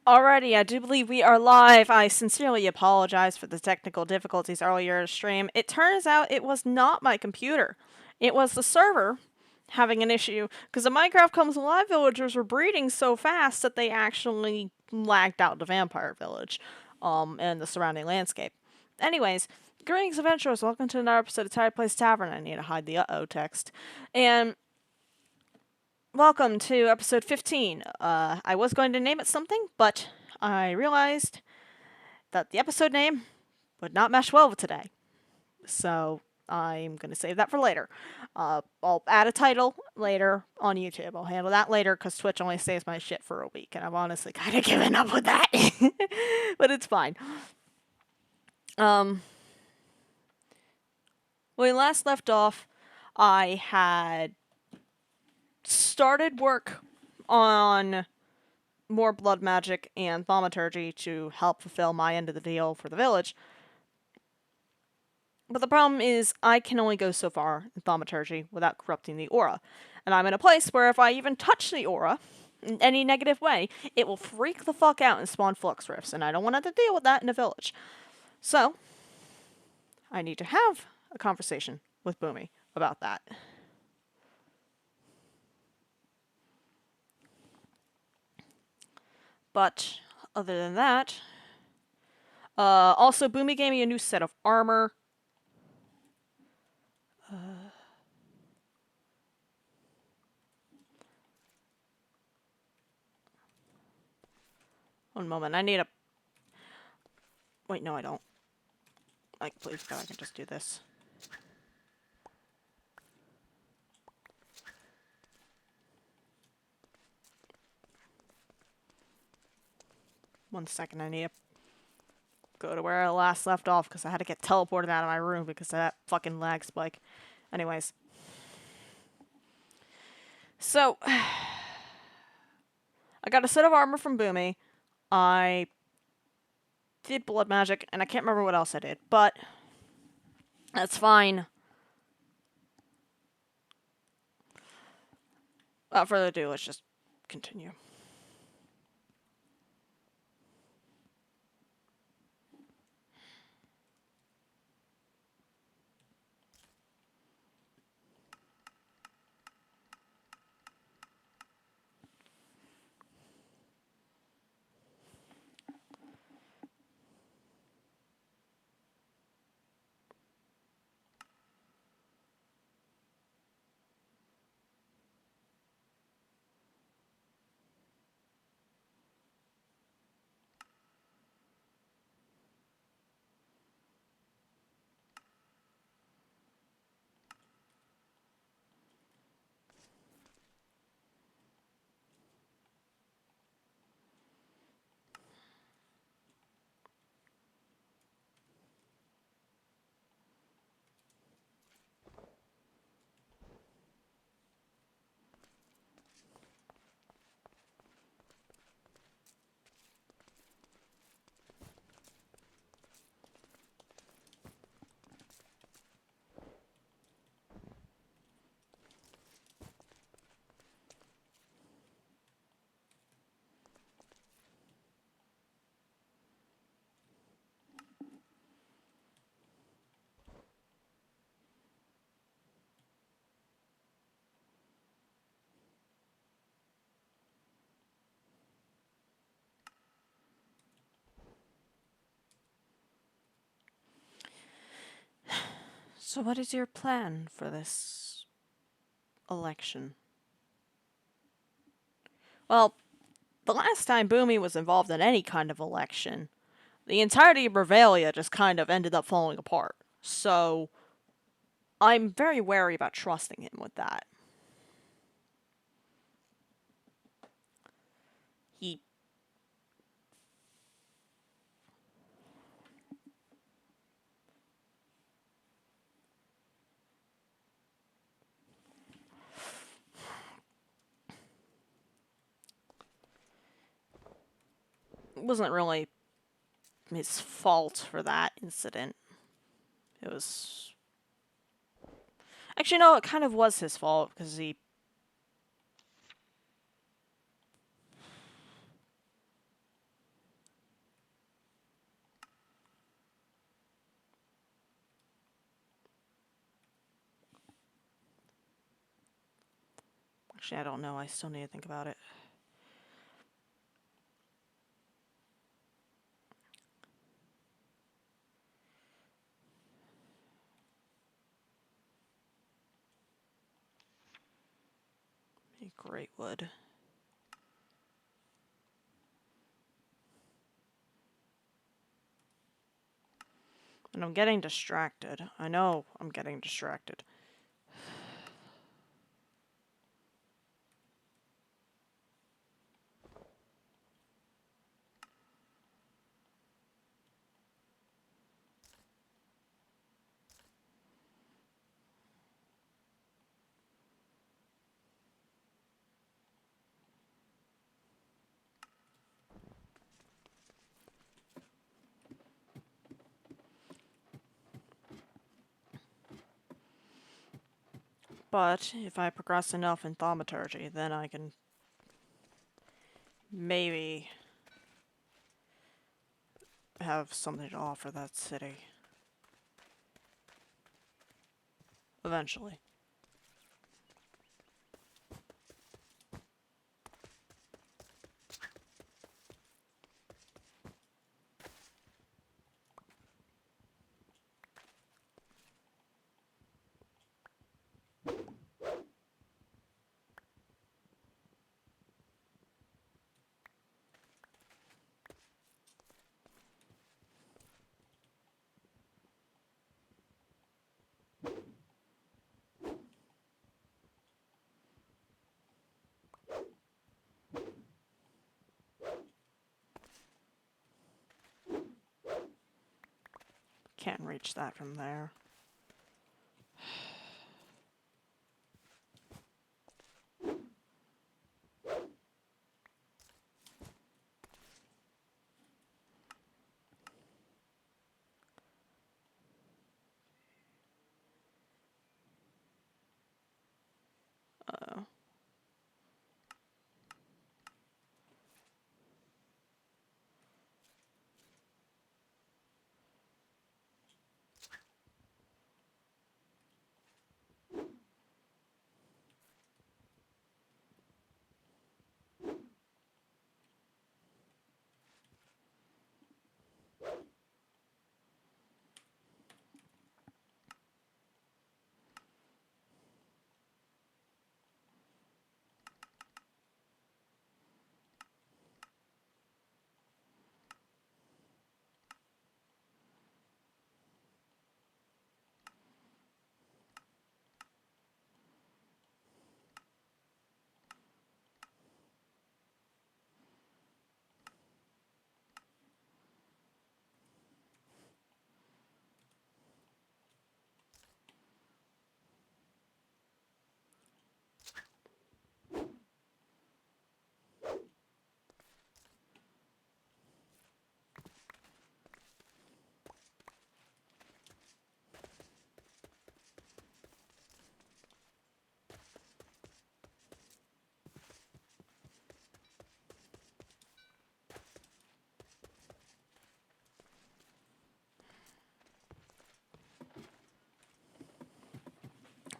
Alrighty, I do believe we are live. I sincerely apologize for the technical difficulties earlier in the stream. It turns out it was not my computer. It was the server having an issue, because the Minecraft Comes Alive villagers were breeding so fast that they actually lagged out the vampire village, and the surrounding landscape. Anyways, greetings adventurers, welcome to another episode of Tired Place Tavern. I need to hide the uh-oh text. And welcome to episode 15. I was going to name it something, but I realized that the episode name would not mesh well with today. So I'm going to save that for later. I'll add a title later on YouTube. I'll handle that later because Twitch only saves my shit for a week, and I've honestly kind of given up with that. But it's fine. When we last left off, I had started work on more blood magic and thaumaturgy to help fulfill my end of the deal for the village. But the problem is I can only go so far in thaumaturgy without corrupting the aura. And I'm in a place where if I even touch the aura in any negative way, it will freak the fuck out and spawn flux rifts, and I don't want to have to deal with that in a village. So, I need to have a conversation with Boomie about that. But, other than that, also Boomie gave me a new set of armor. One moment, I need a... Wait, no I don't. I completely forgot I can just do this. One second, I need to go to where I last left off because I had to get teleported out of my room because of that fucking lag spike. Anyways. So, I got a set of armor from Boomie. I did blood magic, and I can't remember what else I did, but that's fine. Without further ado, let's just continue. So what is your plan for this election? Well, the last time Boomie was involved in any kind of election, the entirety of Revelia just kind of ended up falling apart. So, I'm very wary about trusting him with that. He wasn't really his fault for that incident. It was... Actually, no, it kind of was his fault, because he... Actually, I don't know. I still need to think about it. Great wood. And I'm getting distracted. I know I'm getting distracted. But if I progress enough in Thaumaturgy, then I can maybe have something to offer that city. Eventually. Can't reach that from there. Uh-oh.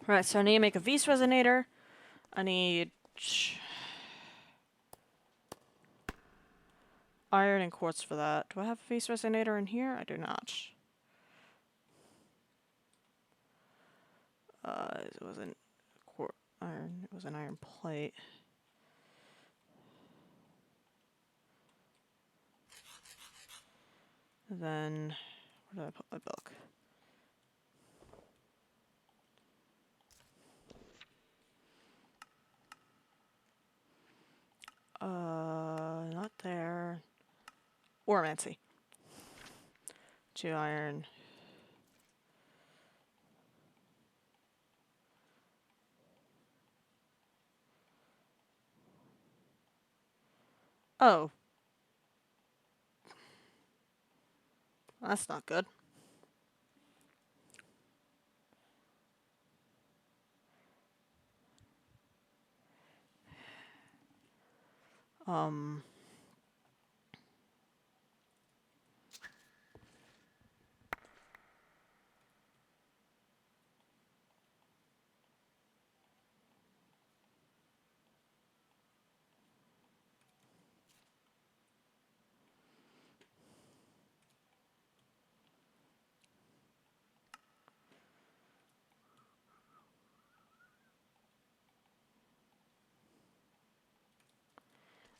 Right, so I need to make a Vis resonator. I need iron and quartz for that. Do I have a Vis resonator in here? I do not. It wasn't iron. It was an iron plate. Then, where did I put my book? Oromancy. 2 iron. Oh. That's not good.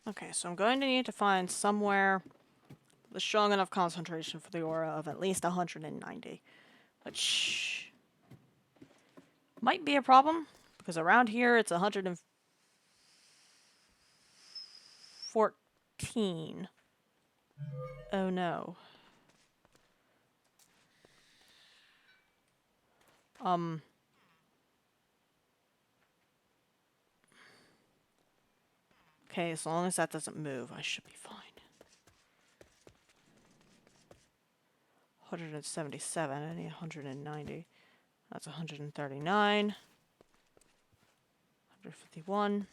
Okay, so I'm going to need to find somewhere with a strong enough concentration for the aura of at least 190. Which might be a problem, because around here it's 114. Oh no. Okay, as long as that doesn't move, I should be fine. 177, I need 190. That's 139. 151.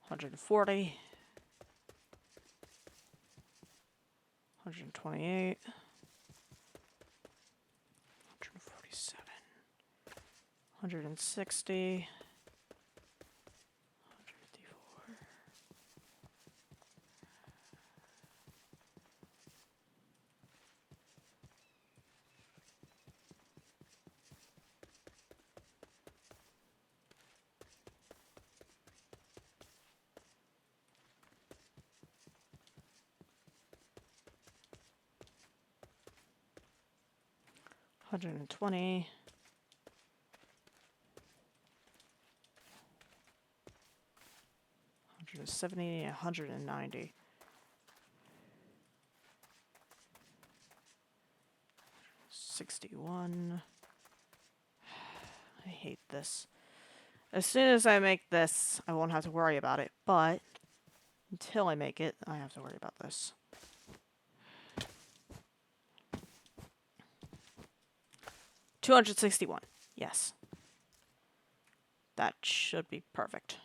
140. 128. 147. 160. 154. 120. 170, 190. 61. I hate this. As soon as I make this, I won't have to worry about it, but until I make it, I have to worry about this. 261. Yes. That should be perfect.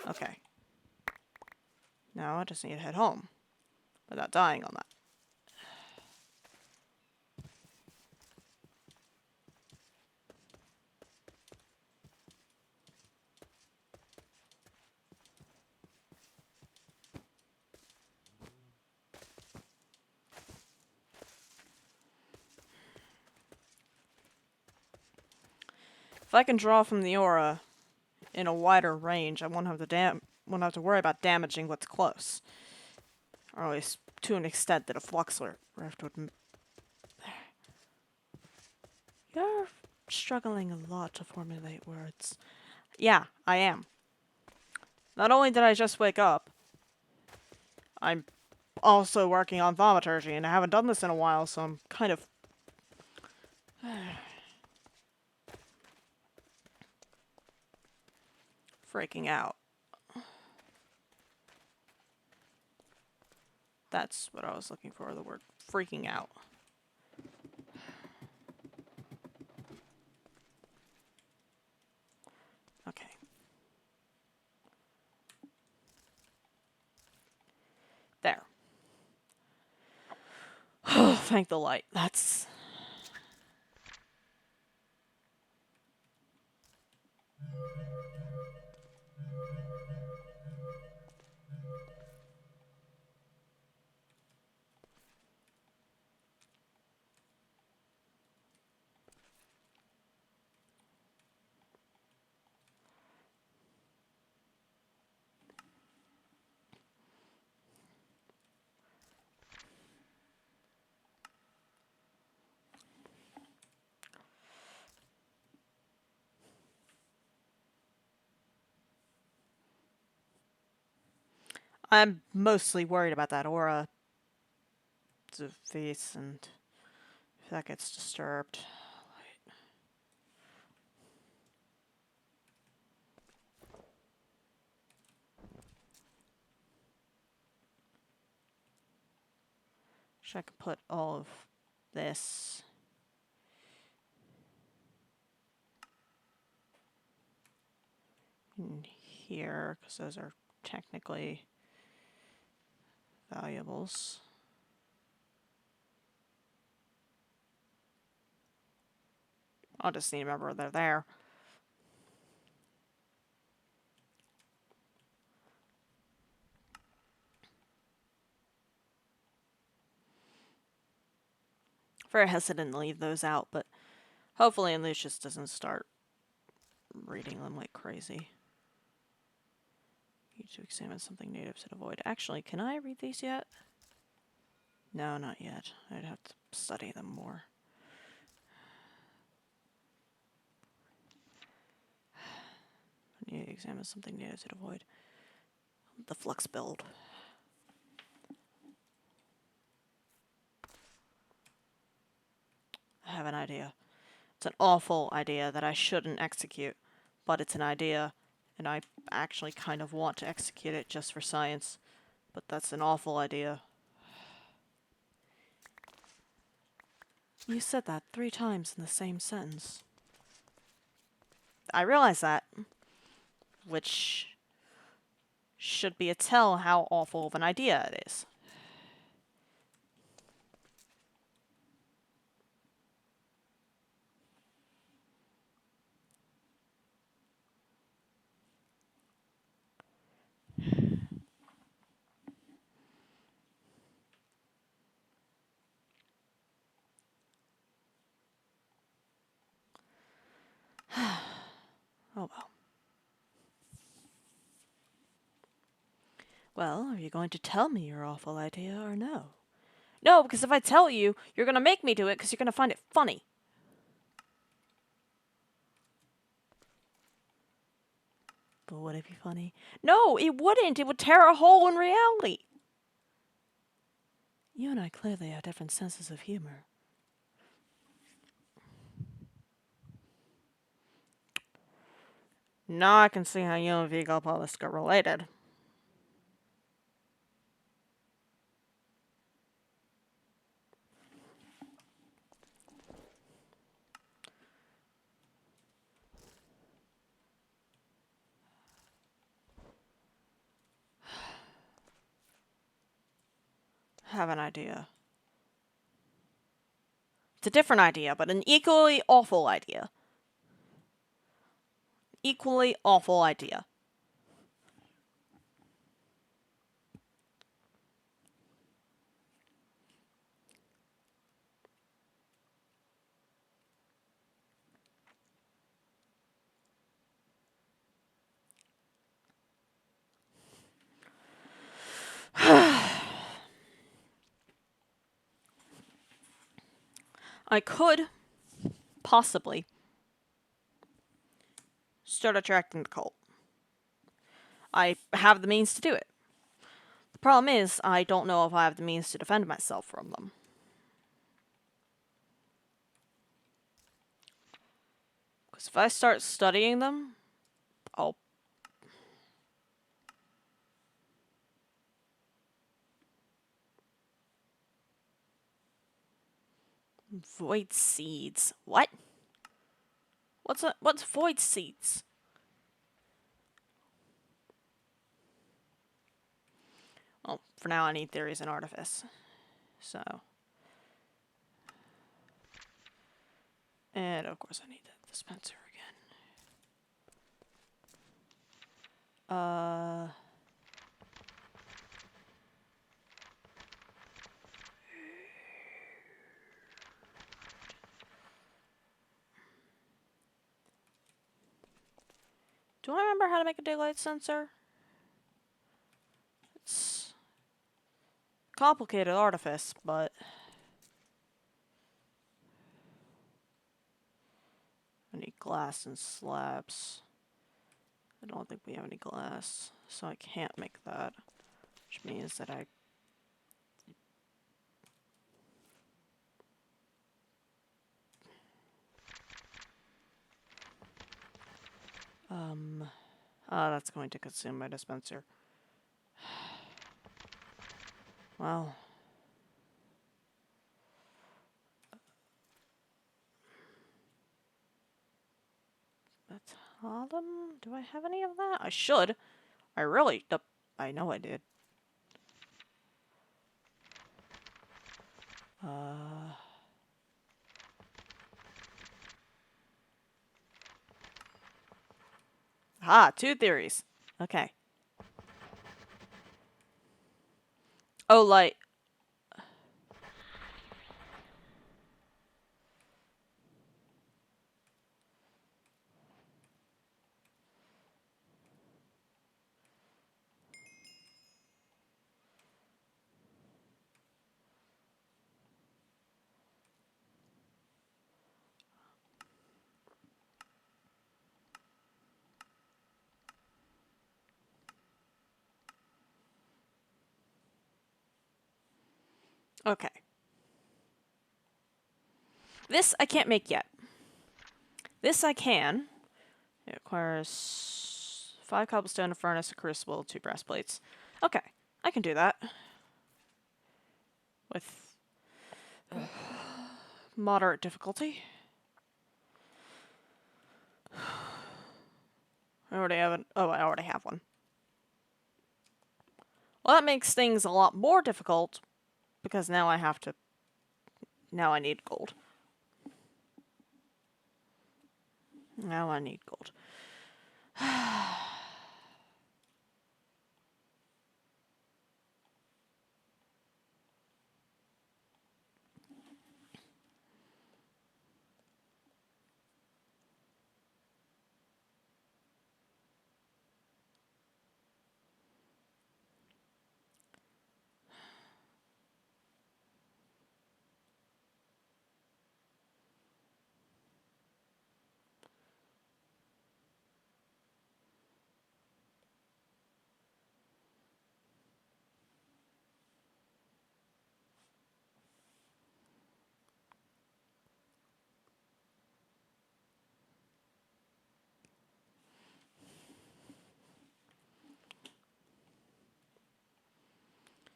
Okay. Now I just need to head home without dying on that. If I can draw from the aura in a wider range, I won't have to worry about damaging what's close. Or at least to an extent that a Fluxler rift would. You're struggling a lot to formulate words. Yeah, I am. Not only did I just wake up, I'm also working on Thaumaturgy, and I haven't done this in a while, so I'm kind of freaking out. That's what I was looking for, the word freaking out. Okay. There. Oh, thank the light. That's... I'm mostly worried about that aura. The face, and if that gets disturbed. Wish I could put all of this in here, because those are technically valuables. I'll just need to remember they're there. Very hesitant to leave those out, but hopefully Lucius doesn't start reading them like crazy. Need to examine something native to avoid. Actually, can I read these yet? No, not yet. I'd have to study them more. I need to examine something native to avoid. The flux build. I have an idea. It's an awful idea that I shouldn't execute, but it's an idea, and I actually kind of want to execute it just for science. But that's an awful idea. You said that 3 times in the same sentence. I realize that, which should be a tell how awful of an idea it is. Oh well. Well, are you going to tell me your awful idea or no? No, because if I tell you, you're going to make me do it because you're going to find it funny. But would it be funny? No, it wouldn't. It would tear a hole in reality. You and I clearly have different senses of humor. Now I can see how you and Vigo Paulus got related. Have an idea. It's a different idea, but an equally awful idea. Equally awful idea. I could, possibly, start attracting the cult. I have the means to do it. The problem is, I don't know if I have the means to defend myself from them. Because if I start studying them, I'll... Void seeds. What? What's void seeds? Well, for now I need theories and artifice. So. And of course I need the dispenser again. Do I remember how to make a daylight sensor? It's complicated artifice, but I need glass and slabs. I don't think we have any glass, so I can't make that. Which means that I... Oh, that's going to consume my dispenser. Well... Batalum? Do I have any of that? I should. I really... I know I did. Ah, 2 theories. Okay. Oh, light. Okay. This I can't make yet. This I can. It requires 5 cobblestone, a furnace, a crucible, 2 brass plates. Okay, I can do that. With moderate difficulty. I already have an... Oh, I already have one. Well, that makes things a lot more difficult, because now I have to... Now I need gold. Now I need gold.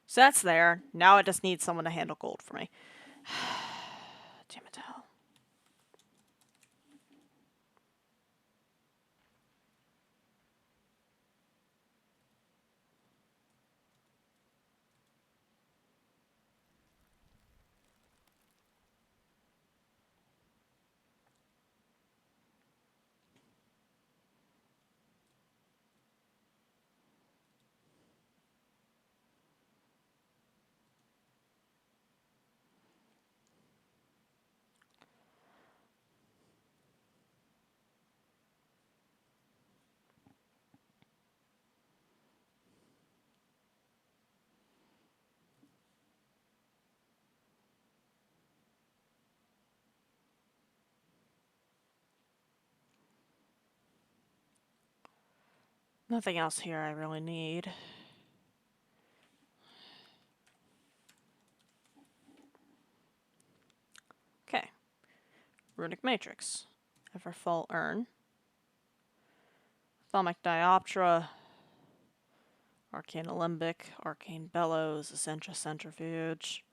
So that's there. Now I just need someone to handle gold for me. Damn it hell. Nothing else here I really need. Okay. Runic Matrix. Everfull Urn. Thalmic Dioptra. Arcane Alembic. Arcane Bellows. Essentia Centrifuge.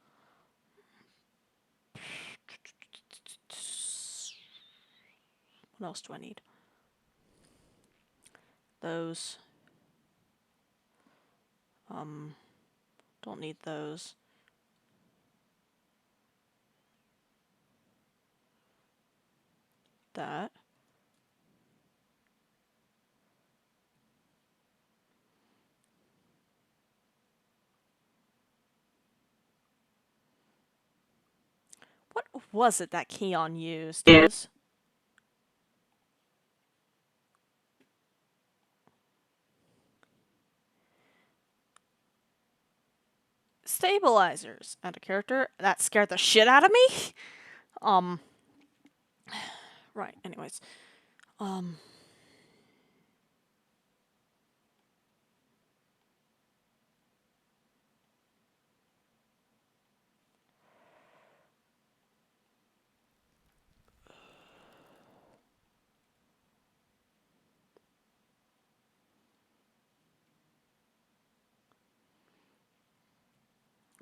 What else do I need? Those. Don't need those. That. What was it that Keon used? Was stabilizers and a character that scared the shit out of me. Right. Anyways,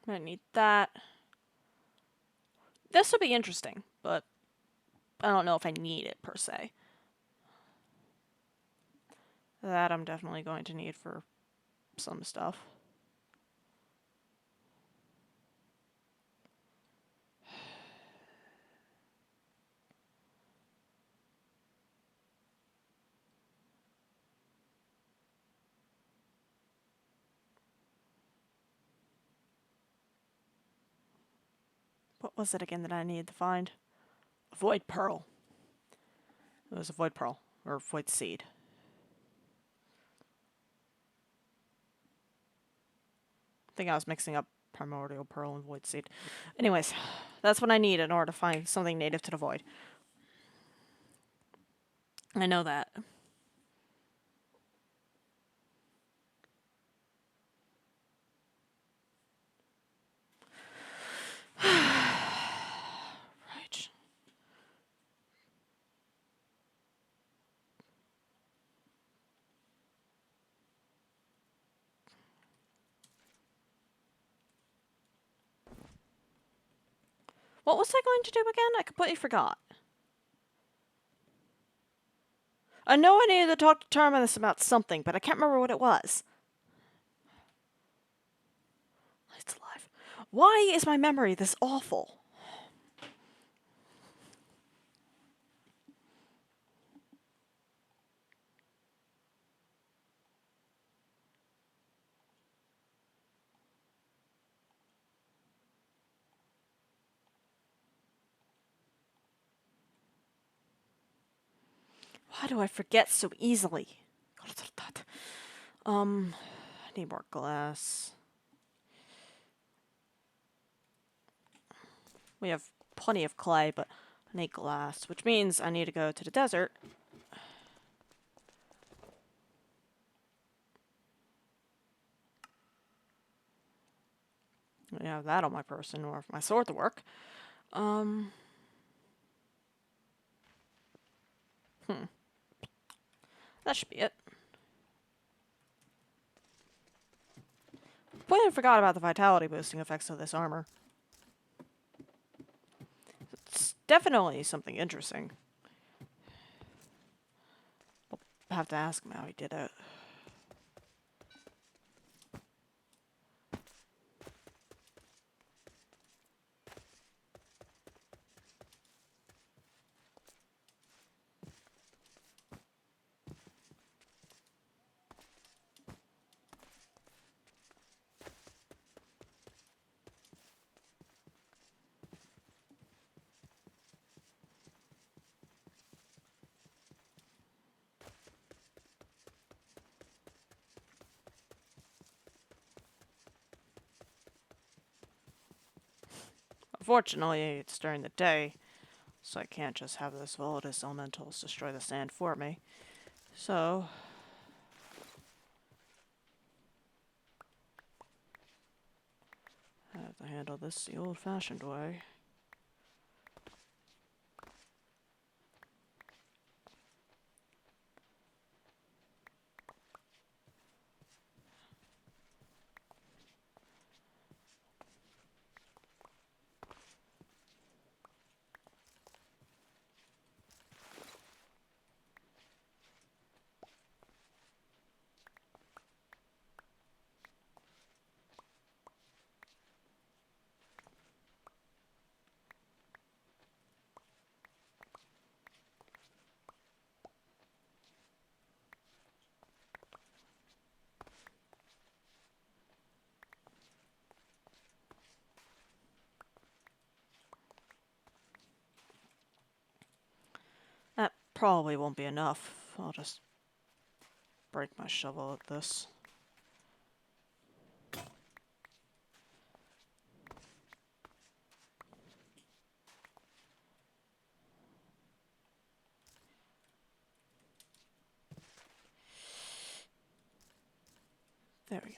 I'm gonna need that. This would be interesting, but I don't know if I need it per se. That I'm definitely going to need for some stuff. What was it again that I needed to find? A void pearl. It was a void pearl, or void seed. I think I was mixing up primordial pearl and void seed. Anyways, that's what I need in order to find something native to the void. I know that. Right. What was I going to do again? I completely forgot. I know I needed to talk to Terminus about something, but I can't remember what it was. It's alive. Why is my memory this awful? Why do I forget so easily? I need more glass. We have plenty of clay, but I need glass, which means I need to go to the desert. I have that on my person, or my sword to work. That should be it. Completely forgot about the vitality boosting effects of this armor. It's definitely something interesting. I'll have to ask him how he did it. Unfortunately, it's during the day, so I can't just have those volatile elementals destroy the sand for me. So, I have to handle this the old-fashioned way. That probably won't be enough. I'll just break my shovel at this. There we go.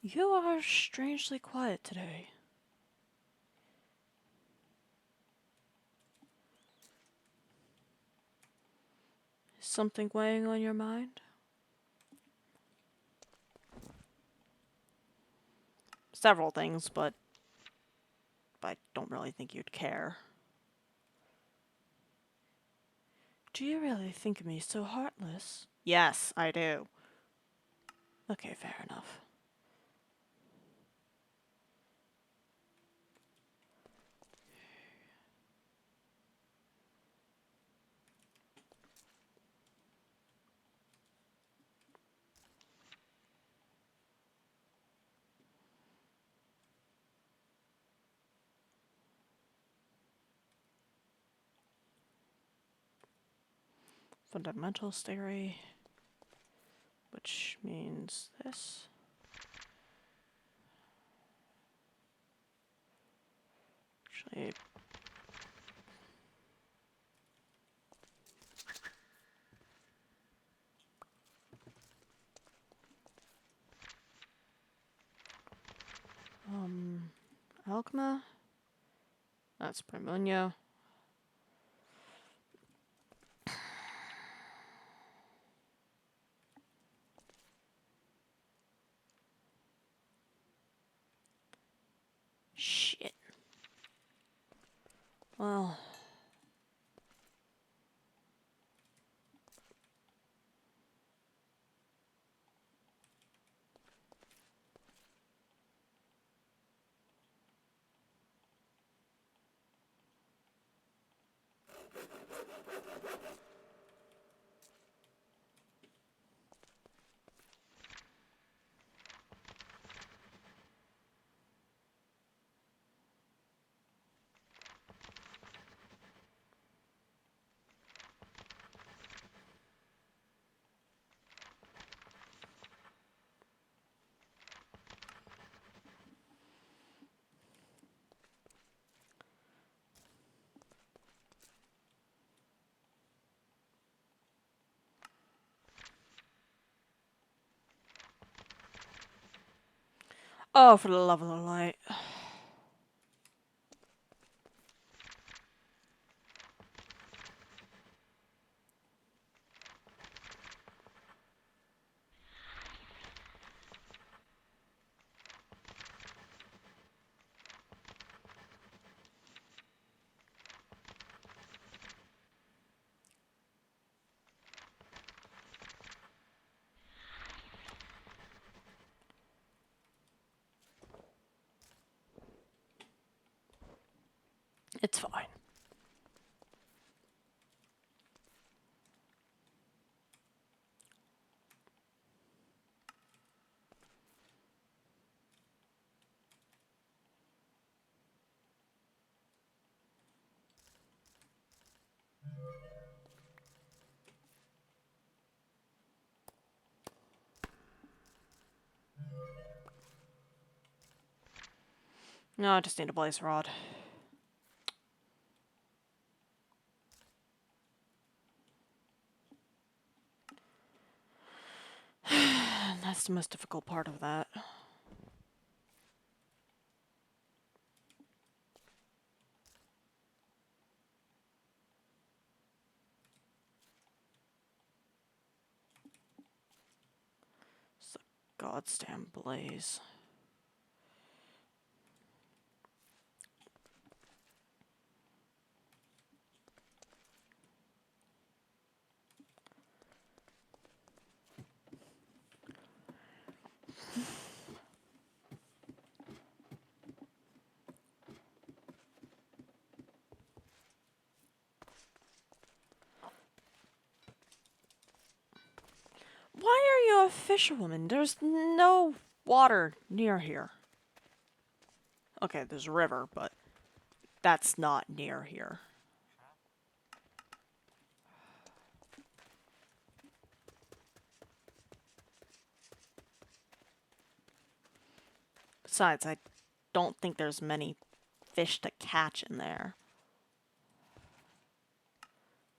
You are strangely quiet today. Is something weighing on your mind? Several things, but I don't really think you'd care. Do you really think me so heartless? Yes, I do. Okay, fair enough. Fundamentals theory, which means this. Actually, Alchema. That's Primunia. Shit. Well. Oh, for the love of the light. It's fine. No, I just need a blaze rod. That's the most difficult part of that. It's a goddamn blaze. Why are you a fisherwoman? There's no water near here. Okay, there's a river, but that's not near here. Besides, I don't think there's many fish to catch in there.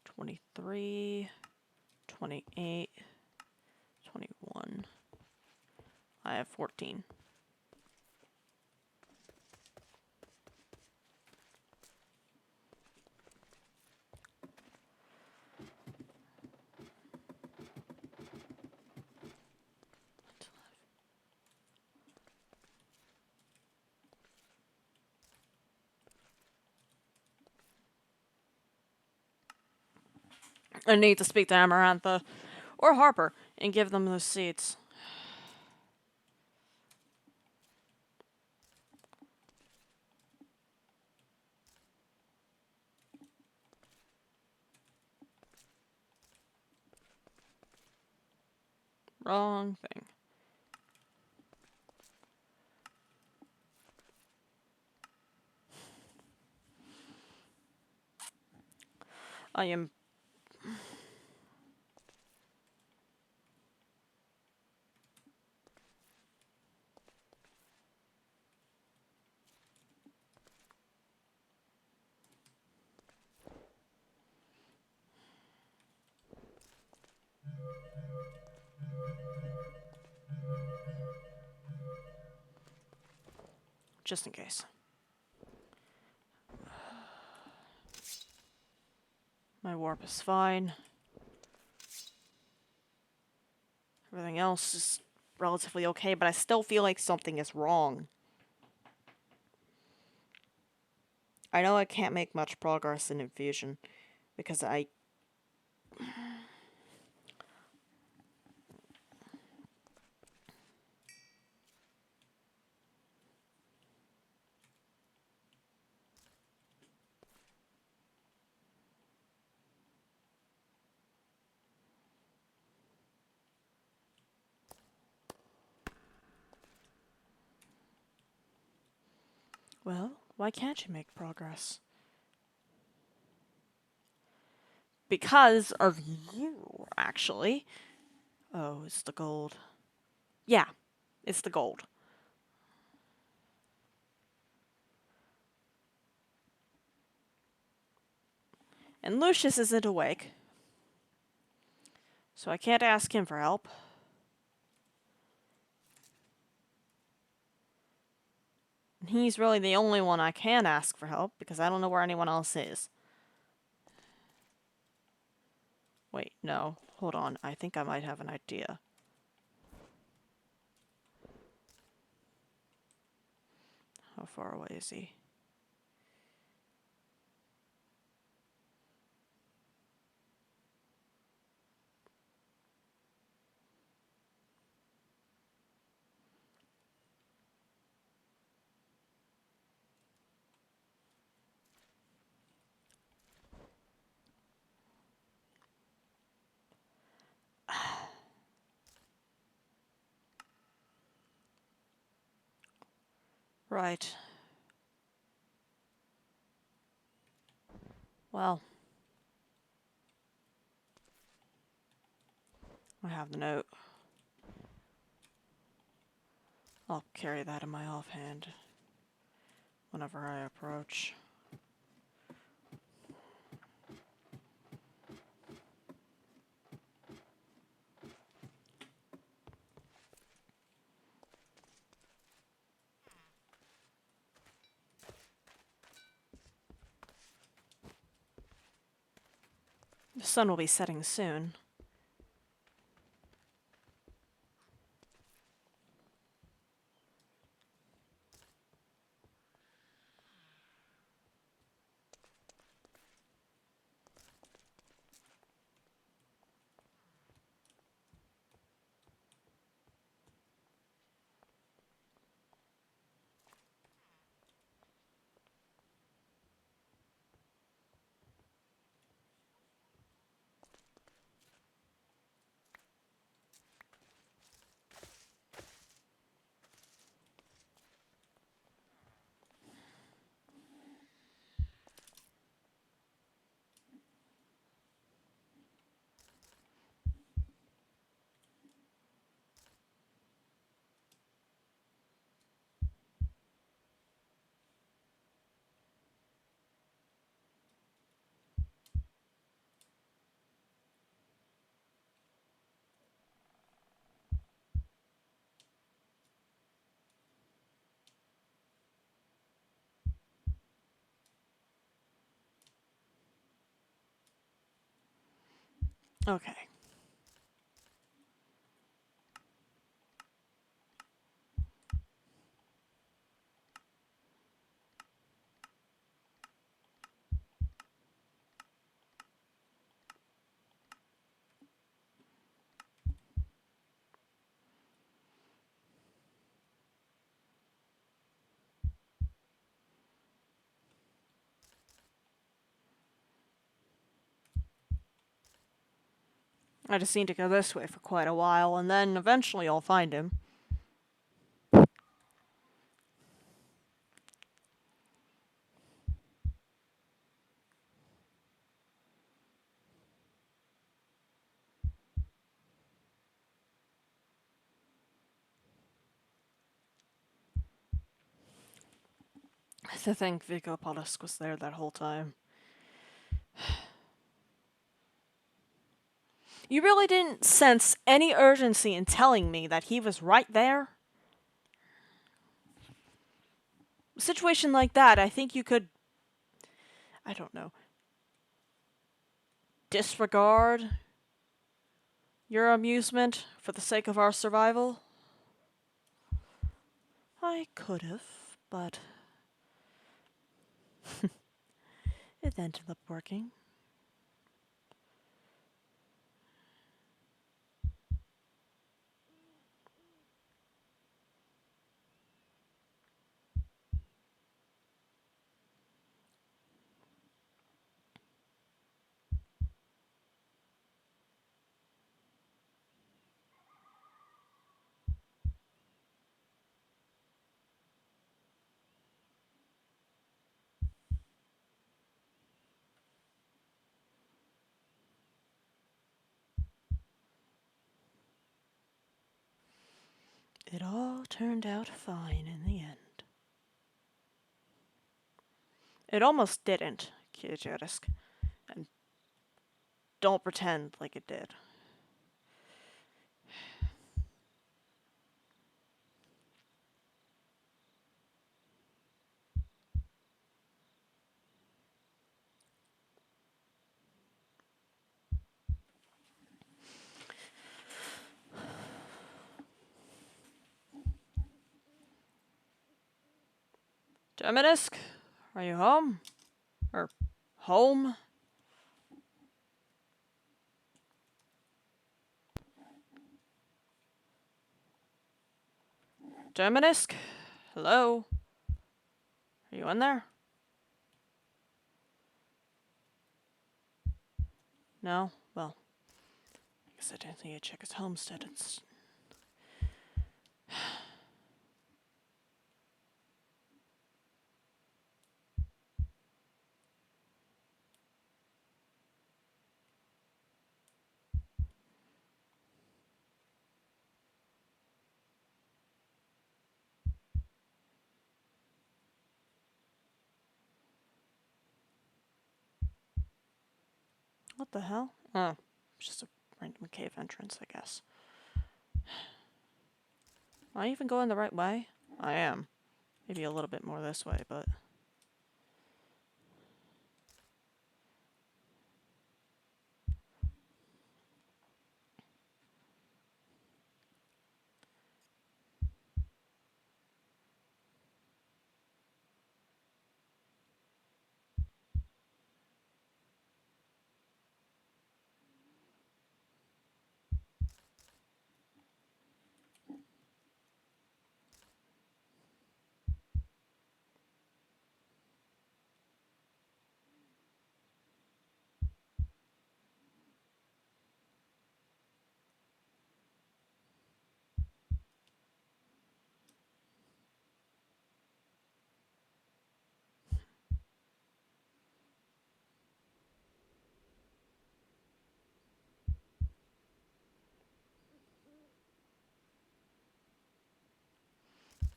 23, 28, 21. I have 14. I need to speak to Amarantha or Harper and give them those seats. Wrong thing. I am... just in case. My warp is fine. Everything else is relatively okay, but I still feel like something is wrong. I know I can't make much progress in infusion because I... Well, why can't you make progress? Because of you, actually. Oh, it's the gold. Yeah, it's the gold. And Lucius isn't awake, so I can't ask him for help. And he's really the only one I can ask for help, because I don't know where anyone else is. Wait, no. Hold on. I think I might have an idea. How far away is he? Right. Well, I have the note. I'll carry that in my offhand whenever I approach. The sun will be setting soon. Okay. I just need to go this way for quite a while, and then eventually I'll find him. To think Vico Polisk was there that whole time. You really didn't sense any urgency in telling me that he was right there? A situation like that, I think you could, I don't know, disregard your amusement for the sake of our survival? I could have, but it ended up working. It all turned out fine in the end. It almost didn't, Kyojirisk. And don't pretend like it did. Terminisk, are you home? Or home? Terminisk? Hello? Are you in there? No? Well, I guess I didn't need to check his homestead. It's... What the hell? Oh, just a random cave entrance, I guess. Am I even going the right way? I am. Maybe a little bit more this way, but...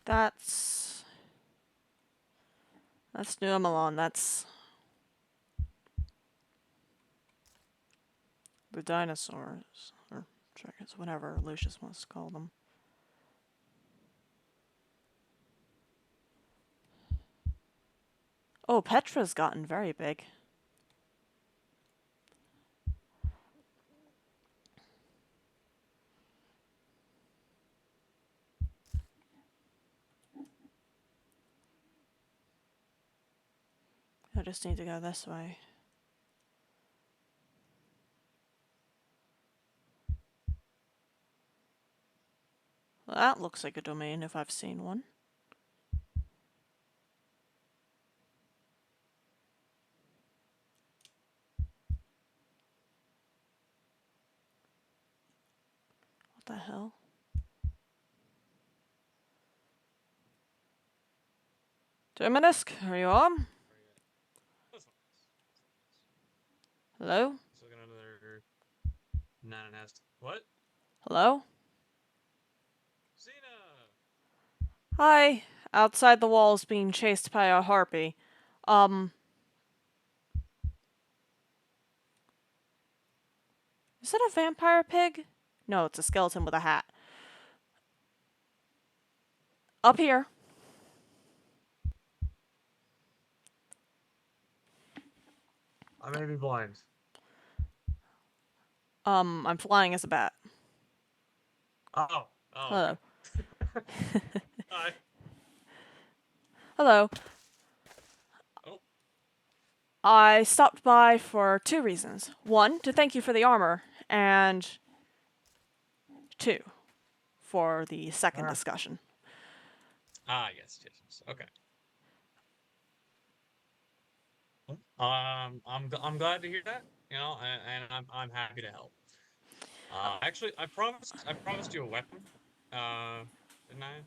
That's New Milan. That's the dinosaurs. Or dragons, whatever Lucius wants to call them. Oh, Petra's gotten very big. I just need to go this way. Well, that looks like a domain if I've seen one. the hell? Terminisk, are you on? Hello? Just looking under their 9.5. What? Hello? Zena! Hi. Outside the walls being chased by a harpy. Is that a vampire pig? No, it's a skeleton with a hat. Up here. I may be blind. I'm flying as a bat. Oh. Oh, Hello. okay. Hi. Hello. Oh. I stopped by for 2 reasons. 1, to thank you for the armor, and 2, for the second discussion. Yes. Okay. I'm glad to hear that. You know, and I'm happy to help. Actually, I promised you a weapon. Didn't I?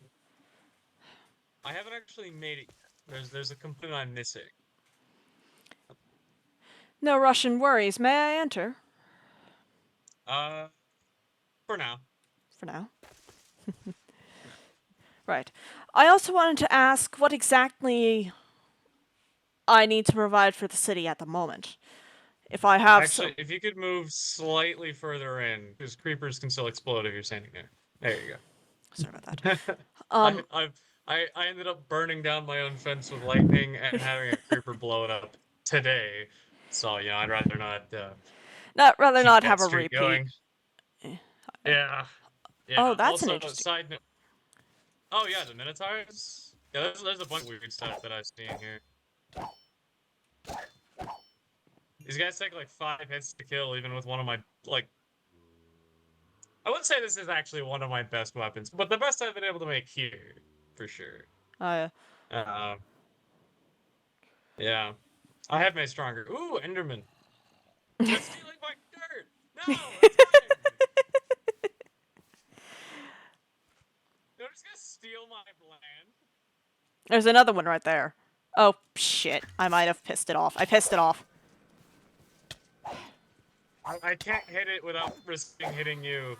I haven't actually made it yet. There's a component I'm missing. No Russian worries. May I enter? Uh, for now. For now. Right. I also wanted to ask what exactly I need to provide for the city at the moment. If I have Actually, if you could move slightly further in, because creepers can still explode if you're standing there. There you Sorry about that. go. I ended up burning down my own fence with lightning and having a creeper blow it up today. So yeah, I'd rather not Rather keep not that have a streak repeat. going. Yeah, Oh, yeah. that's an Also, interesting. side note. Oh yeah, the Minotaurs. Yeah, there's a bunch of weird stuff that I've seen here. These guys take like 5 hits to kill, even with one of my like. I would say this is actually one of my best weapons, but the best I've been able to make here, for sure. Uh, Um, yeah, I have made stronger. Ooh, Enderman! They're stealing my dirt. No, that's mine. They're just gonna steal my land. There's another one right there. Oh, shit. I might have pissed it off. I pissed it off. I can't hit it without risking hitting you.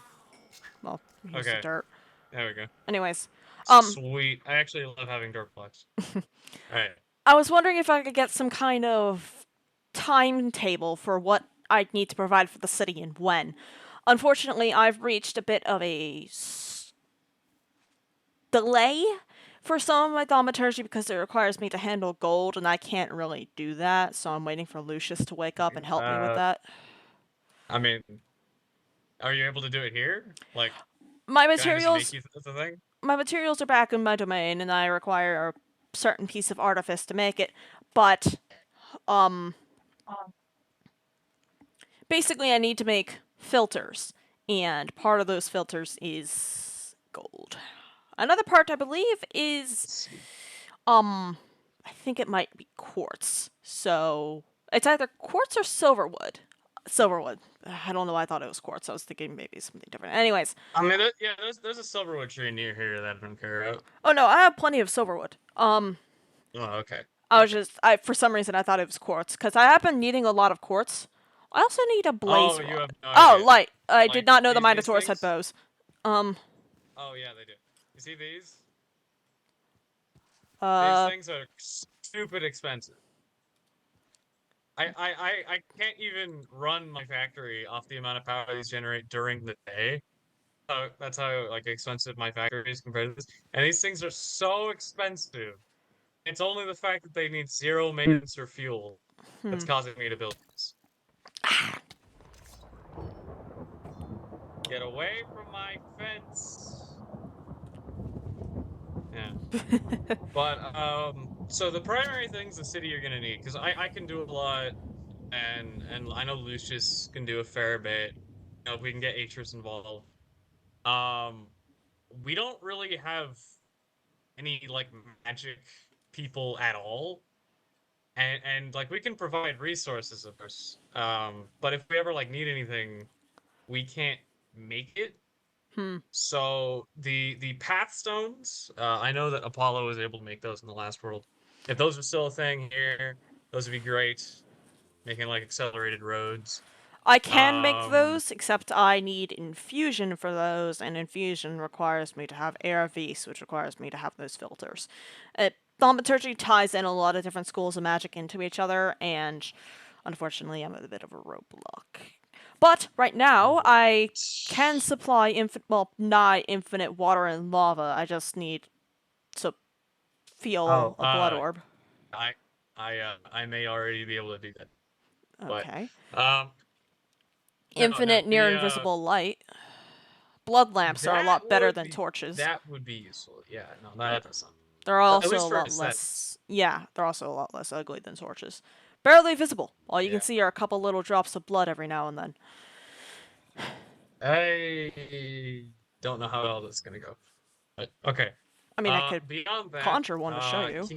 Well, here's the Okay, dirt. there we go. Anyways, Sweet. I actually love having dirt blocks. All right. I was wondering if I could get some kind of timetable for what I'd need to provide for the city and when. Unfortunately, I've reached a bit of a delay for some of my thaumaturgy because it requires me to handle gold, and I can't really do that, so I'm waiting for Lucius to wake up and help me with that. I mean, are you able to do it here? Like, My can I just make materials you the thing? my materials are back in my domain, and I require a certain piece of artifice to make it, but um basically I need to make filters, and part of those filters is gold. Another part I believe is I think it might be quartz. So it's either quartz or silverwood. Silverwood. I don't know why I thought it was quartz. I was thinking maybe something different. Anyways. I mean, yeah, there's a silverwood tree near here that I don't care about. Oh no, I have plenty of silverwood. Oh, okay. Okay. I for some reason I thought it was quartz because I have been needing a lot of quartz. I also need a blaze Oh, you rod. have no Oh, idea. light. I did Like not know the these Minotaurs had things? bows. Um. Oh yeah, they do. You see these? These Uh. things are stupid expensive. I can't even run my factory off the amount of power these generate during the day. So that's how like expensive my factory is compared to this. And these things are so expensive. It's only the fact that they need zero maintenance or fuel that's causing me to build this. Get away from my fence. Yeah. But so the primary things the city you're gonna need, because I can do a lot, and I know Lucius can do a fair bit. You know, if we can get Atris involved. Um, we don't really have any like magic people at all. And like we can provide resources, of course. But if we ever like need anything, we can't make it. Hmm. So the path stones, I know that Apollo was able to make those in the last world. If those are still a thing here, those would be great. Making like accelerated roads. I can make Um, those, except I need infusion for those, and infusion requires me to have air vis, which requires me to have those filters. Thaumaturgy ties in a lot of different schools of magic into each other, and unfortunately, I'm at a bit of a roadblock. But right now, I can supply nigh infinite water and lava. I just need to oh, feel a blood orb. I I may already be able to do that, but Okay. um, no, Infinite near invisible light. Blood lamps are a lot better than torches. that would be useful. Yeah, no, that does sound They're at also least a for lot aesthetics. less. Yeah, they're also a lot less ugly than torches. Barely visible. All you can Yeah, see are a couple little drops of blood every now and then. I don't know how well that's gonna go, but okay. I mean, I could Beyond that, conjure one to show you.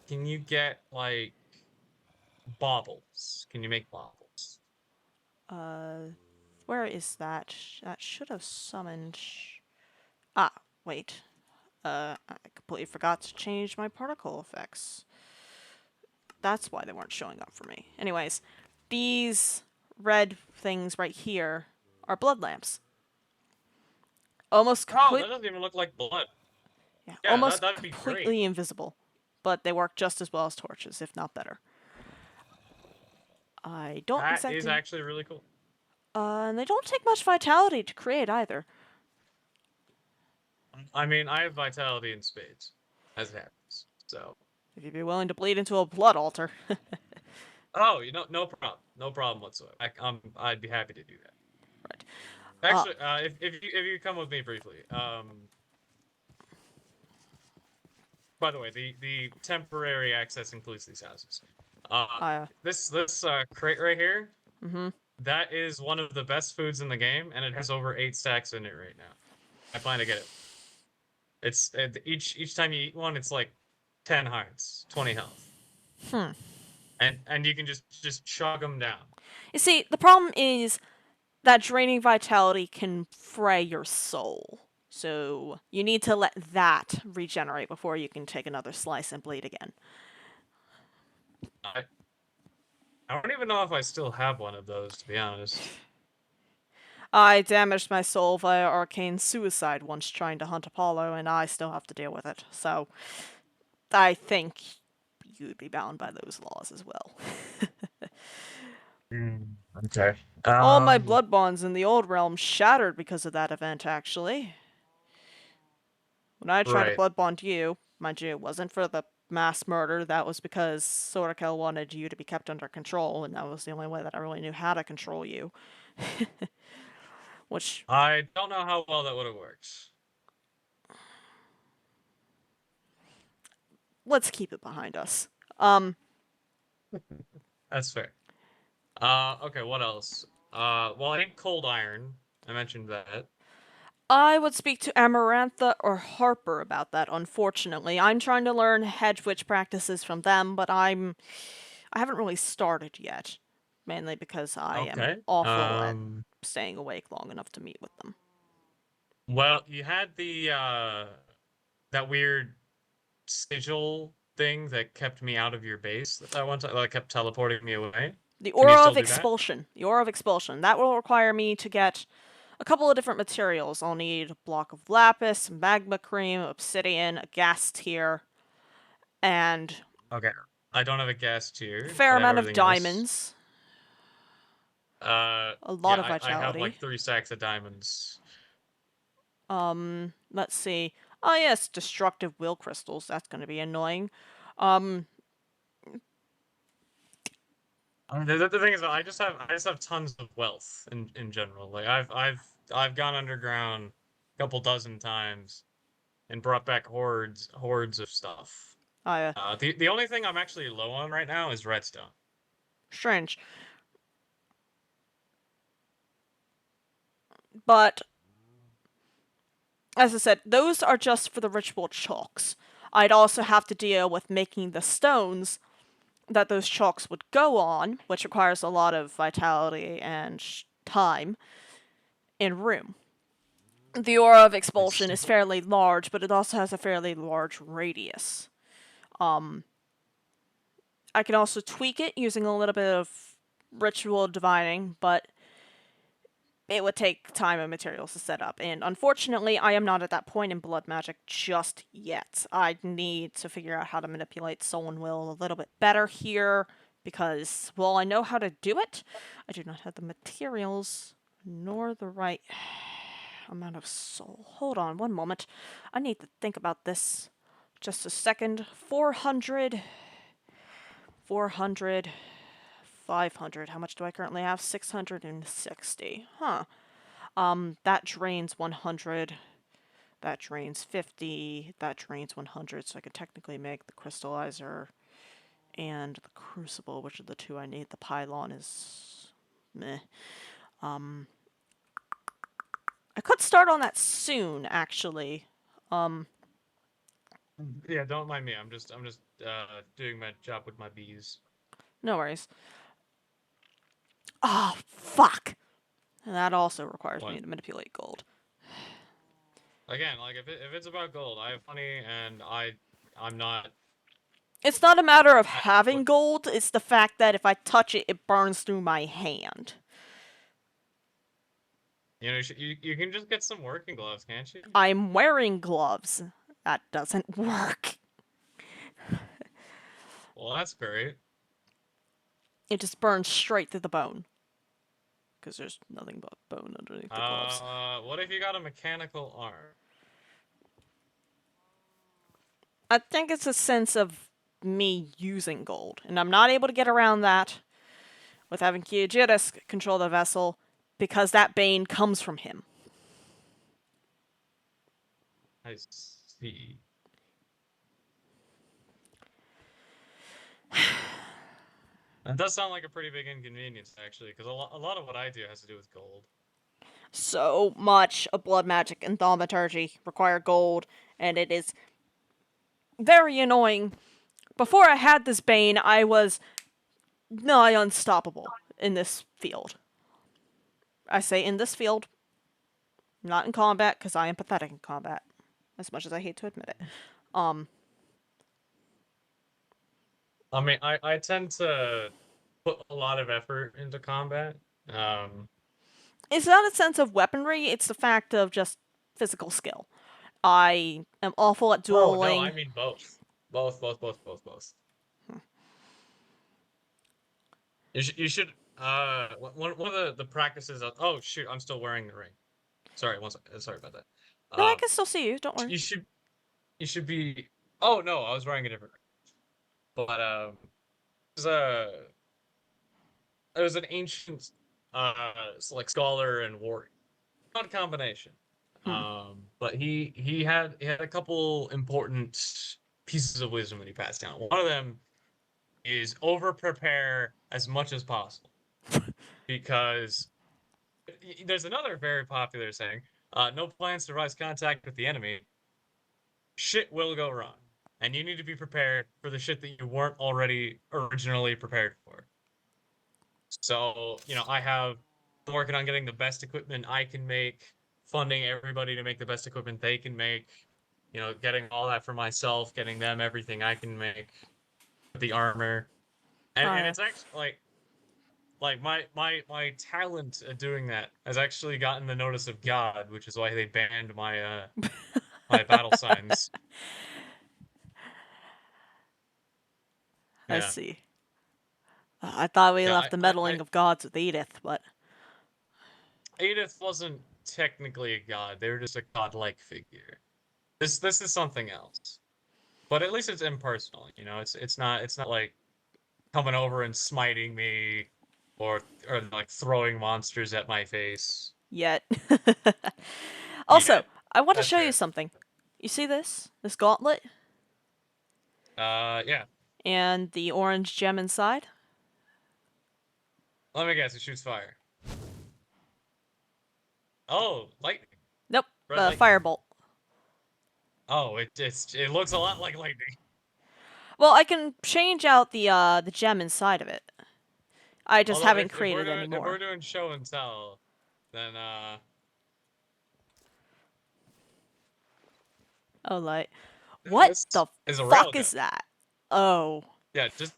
can you get like baubles? Can you make baubles? Uh, where is that? That should have summoned. Ah, wait. I completely forgot to change my particle effects. That's why they weren't showing up for me. Anyways, these red things right here are blood lamps. Almost Oh, that complete. doesn't even look like blood. Yeah, Yeah, almost that'd be great. completely invisible, but they work just as well as torches, if not better. I don't That is exactly. actually really cool. And they don't take much vitality to create either. I mean, I have vitality in spades, as it happens. So, If you'd be willing to bleed into a blood altar. oh, no problem, no problem whatsoever. I'd be happy to do that. Right. Uh, Actually, if you come with me briefly, by the way, the temporary access includes these houses. Uh, uh, this crate right here, mm-hmm. that is one of the best foods in the game, and it has over 8 stacks in it right now. I plan to get it. It's each time you eat one, it's like 10 hearts, 20 health, Hmm. and you can just chug them down. You see, the problem is that draining vitality can fray your soul. So you need to let that regenerate before you can take another slice and bleed again. I, I don't even know if I still have one of those, to be honest. I damaged my soul via arcane suicide once trying to hunt Apollo, and I still have to deal with it. So I think you'd be bound by those laws as well. Okay. All my blood bonds in the old realm shattered because of that event, actually. When I tried to Right. blood bond you, mind you, it wasn't for the mass murder. That was because Sora wanted you to be kept under control, and that was the only way that I really knew how to control you. Which, I don't know how well that would have worked. let's keep it behind us. That's fair. Okay, what else? Well, I think cold iron. I mentioned that. I would speak to Amarantha or Harper about that, unfortunately. I'm trying to learn hedge witch practices from them, but I haven't really started yet. Mainly because I am Okay. awful at staying awake long enough to meet with them. Well, you had the that weird sigil thing that kept me out of your base that one time that kept teleporting me away. The Can you Aura still of do that? Expulsion. The Aura of Expulsion. That will require me to get a couple of different materials. I'll need a block of lapis, magma cream, obsidian, a gas tier, and Okay. I don't have a gas a tier. fair I have amount of everything else. diamonds, a lot Yeah, of I have vitality. like 3 stacks of diamonds. Let's see. Oh yes, destructive will crystals. That's going to be annoying. Um, The thing is, I just have tons of wealth in general. Like I've gone underground a couple dozen times and brought back hordes of stuff. I The only thing I'm actually low on right now is redstone. strange, but as I said, those are just for the ritual chalks. I'd also have to deal with making the stones that those chalks would go on, which requires a lot of vitality and time in room. The aura of It's expulsion is fairly large, but it also has a fairly large radius. Um, I can also tweak it using a little bit of ritual divining, but it would take time and materials to set up. And unfortunately, I am not at that point in blood magic just yet. I need to figure out how to manipulate soul and will a little bit better here because while I know how to do it, I do not have the materials nor the right amount of soul. Hold on one moment. I need to think about this. Just a second. 400. 400. 500. How much do I currently have? 660. Huh. That drains 100. That drains 50. That drains 100. So I could technically make the crystallizer and the crucible, which are the two I need. The pylon is meh. I could start on that soon, actually. yeah, don't mind me. I'm just doing my job with my bees. No worries. Oh, fuck. And that also requires What? me to manipulate gold. Again, like if it's about gold, I have plenty, and I'm not. It's not a matter of What? having gold, it's the fact that if I touch it, it burns through my hand. You know, you can just get some working gloves, can't you? I'm wearing gloves. That doesn't work. Well, that's great. It just burns straight through the bone. Because there's nothing but bone underneath the gloves. What if you got a mechanical arm? I think it's a sense of me using gold, and I'm not able to get around that with having Kyojirisk control the vessel because that bane comes from him. I see. That does sound like a pretty big inconvenience, actually, because a lot of what I do has to do with gold. So much of blood magic and thaumaturgy require gold, and it is very annoying. Before I had this bane, I was nigh unstoppable in this field. I say in this field, not in combat, because I am pathetic in combat, as much as I hate to admit it. I mean, I tend to put a lot of effort into combat. Um, It's not a sense of weaponry, it's the fact of just physical skill. I am awful at oh no, I dueling. mean both. Both. You should one of the practices of, oh shoot, I'm still wearing the ring. Sorry, one second. Sorry about that. No, I Um, can still see you, don't worry. you should be. Oh no, I was wearing a different ring. But there's a there was an ancient like scholar and warrior. Odd combination. Hmm. But he had a couple important pieces of wisdom that he passed down. One of them is over prepare as much as possible because there's another very popular saying: no plans to rise contact with the enemy. Shit will go wrong, and you need to be prepared for the shit that you weren't already originally prepared for. So, I'm working on getting the best equipment I can make, funding everybody to make the best equipment they can make, getting all that for myself, getting them everything I can make, the armor. And Uh, it's actually like my talent at doing that has actually gotten the notice of God, which is why they banned my battle signs. I Yeah. see. I thought we Yeah, left the meddling of gods with Edith, but Edith wasn't technically a god. They were just a godlike figure. This is something else. But at least it's impersonal, it's not like coming over and smiting me or like throwing monsters at my face. yet. Also, Yet. I want to That's show you fair. something. You see this? This gauntlet? Yeah. And the orange gem inside? Let me guess, it shoots fire. Oh, lightning. Nope, Red lightning. firebolt. Oh, it looks a lot like lightning. Well, I can change out the gem inside of it. I just Although haven't if we're created doing if we're anymore. doing show and tell, then Oh, like, what This the is a fuck railgun. is that? Oh. Yeah, just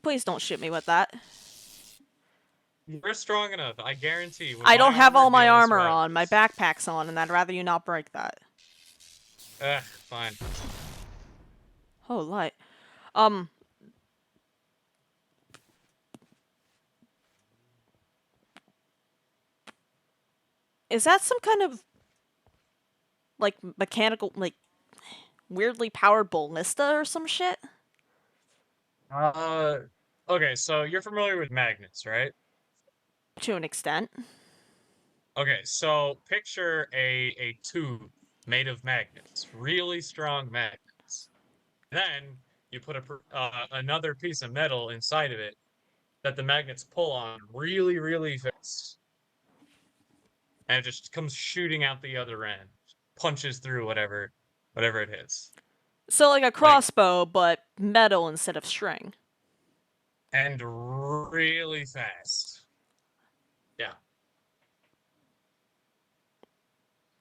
Please don't shoot me with that. you're strong enough. I guarantee. With I my don't have armor, all be my able to armor survive on. My this. backpack's on, and I'd rather you not break that. Fine. Oh, light. Um, is that some kind of, like, mechanical, like, weirdly powered ballista or some shit? Uh, okay, so you're familiar with magnets, right? To an extent. Okay, so picture a tube made of magnets, really strong magnets. Then you put another piece of metal inside of it that the magnets pull on really, really fast, and it just comes shooting out the other end, punches through whatever it hits, So, like a like, crossbow, but metal instead of string. and really fast. Yeah,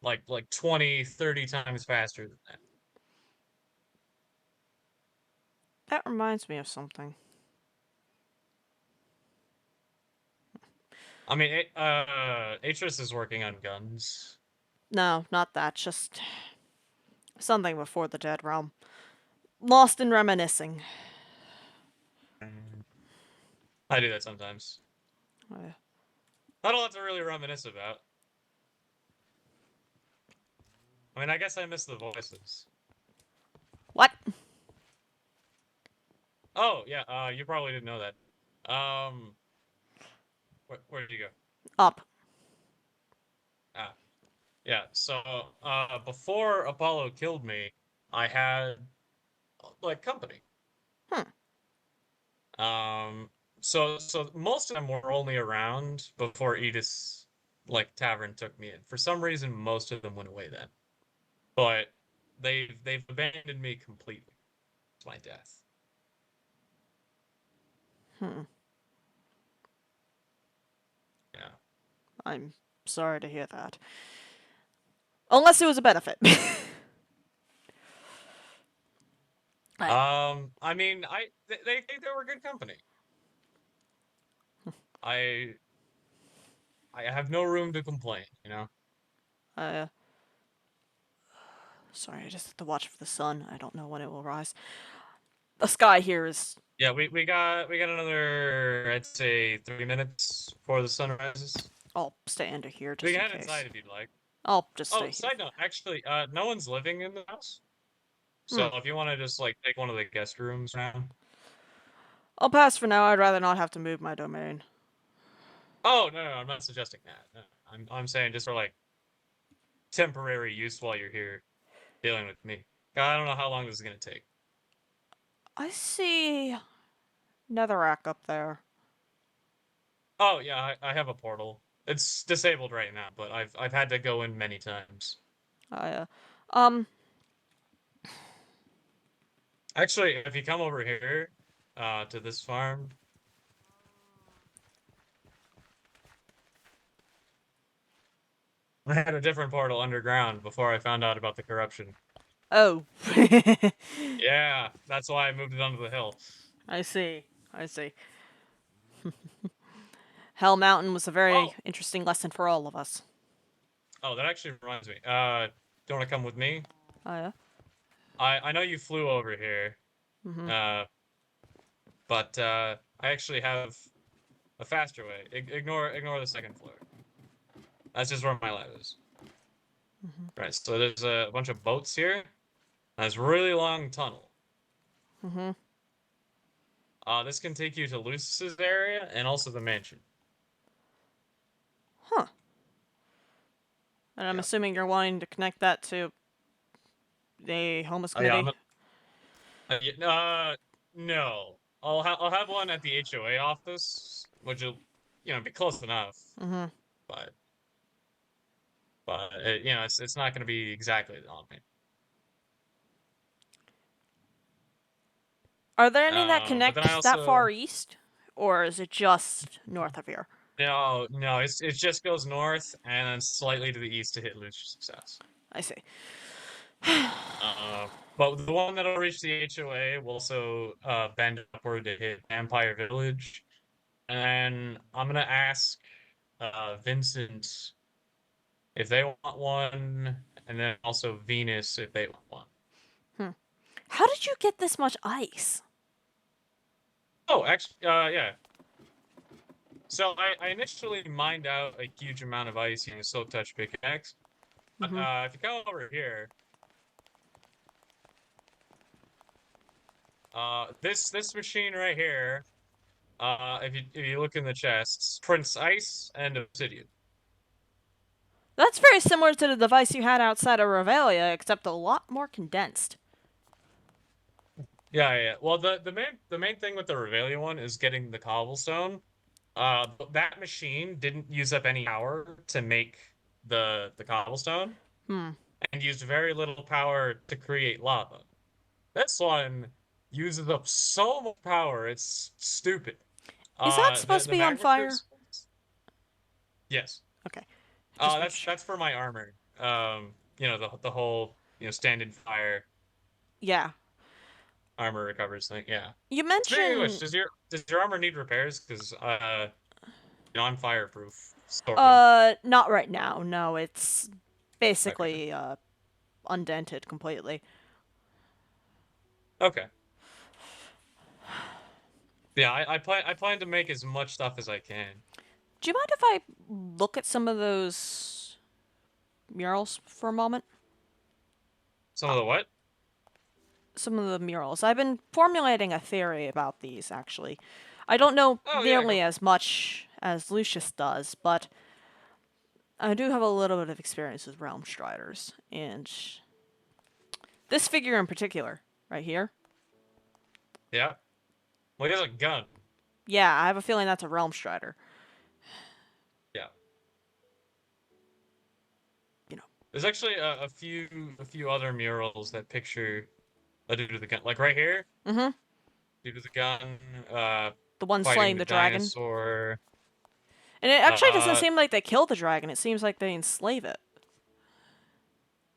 like 20, 30 times faster than that. That reminds me of something. I mean, Atris is working on guns. No, not that. Just something before the Dead Realm. Lost in reminiscing. Mm. I do that sometimes. Uh, Not a lot to really reminisce about. I mean, I guess I miss the voices. what? Oh, yeah, you probably didn't know that. Where did you go? Up. Ah, yeah, so, before Apollo killed me, I had, like, company. Hmm. Um, so most of them were only around before Edith's, like, tavern took me in. For some reason, most of them went away then. But they've abandoned me completely. It's my death. Hmm. Yeah. I'm sorry to hear that. Unless it was a benefit. I, I mean, they were good company. I I have no room to complain, you know? uh, sorry, I just have to watch for the sun. I don't know when it will rise. The sky here is. Yeah, we got another, I'd say, 3 minutes before the sun rises. I'll stay under here We just can in head case. inside if you'd like. I'll just Oh, stay here. side note, actually, no one's living in the house. So Hmm. if you want to just like take one of the guest rooms now. I'll pass for now. I'd rather not have to move my domain. Oh, no, I'm not suggesting that. No, I'm saying just for like temporary use while you're here dealing with me. I don't know how long this is gonna take. I see netherrack up there. Oh yeah, I have a portal. It's disabled right now, but I've had to go in many times. I, um, Actually, if you come over here, to this farm, I had a different portal underground before I found out about the corruption. oh. Yeah, that's why I moved it onto the hill. I see. I see. Hell Mountain was a very Oh, interesting lesson for all of us. oh, that actually reminds me. Do you want to come with me? Yeah. I know you flew over here, Mm-hmm. uh, but I actually have a faster way. Ignore the second floor. That's just where my lab is. Mm-hmm. Right. So there's a bunch of boats here. And this really long tunnel. Mm-hmm. This can take you to Lucis's area and also the mansion. Huh. And I'm Yeah. assuming you're wanting to connect that to the homeless Yeah. committee. No. I'll have one at the HOA office, which will, be close enough. Mm-hmm. But it's not going to be exactly on me. Are there any that But then I connect that also far east, or is it just north of here? No, no, it just goes north and then slightly to the east to hit Lucius Success. I see. Uh, but the one that'll reach the HOA will also bend upward to hit Empire Village. And I'm gonna ask Vincent if they want one, and then also Venus if they want one. Hmm. How did you get this much ice? Oh, actually, yeah. So I initially mined out a huge amount of ice using a Silk Touch pickaxe. But Mm-hmm. if you come over here, this machine right here, if you look in the chests, prints ice and obsidian. That's very similar to the device you had outside of Revelia, except a lot more condensed. Yeah, yeah. Well, the main thing with the Revelia one is getting the cobblestone. That machine didn't use up any power to make the cobblestone, Hmm. and used very little power to create lava. This one uses up so much power, it's stupid. Is that The supposed to the be on magma fire? crucibles. Yes. Okay. Just make That's sure. that's for my armor. The whole stand in fire Yeah. armor recovers thing. Yeah. You Speaking of which, mentioned does your armor need repairs? Because I'm fireproof, sort of. not right now. No, it's Okay. basically undented completely. Okay. Yeah, I plan to make as much stuff as I can. Do you mind if I look at some of those murals for a moment? Some of the what? Some of the murals. I've been formulating a theory about these, actually. I don't know Oh yeah, nearly as much as Lucius does, but I do have a little bit of experience with Realm Striders, and this figure in particular, right here. yeah. Well, he has a gun. Yeah, I have a feeling that's a Realm Strider. Yeah. You know. There's actually a few other murals that picture a dude with a gun. Like right here, Mm-hmm. dude with a gun, The one fighting slaying the the dragon. dinosaur. And it actually doesn't Uh, seem like they kill the dragon. It seems like they enslave it.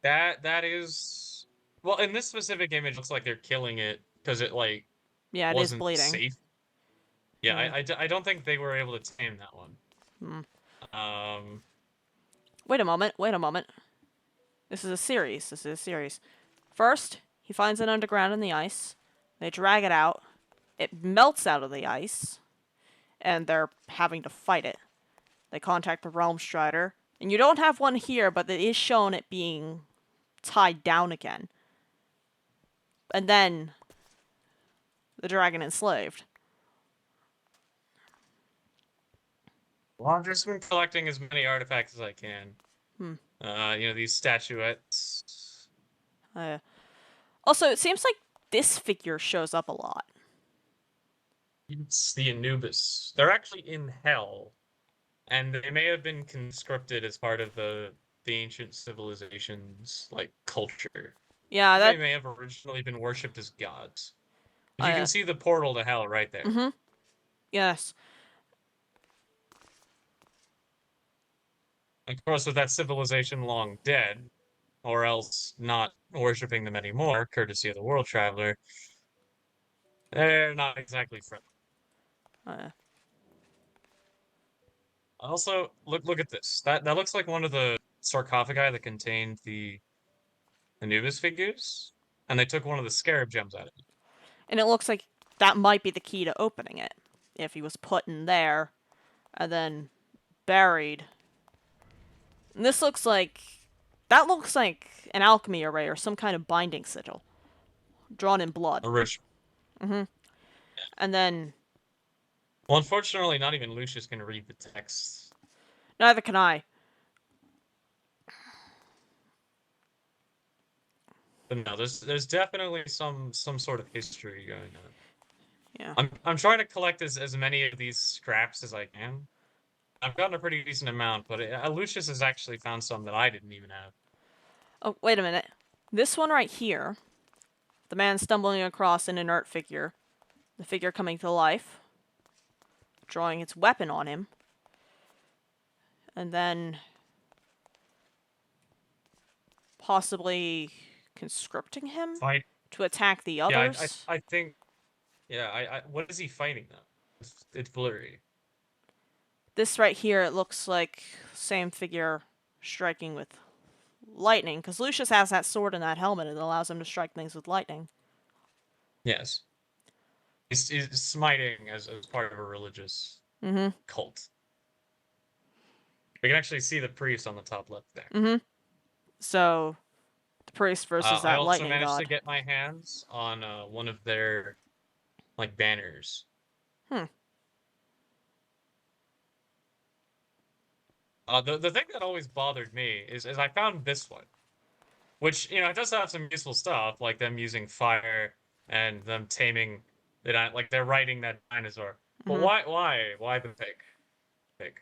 that is well, in this specific image, it looks like they're killing it because it like Yeah, it is wasn't bleeding. safe. Yeah, Yeah. I don't think they were able to tame that one. Hmm. Um, Wait a moment. Wait a moment. This is a series. This is a series. First, he finds it underground in the ice. They drag it out. It melts out of the ice, and they're having to fight it. They contact the Realm Strider, and you don't have one here, but it is shown it being tied down again. And then the dragon enslaved. well, I've just been collecting as many artifacts as I can. Hmm. These statuettes. Uh, Also, it seems like this figure shows up a lot. It's the Anubis. They're actually in hell, and they may have been conscripted as part of the ancient civilization's like culture. Yeah, They that. may have originally been worshipped as gods. But you Uh, can see the portal to hell right there. mm-hmm. Yes. Of course, with that civilization long dead, or else not worshipping them anymore, courtesy of the world traveler, they're not exactly friendly. Uh, Also, look at this. That looks like one of the sarcophagi that contained the Anubis figures, and they took one of the scarab gems out of it. and it looks like that might be the key to opening it. If he was put in there and then buried. And this looks like. That looks like an alchemy array or some kind of binding sigil. Drawn in blood. A rich. Mm-hmm. And then. Well, unfortunately, not even Lucius can read the text. Neither can I. But no, there's definitely some sort of history going on. Yeah. I'm trying to collect as many of these scraps as I can. I've gotten a pretty decent amount, but Lucius has actually found some that I didn't even have. Oh, wait a minute. This one right here. The man stumbling across an inert figure. The figure coming to life. Drawing its weapon on him. And then possibly conscripting him Fight. to attack the Yeah, others. I think. Yeah, what is he fighting though? It's blurry. This right here, it looks like same figure striking with lightning, because Lucius has that sword and that helmet that allows him to strike things with lightning. Yes. He's smiting as part of a religious Mm-hmm. cult. We can actually see the priest on the top left there. Mm-hmm. So, the priest versus I that also lightning managed to god. get my hands on one of their like banners. Hmm. The thing that always bothered me is I found this one, which it does have some useful stuff like them using fire and them taming like they're riding that dinosaur. But Mm-hmm. why the pig? Pig.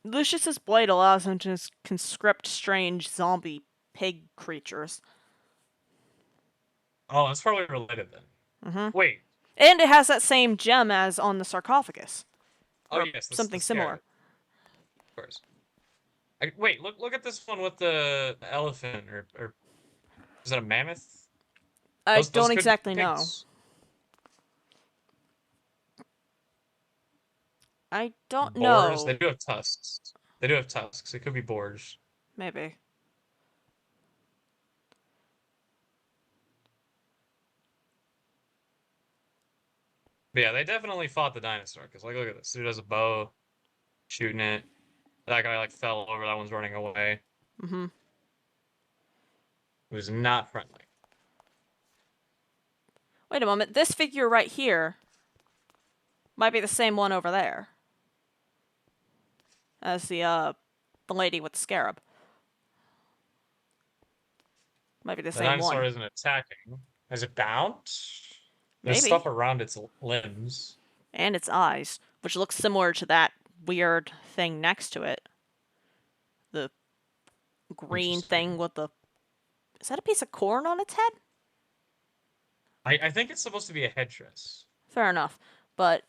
Lucius's blade allows him to conscript strange zombie pig creatures. Oh, that's probably related then. Mm-hmm. Wait. And it has that same gem as on the sarcophagus. Oh Or yes, the something similar. scarab, of course. Wait, look at this one with the elephant or is that a mammoth? I Those don't could be exactly know. pigs. I don't Boars. They know. do have tusks. They do have tusks. It could be boars. Maybe. But yeah, they definitely fought the dinosaur. Because like, look at this. Dude has a bow, shooting it. That guy like fell over. That one's running away. Mm-hmm. It was not friendly. Wait a moment. This figure right here might be the same one over there as the lady with the scarab. Might be the The same dinosaur one. isn't attacking. Is it bound? There's stuff Maybe. around its limbs. And its eyes, which looks similar to that weird thing next to it. The green thing Interesting. with the... Is that a piece of corn on its head? I think it's supposed to be a headdress. Fair enough. But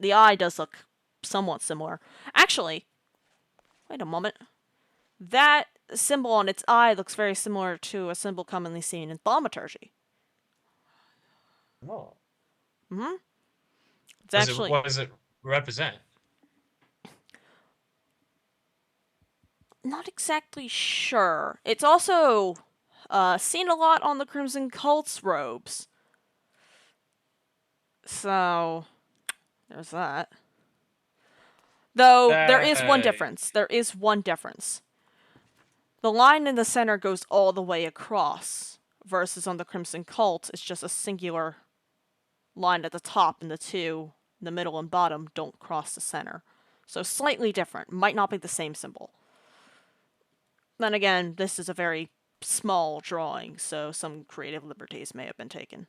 the eye does look somewhat similar. Actually, wait a moment. That symbol on its eye looks very similar to a symbol commonly seen in thaumaturgy. Oh. Mm-hmm. It's actually... What does it represent? Not exactly sure. It's also seen a lot on the Crimson Cult's robes. So, there's that. Though, there is one Hey. difference. There is one difference. The line in the center goes all the way across, versus on the Crimson Cult, it's just a singular line at the top, and the two, the middle and bottom, don't cross the center. So slightly different. Might not be the same symbol. Then again, this is a very small drawing, so some creative liberties may have been taken.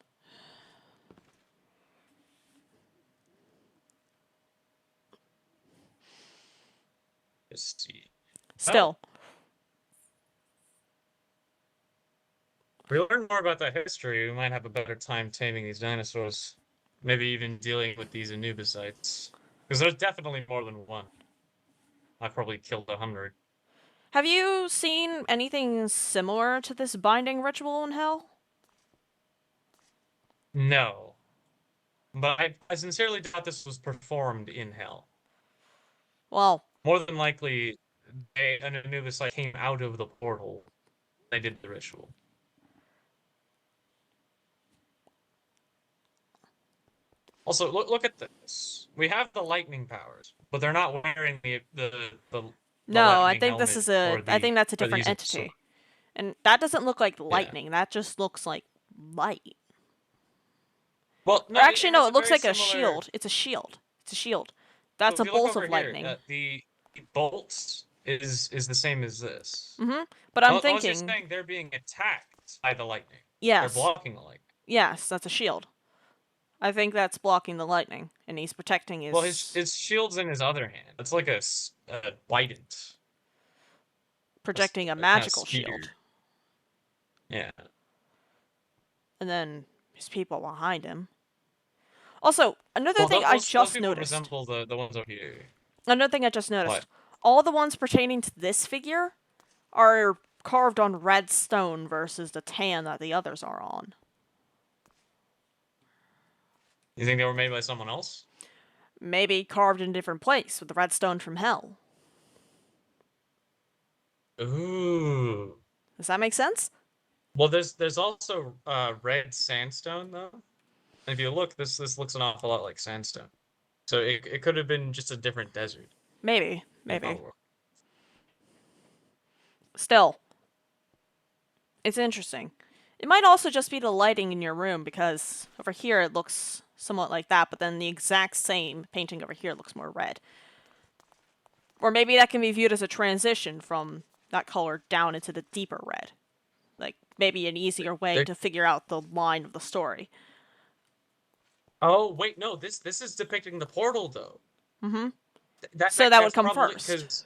Let's see. Still, Well, if we learn more about that history, we might have a better time taming these dinosaurs. Maybe even dealing with these Anubissites. Because there's definitely more than one. I probably killed 100. have you seen anything similar to this binding ritual in Hell? No. But I sincerely doubt this was performed in hell. Well, More than likely, an Anubisite came out of the portal. They did the ritual. Also, look at this. We have the lightning powers, but they're not wearing the no, I lightning think this helmet is a... I think that's a or the different using the sword. entity. And that doesn't look like Yeah. lightning, that just looks like light. Well, Or no, actually, it no, has it a looks very like a similar. shield. It's a shield. It's a shield. So That's if a you look bolt over of here, lightning. the bolts is the same as this. Mm-hmm. But I'm Unless you're thinking, saying they're being attacked by the lightning. They're yes, blocking the lightning. yes, that's a shield. I think that's blocking the lightning, and he's protecting Well, his... his shield's in his other hand. It's like a bident, projecting a a kind of magical spear. shield. Yeah. And then his people behind him. Also, Another Well, thing I those just people noticed. resemble the ones over here. Another thing I just What? noticed. All the ones pertaining to this figure are carved on red stone versus the tan that the others are on. You think they were made by someone else? Maybe carved in a different place with the red stone from hell. Ooh. Does that make sense? Well, there's also red sandstone though. And if you look, this looks an awful lot like sandstone. So it could have been just a different desert Maybe. in our Maybe. world. Still, it's interesting. It might also just be the lighting in your room because over here it looks somewhat like that, but then the exact same painting over here looks more red. Or maybe that can be viewed as a transition from that color down into the deeper red. Like, maybe an easier way They- to figure out the line of the story. oh wait, no, this is depicting the portal though. Mm-hmm. That, So that that would that's come probably first. because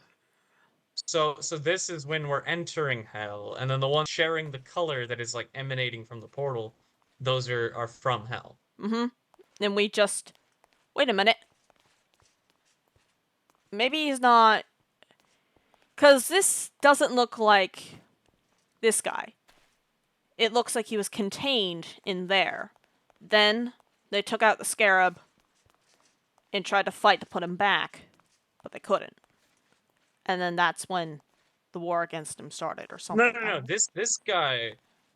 so this is when we're entering hell, and then the ones sharing the color that is like emanating from the portal, those are from hell. Mm-hmm. And we just... Wait a minute. Maybe he's not... Because this doesn't look like this guy. It looks like he was contained in there. Then they took out the scarab and tried to fight to put him back, but they couldn't. And then that's when the war against him started, or No, something. no, no. This guy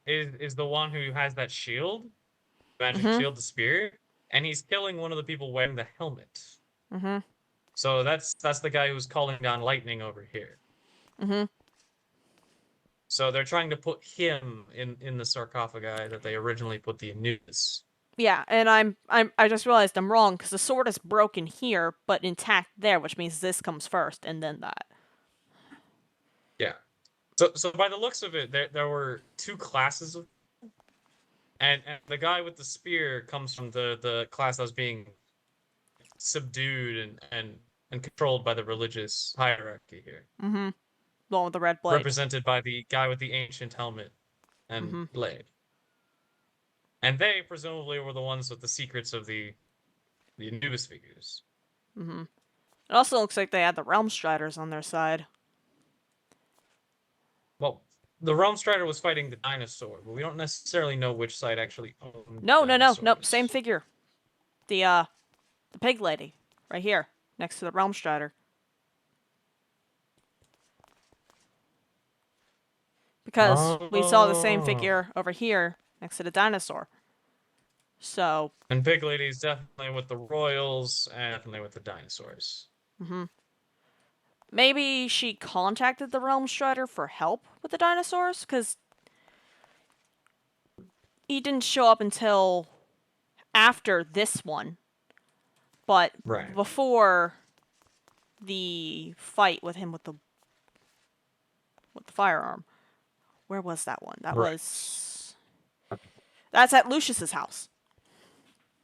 is the one who has that shield, magic Mm-hmm. shield, the spear, and he's killing one of the people wearing the helmet. Mm-hmm. So that's the guy who's calling down lightning over here. Mm-hmm. So they're trying to put him in the sarcophagi that they originally put the Anubis. Yeah, and I just realized I'm wrong because the sword is broken here, but intact there, which means this comes first and then that. Yeah. So by the looks of it, there were two classes of, and the guy with the spear comes from the class that was being subdued and controlled by the religious hierarchy here, Mm-hmm. The one with the red blade. represented by the guy with the ancient helmet and Mm-hmm. blade. And they presumably were the ones with the secrets of the Anubis figures. Mm-hmm. It also looks like they had the Realm Striders on their side. Well, the Realm Strider was fighting the dinosaur, but we don't necessarily know which side actually owned No, no, no, nope. Same dinosaurs. figure. The pig lady, right here, next to the Realm Strider. Because we saw the same Oh. figure over here next to the dinosaur. So, And Pig Lady's definitely with the royals and definitely with the dinosaurs. mm-hmm. Maybe she contacted the Realm Strider for help with the dinosaurs? Because he didn't show up until after this one. But Right. before the fight with him with the firearm. Where was that one? That Right. was... That's at Lucius's house.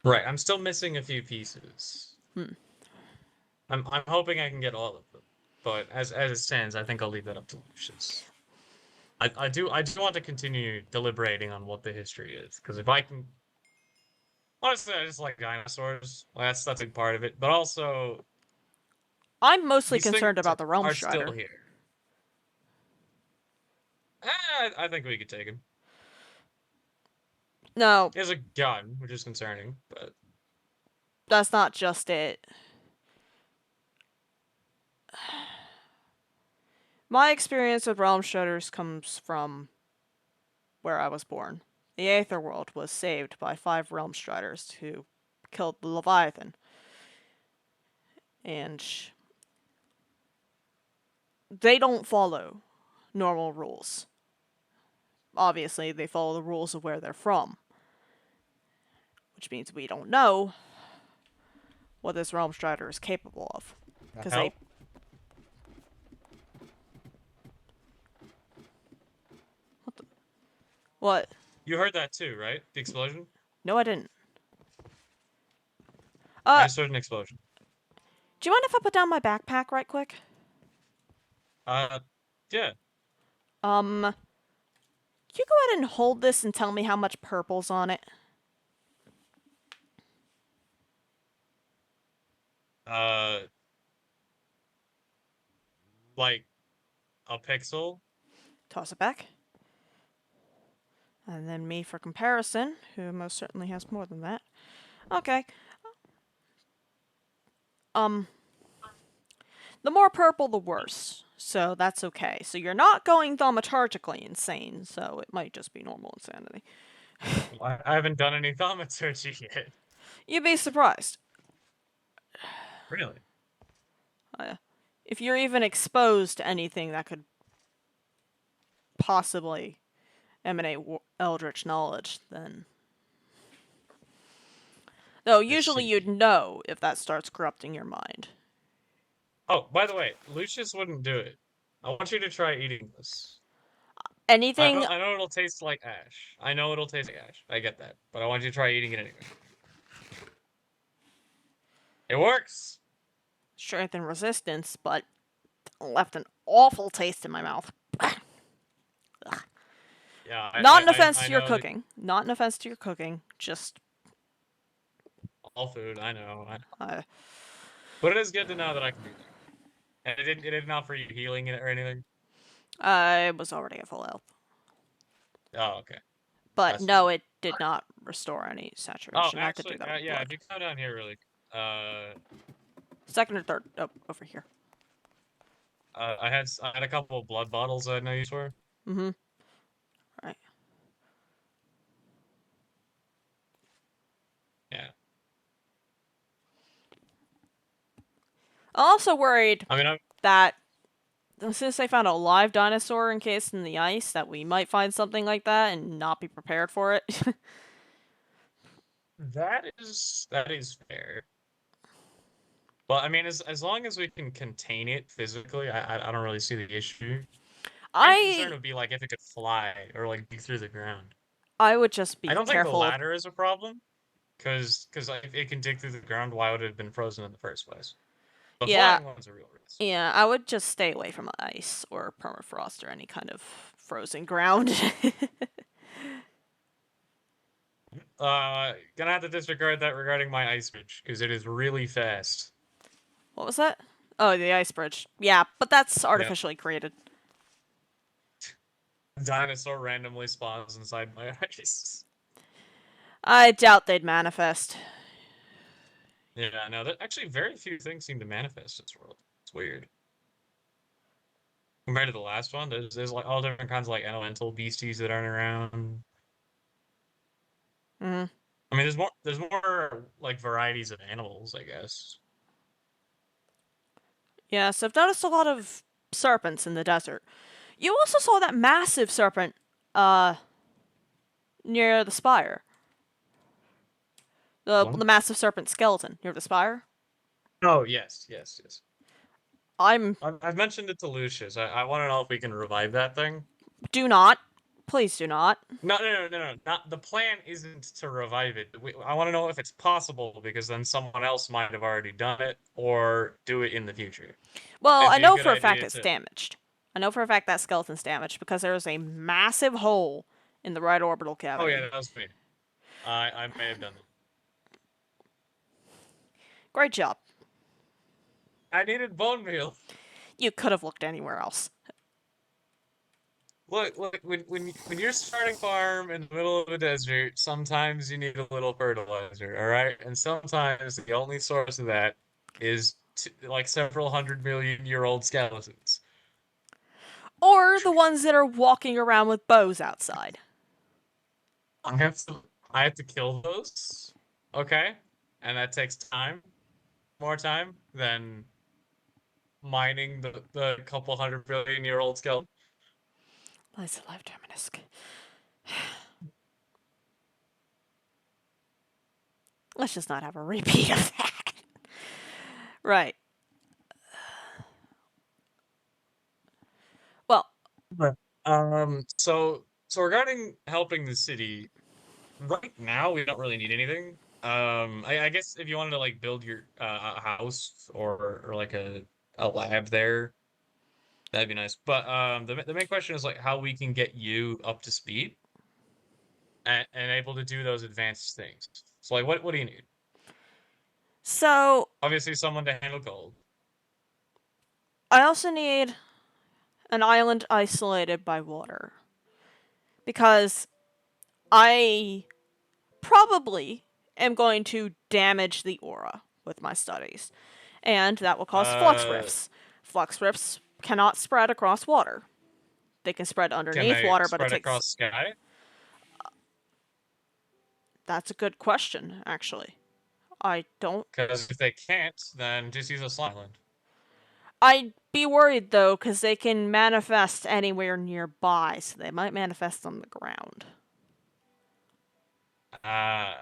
Right. I'm still missing a few pieces. Hmm. I'm hoping I can get all of them. But as it stands, I think I'll leave that up to Lucius. I do want to continue deliberating on what the history is, because if I can, honestly, I just like dinosaurs. Well, that's a big part of it. But also, I'm mostly these things concerned about the Realm are still Strider. here. I think we could take him. No, He has a gun, which is concerning, but that's not just it. My experience with Realm Striders comes from where I was born. The Aether World was saved by 5 Realm Striders who killed the Leviathan. And they don't follow normal rules. Obviously, they follow the rules of where they're from. Which means we don't know what this Realm Strider is capable of. Because they... What? you heard that too, right? The explosion? No, I didn't. I just heard an explosion. Do you mind if I put down my backpack right quick? Yeah. Can you go ahead and hold this and tell me how much purple's on it? Uh, like a pixel. Toss it back. And then me for comparison, who most certainly has more than that. Okay. The more purple, the worse. So that's okay. So you're not going thaumaturgically insane, so it might just be normal insanity. I haven't done any thaumaturgy yet. You'd be surprised. Really? If you're even exposed to anything that could possibly emanate eldritch knowledge, then... Though I usually see. you'd know if that starts corrupting your mind. Oh, by the way, Lucius wouldn't do it. I want you to try eating this. Anything I know it'll taste like ash. I know it'll taste like ash. I get that. But I want you to try eating it anyway. It works! strength and resistance, but left an awful taste in my mouth. Yeah, Not an offense I to your know that cooking. Not an offense to your cooking. Just, all food, I know. uh, But it is good to know that I can do that. And it didn't offer you healing or anything? I was already at full health. Oh, okay. But That's fine. no, it did not restore any Oh, saturation. I have to do actually, that with yeah, if blood. you come down here really Second or third? Oh, over here. I had a couple of blood bottles I had no use for. Mm-hmm. Right. Yeah. I'm also worried I mean, that since they found a live dinosaur encased in the ice, that we might find something like that and not be prepared for it. that is fair. But I mean, as long as we can contain it physically, I don't really see the issue. My concern I would be like if it could fly or like dig through the ground. I would just I be don't think the careful. latter is a problem, because if it can dig through the ground, why would it have been frozen in the first place? The Yeah, flying one's a real risk. yeah, I would just stay away from ice or permafrost or any kind of frozen ground. Gonna have to disregard that regarding my ice bridge because it is really fast. What was that? Oh, the ice bridge. Yeah, but that's Yeah, artificially created. dinosaur randomly spawns inside my ice. I doubt they'd manifest. Yeah, no, that actually very few things seem to manifest in this world. It's weird. Compared to the last one, there's like all different kinds of like elemental beasties that aren't around. Hmm. I mean, there's more like varieties of animals, I guess. Yes, I've noticed a lot of serpents in the desert. You also saw that massive serpent, uh, near the spire. The One? massive serpent skeleton near the spire. Oh, yes, yes, yes. I'm... I've mentioned it to Lucius. I want to know if we can revive that thing. Do not. Please do not. No. Not the plan isn't to revive it. I want to know if it's possible because then someone else might have already done it or do it in the future. Well, It'd I be a know good for a fact idea it's to. damaged. I know for a fact that skeleton's damaged because there is a massive hole in the right orbital Oh yeah, cavity. that was me. I may have done that. Great job. I needed bone meal. You could have looked anywhere else. Look. When you're starting a farm in the middle of a desert, sometimes you need a little fertilizer. All right, and sometimes the only source of that is like several 100 million-year-old skeletons. Or the ones that are walking around with bows outside. I have to I have to kill those. Okay? And that takes time. More time than mining the couple 100 billion-year-old skeleton. Lies alive, Terminisk. Let's just not have a repeat of that. Right. Well, Right. So regarding helping the city, right now we don't really need anything. I guess if you wanted to like build your a house or like a lab there, that'd be nice. But the main question is like how we can get you up to speed and able to do those advanced things. So like what do you need? So, Obviously, someone to handle gold. I also need an island isolated by water. Because I probably am going to damage the aura with my studies. And that will cause flux Uh, rifts. Flux rifts cannot spread across water. They can spread can underneath they water, but it spread takes. across sky? That's a good question, actually. I don't. Because if they can't, then just use a slime island. I'd be worried, though, because they can manifest anywhere nearby, so they might manifest on the ground. Uh,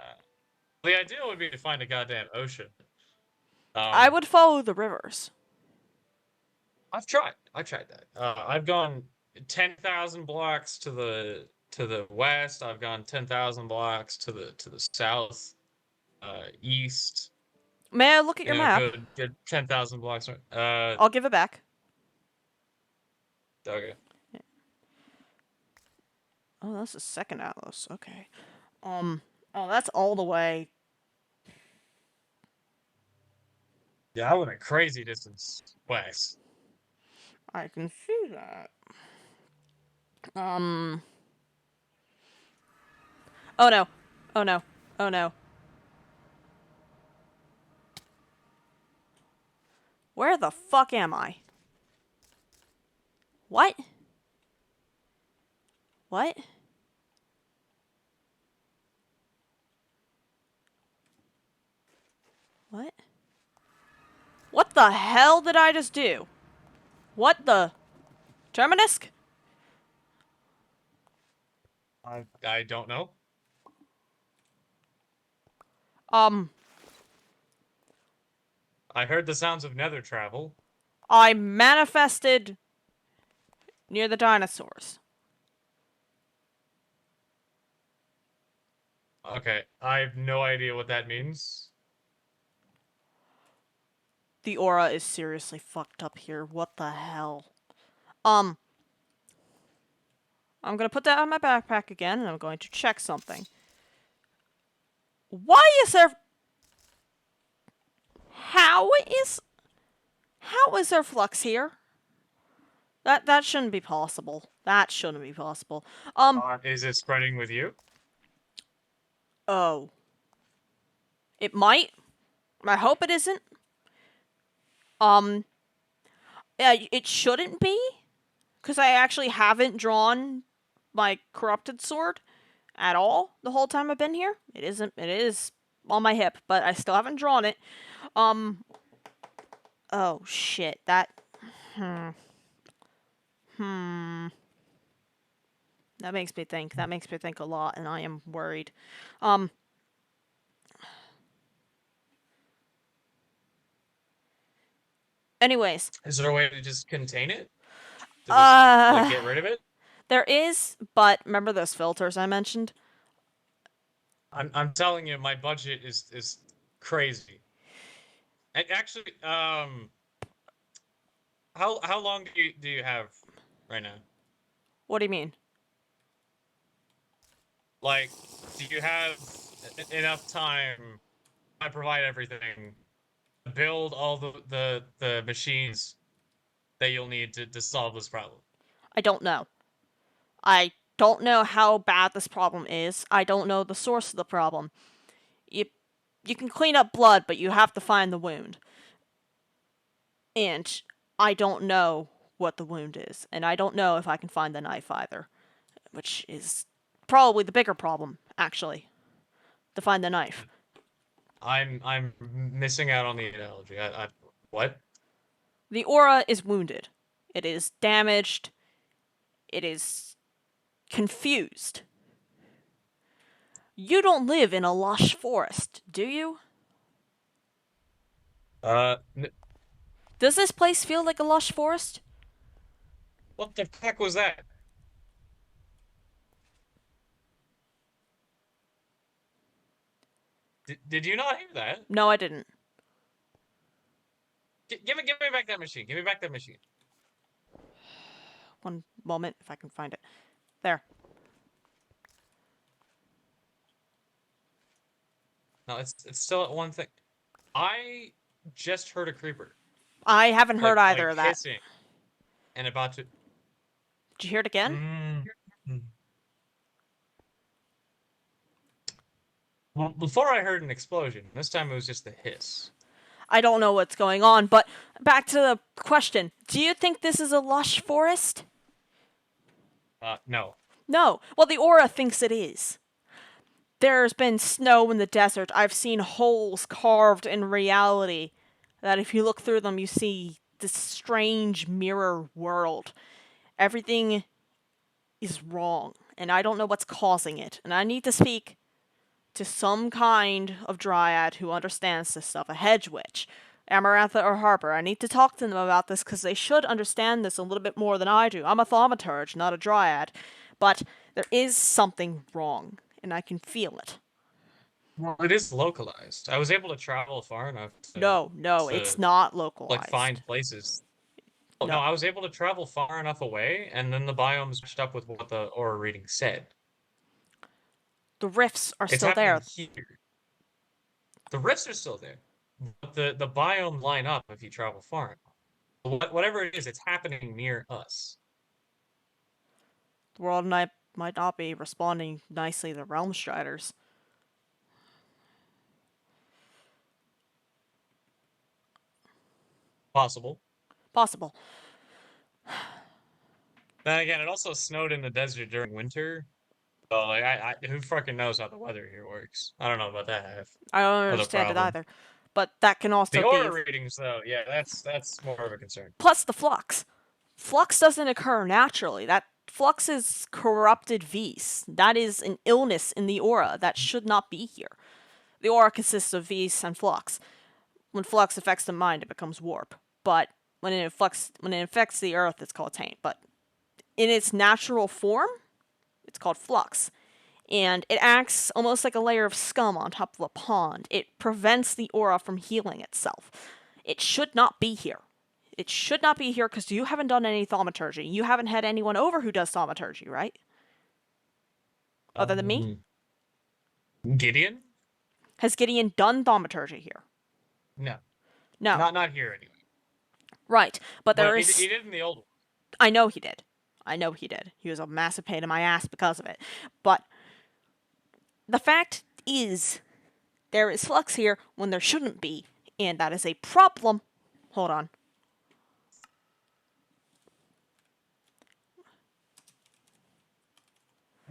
the idea would be to find a goddamn ocean. I would follow the rivers. I've tried. I tried that. I've gone 10,000 blocks to the west. I've gone 10,000 blocks to the south, east. May I look at your map? Good 10,000 blocks. I'll give it back. Okay. Oh, that's the second atlas. Okay. Oh, that's all the way. Yeah, I went a crazy distance west. I can see that. Um. Oh no. Oh no. Oh no. Where the fuck am I? What? What? What? What the hell did I just do? What the? Terminisk? I don't know. Um, I heard the sounds of nether travel. I manifested near the dinosaurs. Okay, I have no idea what that means. The aura is seriously fucked up here. What the hell? I'm gonna put that on my backpack again, and I'm going to check something. Why is there... How is... How is there flux here? That shouldn't be possible. That shouldn't be possible. Is it spreading with you? Oh. It might. I hope it isn't. Yeah, it shouldn't be. Because I actually haven't drawn my corrupted sword at all the whole time I've been here. It isn't. It is on my hip, but I still haven't drawn it. Oh, shit. That... That makes me think. That makes me think a lot, and I am worried. Anyways. Is there a way to just contain it? To just, like, get rid of it? There is, but remember those filters I mentioned? I'm telling you, my budget is crazy. Actually, how long do you have right now? What do you mean? Like, do you have enough time? I provide everything. Build all the machines that you'll need to solve this problem. I don't know. I don't know how bad this problem is. I don't know the source of the problem. You can clean up blood, but you have to find the wound. And I don't know what the wound is, and I don't know if I can find the knife either, which is probably the bigger problem, actually, to find the knife. I'm missing out on the analogy. What? The aura is wounded. It is damaged. It is confused. You don't live in a lush forest, do you? Uh, Does this place feel like a lush forest? what the heck was that? Did you not hear that? No, I didn't. Give me back that machine. Give me back that machine. One moment, if I can find it. There. No, it's still at one thing. I just heard a creeper, I haven't heard either like of that. hissing and about to. Did you hear it again? Mm. Well, before I heard an explosion. This time it was just a hiss. I don't know what's going on, but back to the question. Do you think this is a lush forest? No. No. Well, the aura thinks it is. There's been snow in the desert. I've seen holes carved in reality that if you look through them, you see this strange mirror world. Everything is wrong, and I don't know what's causing it. And I need to speak to some kind of dryad who understands this stuff, a hedge witch, Amarantha or Harper. I need to talk to them about this because they should understand this a little bit more than I do. I'm a thaumaturge, not a dryad, but there is something wrong, and I can feel it. Well, it is localized. I was able to travel far enough No, no, it's to not like localized. find places. Oh, no, No. I was able to travel far enough away, and then the biomes matched up with what the aura reading said. The rifts are It's still happening there. here. The rifts are still there, but the biome line up if you travel far enough. Whatever it is, it's happening near us. The world might not be responding nicely to Realm Striders. Possible. Possible. Then again, it also snowed in the desert during winter. So like, who fucking knows how the weather here works? I don't know about that. I don't Other understand it problem. either. But that can The also be. aura readings, though, yeah, that's more of a concern. Plus the flux. Flux doesn't occur naturally. That flux is corrupted vis. That is an illness in the aura that should not be here. The aura consists of vis and flux. When flux affects the mind, it becomes warp. But when it affects the earth, it's called taint. But in its natural form, it's called flux. And it acts almost like a layer of scum on top of a pond. It prevents the aura from healing itself. It should not be here. It should not be here because you haven't done any thaumaturgy. You haven't had anyone over who does thaumaturgy, right? Other than me? Um, Gideon? Has Gideon done thaumaturgy here? No, No. not here anyway. Right. But there But he is. did in the old one. I know he did. I know he did. He was a massive pain in my ass because of it. But the fact is, there is flux here when there shouldn't be, and that is a problem. Hold on.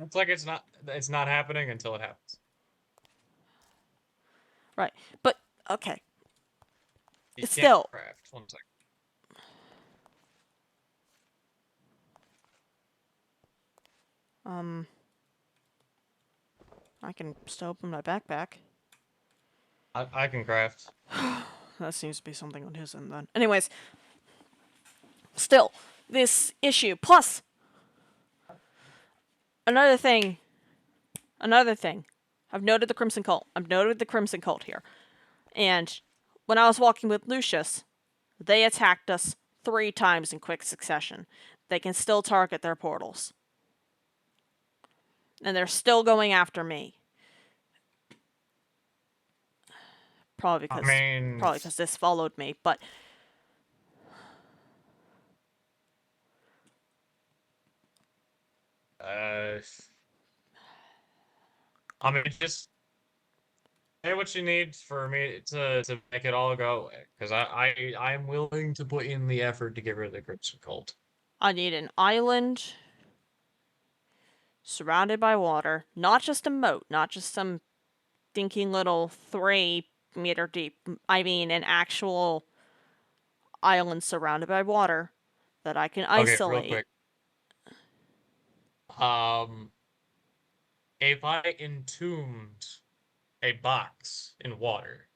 It's like it's not happening until it happens. Right. But, okay. You It's can't still. craft. One second. I can still open my backpack. I can craft. That seems to be something on his end then. Anyways, still, this issue. Plus, another thing. I've noted the Crimson Cult. I've noted the Crimson Cult here. And when I was walking with Lucius, they attacked us 3 times in quick succession. They can still target their portals. And they're still going after me. Probably I because mean, this followed me, but uh, I mean, just say what you need for me to make it all go away. Because I'm willing to put in the effort to get rid of the Crimson Cult. I need an island surrounded by water, not just a moat, not just some dinky little 3 meter deep. I mean, an actual island surrounded by water that I can Okay, real isolate. quick. Um, if I entombed a box in water,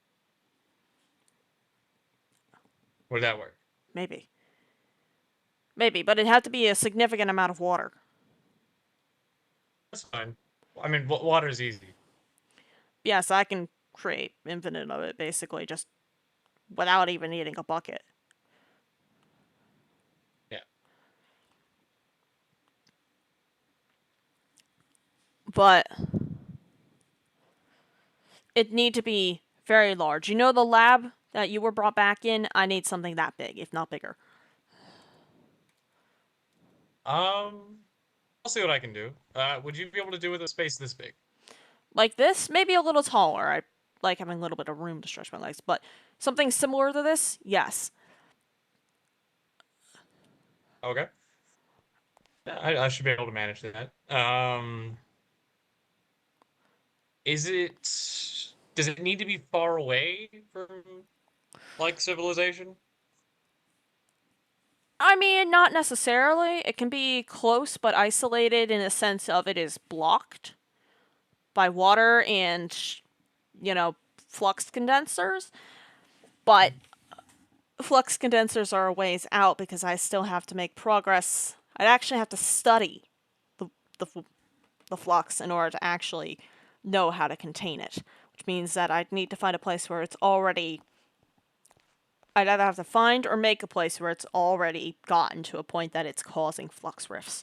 would that work? Maybe. Maybe, but it had to be a significant amount of water. That's fine. I mean, water's easy. Yes, I can create infinite of it, basically, just without even needing a bucket. Yeah. But it need to be Very large. You know the lab that you were brought back in? I need something that big, if not bigger. I'll see what I can do. Would you be able to do with a space this big? Like this, maybe a little taller. I like having a little bit of room to stretch my legs, but something similar to this, yes. Okay. Yeah, I should be able to manage that. Is it? Does it need to be far away from like civilization? I mean, not necessarily. It can be close but isolated in a sense of it is blocked by water and, you know, flux condensers. But flux condensers are a ways out because I still have to make progress. I'd actually have to study the, the, the flux in order to actually know how to contain it, which means that I'd need to find a place where it's already. I'd either have to find or make a place where it's already gotten to a point that it's causing flux rifts.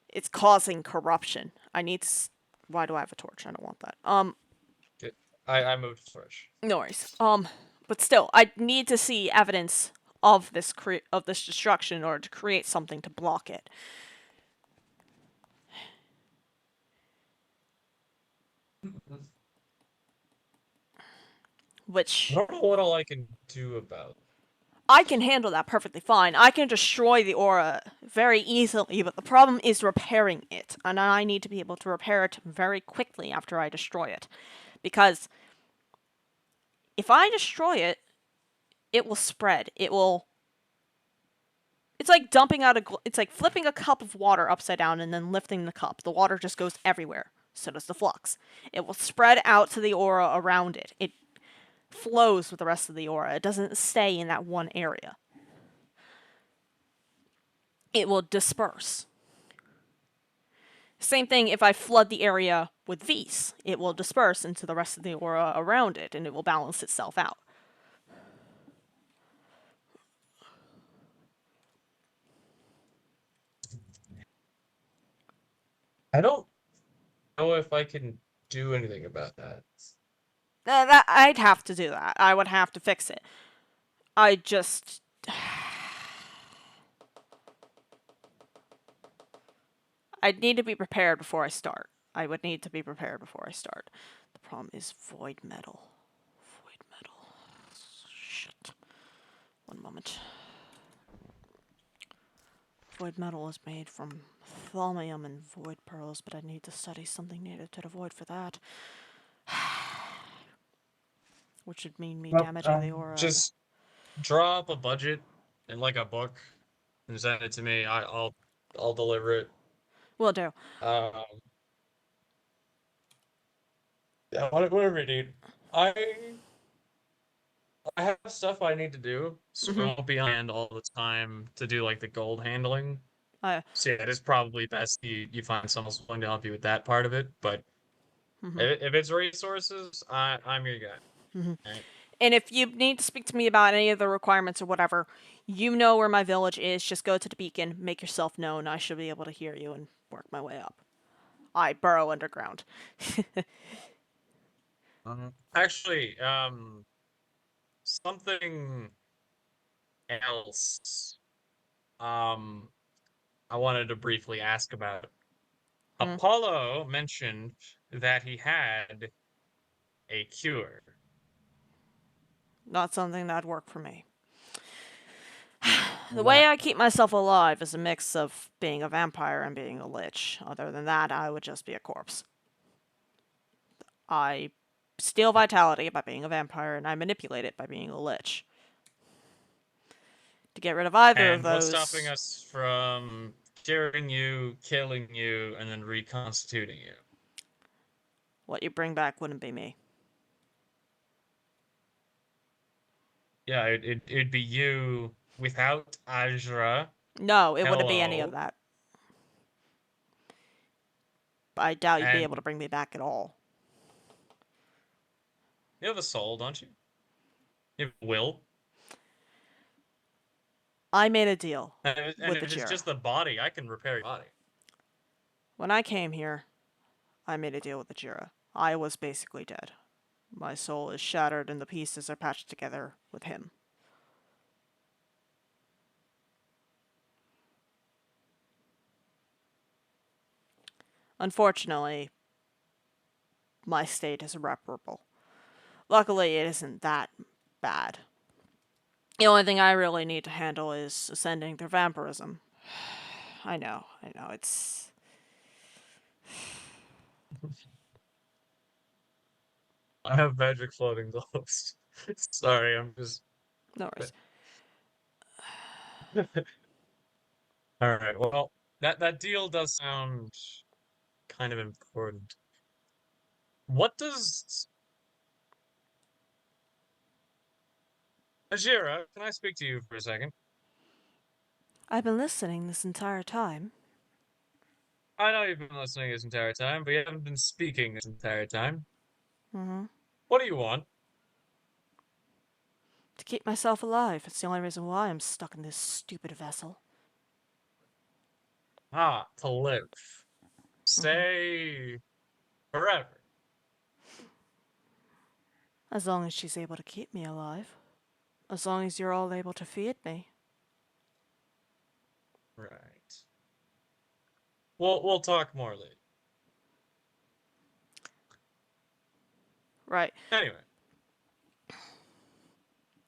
It's causing corruption. I need. Why do I have a torch? I don't want that. Good. I moved to storage. No worries. But still, I need to see evidence of this destruction in order to create something to block it. I Which don't know what all I can do about. I can handle that perfectly fine. I can destroy the aura very easily, but the problem is repairing it, and I need to be able to repair it very quickly after I destroy it. Because if I destroy it, it will spread. It will. It's like dumping out it's like flipping a cup of water upside down and then lifting the cup. The water just goes everywhere. So does the flux. It will spread out to the aura around it. It flows with the rest of the aura. It doesn't stay in that one area. It will disperse. Same thing if I flood the area with Vis. It will disperse into the rest of the aura around it and it will balance itself out. I don't know if I can do anything about that. That I'd have to do that. I would have to fix it. I just I'd need to be prepared before I start. I would need to be prepared before I start. The problem is void metal. Void metal. Shit. One moment. Void metal is made from thaumium and void pearls, but I need to study something native to the void for that. Which would mean me Well, damaging the aura. just draw up a budget in like a book and send it to me. I'll deliver it. Will do. Um, yeah, whatever, dude. I I have stuff I need to do, so I won't be on hand all the time to do like the gold handling. I. So yeah, it is probably best you find someone else willing to help you with that part of it. But if it's resources, I'm your guy. Right? And if you need to speak to me about any of the requirements or whatever, you know where my village is. Just go to the beacon, make yourself known. I should be able to hear you and work my way up. I burrow underground. Actually, something else. Um, I wanted to briefly ask about. Mm, Apollo mentioned that he had a cure. not something that'd work for me. The way What? I keep myself alive is a mix of being a vampire and being a lich. Other than that, I would just be a corpse. I steal vitality by being a vampire, and I manipulate it by being a lich. To get rid of either of And what's stopping those, us from curing you, killing you, and then reconstituting you? what you bring back wouldn't be me. Yeah, it'd be you without Ajra. No, it wouldn't be any of Hello. that. I doubt you'd be able And to bring me back at all. you have a soul, don't you? You have will. I made a deal And with the if it's Jira. just the body, I can repair your body. When I came here, I made a deal with the Jira. I was basically dead. My soul is shattered and the pieces are patched together with him. Unfortunately, my state is irreparable. Luckily, it isn't that bad. The only thing I really need to handle is ascending through vampirism. I know, it's. I have magic floating gloves. Sorry, I'm just. No worries. All right. Well, that deal does sound kind of important. What does Ajira? Can I speak to you for a second? I've been listening this entire time. I know you've been listening this entire time, but you haven't been speaking this entire time. Mm-hmm. What do you want? To keep myself alive. It's the only reason why I'm stuck in this stupid vessel. Ah, to live. Mm-hmm. Stay forever. As long as she's able to keep me alive. As long as you're all able to feed me. Right. We'll talk more later. Right. Anyway,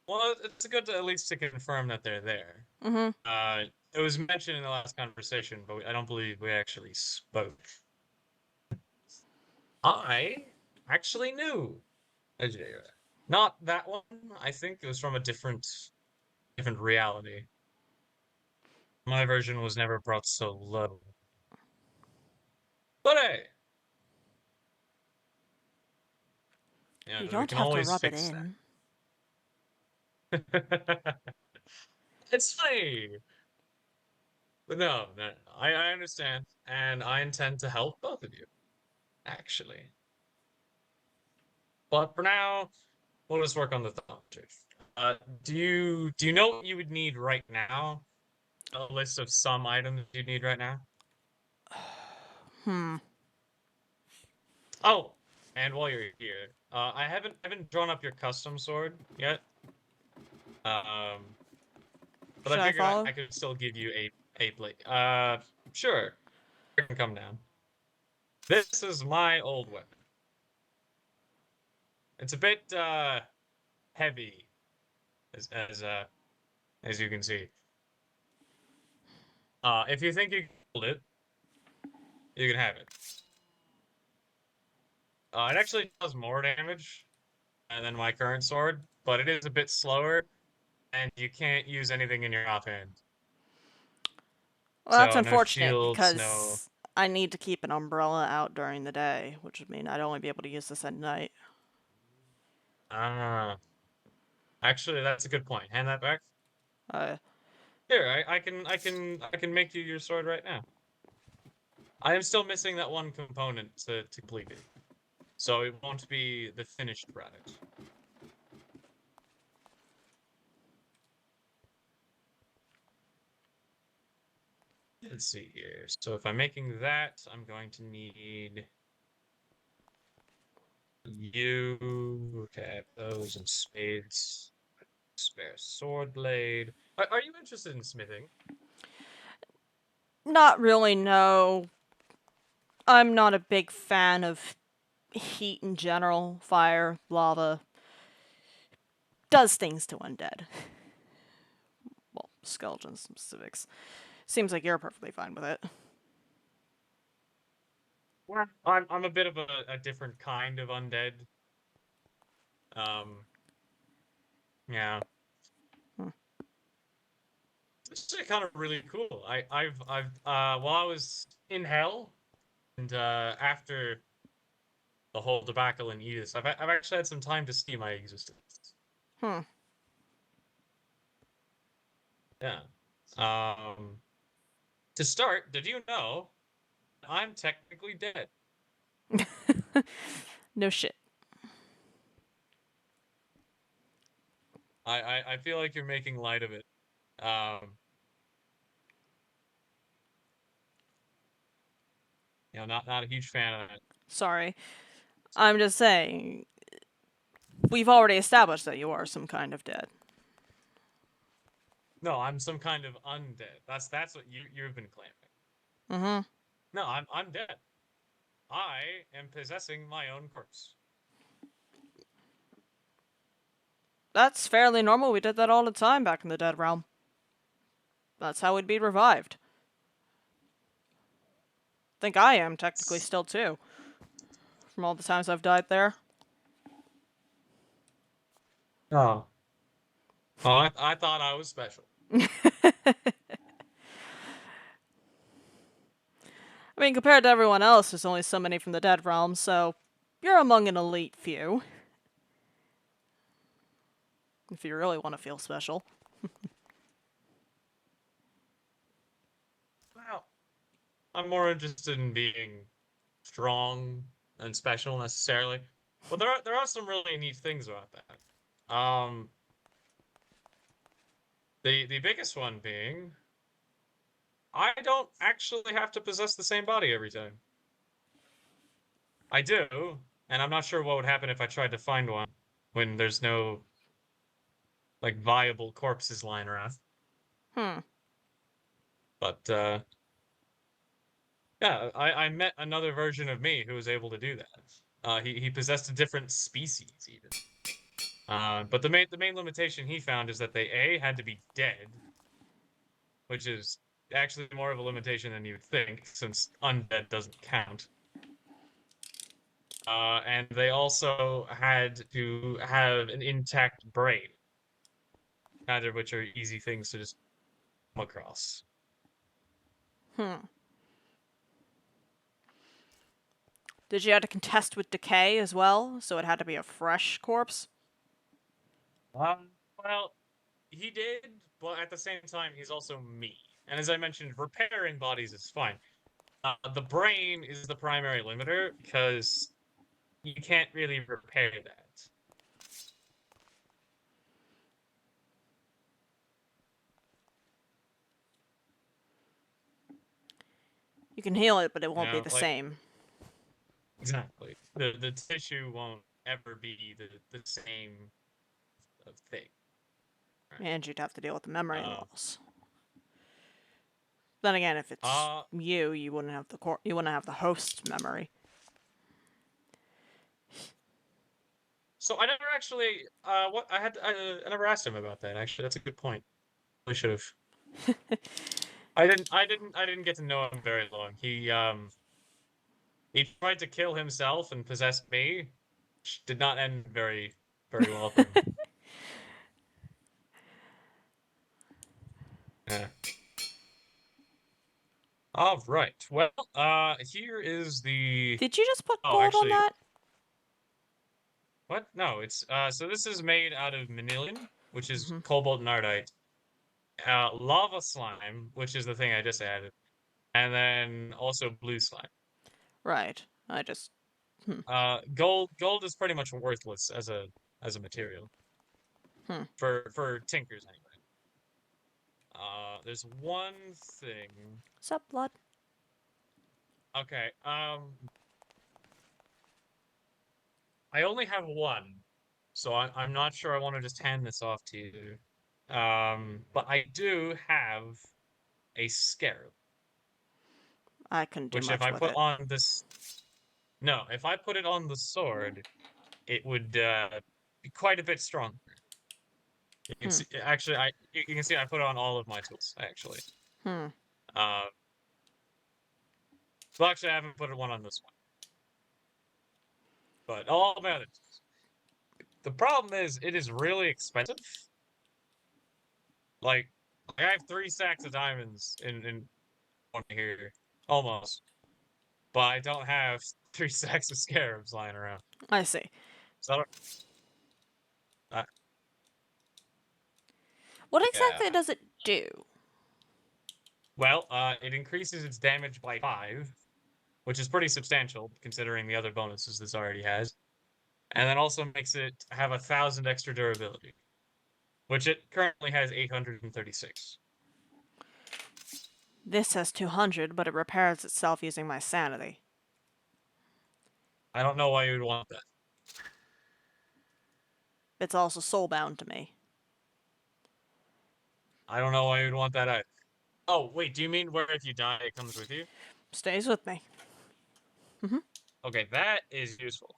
well, it's good to at least to confirm that they're there. Mm-hmm. It was mentioned in the last conversation, but I don't believe we actually spoke. I actually knew Ajay. Not that one. I think it was from a different reality. My version was never brought so low. But hey, You we don't can have to always rub it fix in. that. It's funny. But no, I understand, and I intend to help both of you, actually. But for now, we'll just work on the thaumaturgy. Do you know what you would need right now? A list of some items you need right now? Hmm. Oh, and while you're here, I haven't drawn up your custom sword yet. Um, but I Should I figured I follow? could still give you a blade. Sure, you can come down. This is my old weapon. It's a bit heavy, as you can see. If you think you can hold it, you can have it. It actually does more damage than my current sword, but it is a bit slower, and you can't use anything in your offhand. Well, that's So no unfortunate shields, no. because I need to keep an umbrella out during the day, which would mean I'd only be able to use this at night. Ah, actually, that's a good point. Hand that back. Uh, Here, I can make you your sword right now. I am still missing that one component to complete it, so it won't be the finished product. Let's see here. So if I'm making that, I'm going to need you. Okay, those and spades. Spare sword blade. Are you interested in smithing? Not really, no. I'm not a big fan of heat in general. Fire, lava, does things to undead. Well, skeletons specifics. Seems like you're perfectly fine with it. Well, I'm a bit of a different kind of undead. Um, yeah, Hmm. it's actually kind of really cool. I've while I was in hell and after the whole debacle in Edis, I've actually had some time to see my existence. Hmm. Yeah. Um, to start, did you know I'm technically dead? No shit. I feel like you're making light of it. Um, not a huge fan of it. Sorry. I'm just saying, We've already established that you are some kind of dead. No, I'm some kind of undead. That's what you've been claiming. Mm-hmm. No, I'm dead. I am possessing my own corpse. That's fairly normal. We did that all the time back in the Dead Realm. That's how we'd be revived. Think I am technically still too. From all the times I've died there. Oh. Oh, I thought I was special. I mean, compared to everyone else, there's only so many from the Dead Realm, so you're among an elite few. If you really want to feel special. Well, I'm more interested in being strong and special necessarily. But there are some really neat things about that. The biggest one being I don't actually have to possess the same body every time. I do, and I'm not sure what would happen if I tried to find one when there's no like viable corpses lying around. Hmm. But yeah, I met another version of me who was able to do that. He possessed a different species even. But the main limitation he found is that they had to be dead, which is actually more of a limitation than you would think, since undead doesn't count. And they also had to have an intact brain, neither of which are easy things to just come across. Hmm. Did you have to contest with decay as well? So it had to be a fresh corpse? Well, he did, but at the same time, he's also me. And as I mentioned, repairing bodies is fine. The brain is the primary limiter because you can't really repair that. You can heal it, but it You won't be know, the like same. exactly. The tissue won't ever be the same thing. Right? And you'd have to deal with the memory Uh, loss. Then again, if it's uh, you, you wouldn't have you wouldn't have the host's memory. so I never actually what I never asked him about that. Actually, that's a good point. We should have. I didn't get to know him very long. He tried to kill himself and possess me, which did not end very well for him. Yeah. All right. Well, here is the. Did you just put Oh, gold on actually, that? what? No, it's so this is made out of manilion, which is Mm-hmm. cobalt nardite, lava slime, which is the thing I just added, and then also blue slime. Right. I just. Hmm. Gold is pretty much worthless as a material Hmm. for tinkers anyway. There's one thing. What's up, blood? Okay. I only have one, so I'm not sure I want to just hand this off to you. But I do have a scarab, I couldn't do which if much I with put it. on this, no, if I put it on the sword, it would be quite a bit stronger. You can Hmm. see, actually, you can see I put it on all of my tools actually. Hmm. Uh, well, actually, I haven't put one on this one, but all my other tools. The problem is, it is really expensive. Like, I have 3 stacks of diamonds in one here, almost, but I don't have 3 stacks of scarabs lying around. I see. So I don't. Uh, What yeah. exactly does it do? Well, it increases its damage by 5, which is pretty substantial considering the other bonuses this already has, and then also makes it have 1,000 extra durability, which it currently has 836. This has 200, but it repairs itself using my sanity. I don't know why you would want that. It's also soulbound to me. I don't know why you'd want that out. Oh, wait, do you mean where if you die, it comes with you? Stays with me. Okay, that is useful.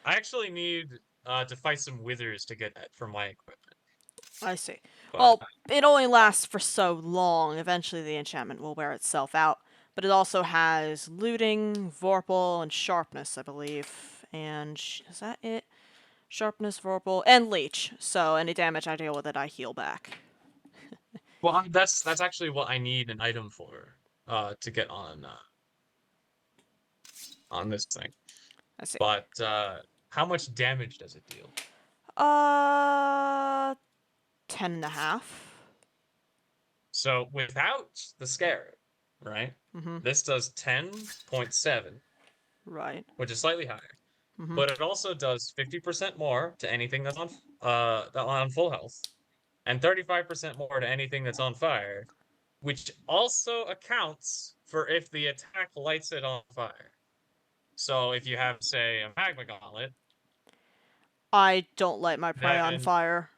I actually need to fight some withers to get that for my equipment. I see. But Well, it only lasts for so long. Eventually, the enchantment will wear itself out. But it also has looting, vorpal, and sharpness, I believe. And is that it? Sharpness, vorpal, and leech. So any damage I deal with it, I heal back. well, that's actually what I need an item for to get on this thing. I see. But how much damage does it deal? Uh, 10.5. So without the scarab, right? Mm-hmm. This does 10.7, Right. which is slightly higher. Mm-hmm. But it also does 50% more to anything that's on full health, and 35% more to anything that's on fire, which also accounts for if the attack lights it on fire. So if you have, say, a magma gauntlet, I don't light my prey on then fire.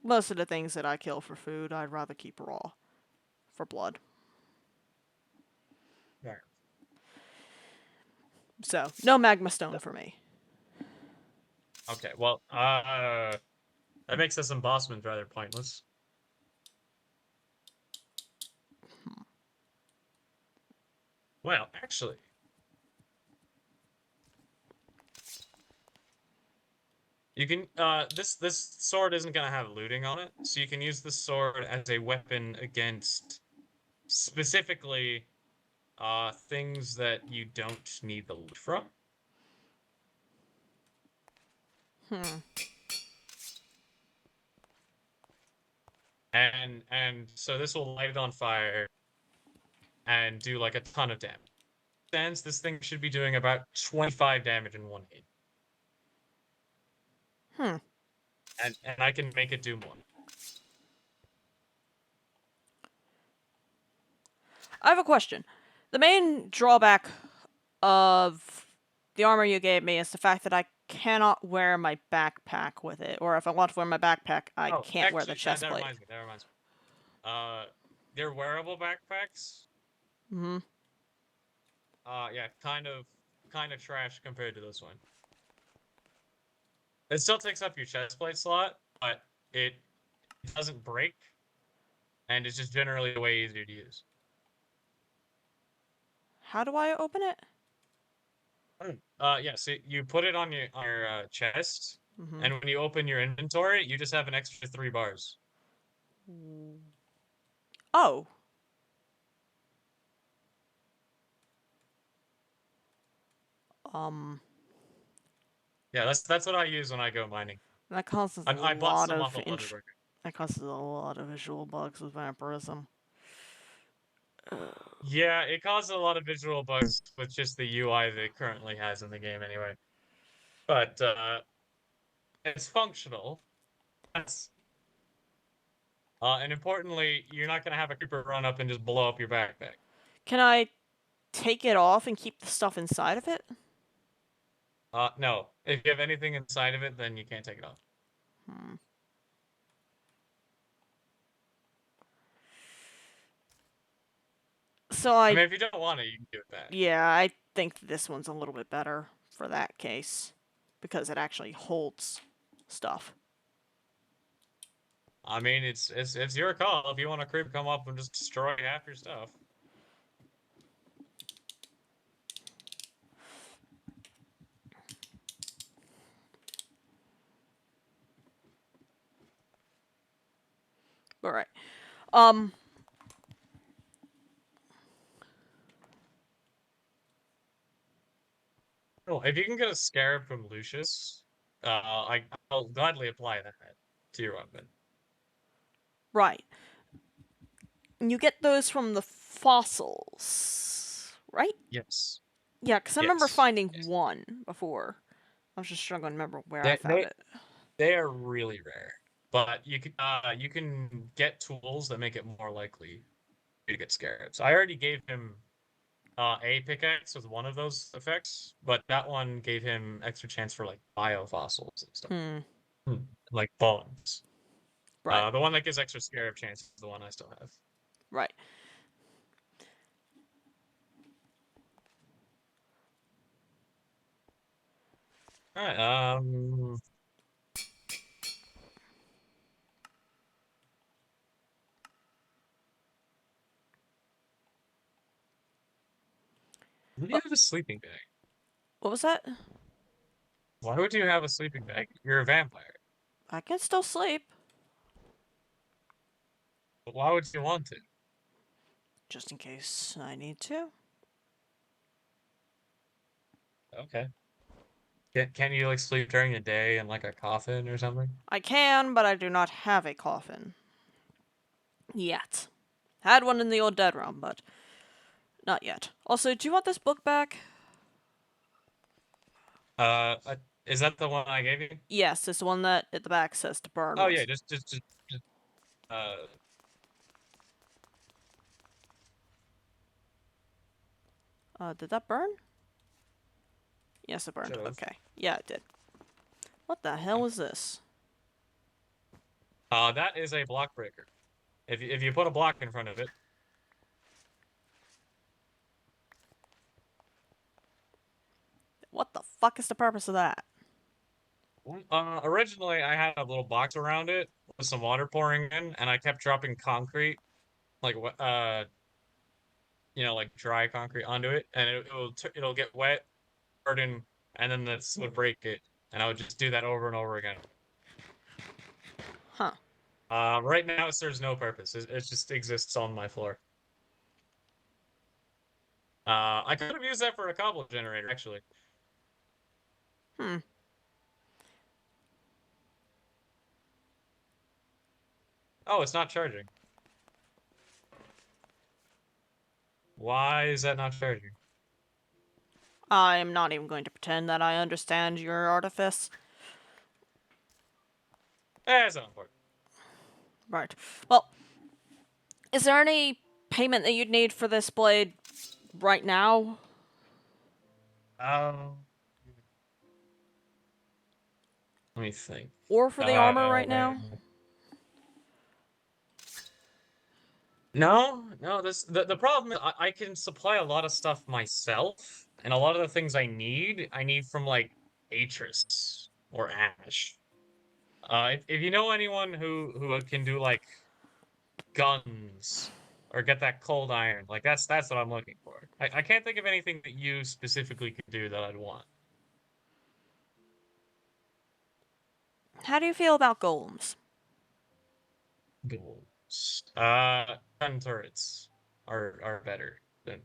Most of the things that I kill for food, I'd rather keep raw for blood. So no magma stone for me. okay, well, that makes this embossment rather pointless. Well, actually, you can this sword isn't gonna have looting on it, so you can use this sword as a weapon against specifically things that you don't need the loot from. Hmm. And so this will light it on fire and do like a ton of damage. Sense this thing should be doing about 25 damage in one hit. Hmm. And I can make it do more. I have a question. The main drawback of the armor you gave me is the fact that I cannot wear my backpack with it, or if I want to wear my backpack, I Oh, can't wear the actually, that, chest that plate. reminds me. That reminds me. Uh, they're wearable backpacks. Mm-hmm. Yeah, kind of trash compared to this one. It still takes up your chest plate slot, but it doesn't break, and it's just generally way easier to use. How do I open it? Yeah. So you put it on your chest, Mm-hmm. and when you open your inventory, you just have an extra 3 bars. Oh. Um. Yeah, that's what I use when I go mining. That causes a I bought lot some off of of Leatherworker. That causes a lot of visual bugs with vampirism. Yeah, it causes a lot of visual bugs with just the UI that it currently has in the game anyway. But it's functional. That's and importantly, you're not gonna have a creeper run up and just blow up your backpack. Can I take it off and keep the stuff inside of it? No. If you have anything inside of it, then you can't take it off. Hmm. So I I, mean, if you don't want it, you can give it back. yeah, I think this one's a little bit better for that case because it actually holds stuff. I mean, it's your call. If you want a creep come up and just destroy half your stuff. All right. Um. Oh, if you can get a scarab from Lucius, I'll gladly apply that to your weapon. Right. You get those from the fossils, right? Yes. Yeah, because I remember Yes. finding Yes. one before. I was just struggling to remember where I They found they it. they are really rare, but you can get tools that make it more likely to get scarabs. I already gave him a pickaxe with one of those effects, but that one gave him extra chance for like biofossils and stuff, Hmm. like bones. Right. The one that gives extra scarab chance is the one I still have. Right. All right. Why do you Well, have a sleeping bag? what was that? Why would you have a sleeping bag? You're a vampire. I can still sleep. But why would you want to? Just in case I need to. Okay. Can you like sleep during the day in like a coffin or something? I can, but I do not have a coffin. Yet. Had one in the old dead realm, but not yet. Also, do you want this book back? Uh, uh, is that the one I gave you? Yes, it's the one that at the back says to burn Oh yeah, once. just uh, Did that burn? Yes, it burned. should have. Okay. Yeah, it did. What the hell is this? That is a block breaker. If you put a block in front of it, What the fuck is the purpose of that? originally I had a little box around it with some water pouring in, and I kept dropping concrete, like like dry concrete onto it, and it'll get wet, harden, and then this would break it, and I would just do that over and over again. Huh. Right now it serves no purpose. It just exists on my floor. I could have used that for a cobble generator, actually. Hmm. Oh, it's not charging. Why is that not charging? I'm not even going to pretend that I understand your artifice. It's not important. Right. Well, is there any payment that you'd need for this blade right now? Um, Let me think. Or for the armor right Uh, now? no. The problem is I can supply a lot of stuff myself, and a lot of the things I need from like Atris or Ash. If you know anyone who can do like guns or get that cold iron, like that's what I'm looking for. I can't think of anything that you specifically could do that I'd want. How do you feel about golems? Goals. Gun turrets are better than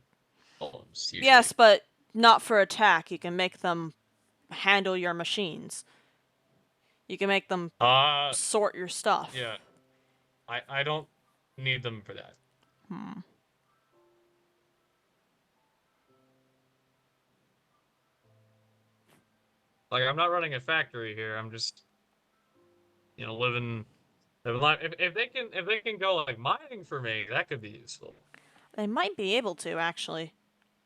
golems Yes, usually. but not for attack. You can make them handle your machines. You can make them Uh, sort your stuff. yeah. I don't need them for that. Hmm. Like I'm not running a factory here. I'm just living life. If they can go like mining for me, that could be useful. They might be able to, actually.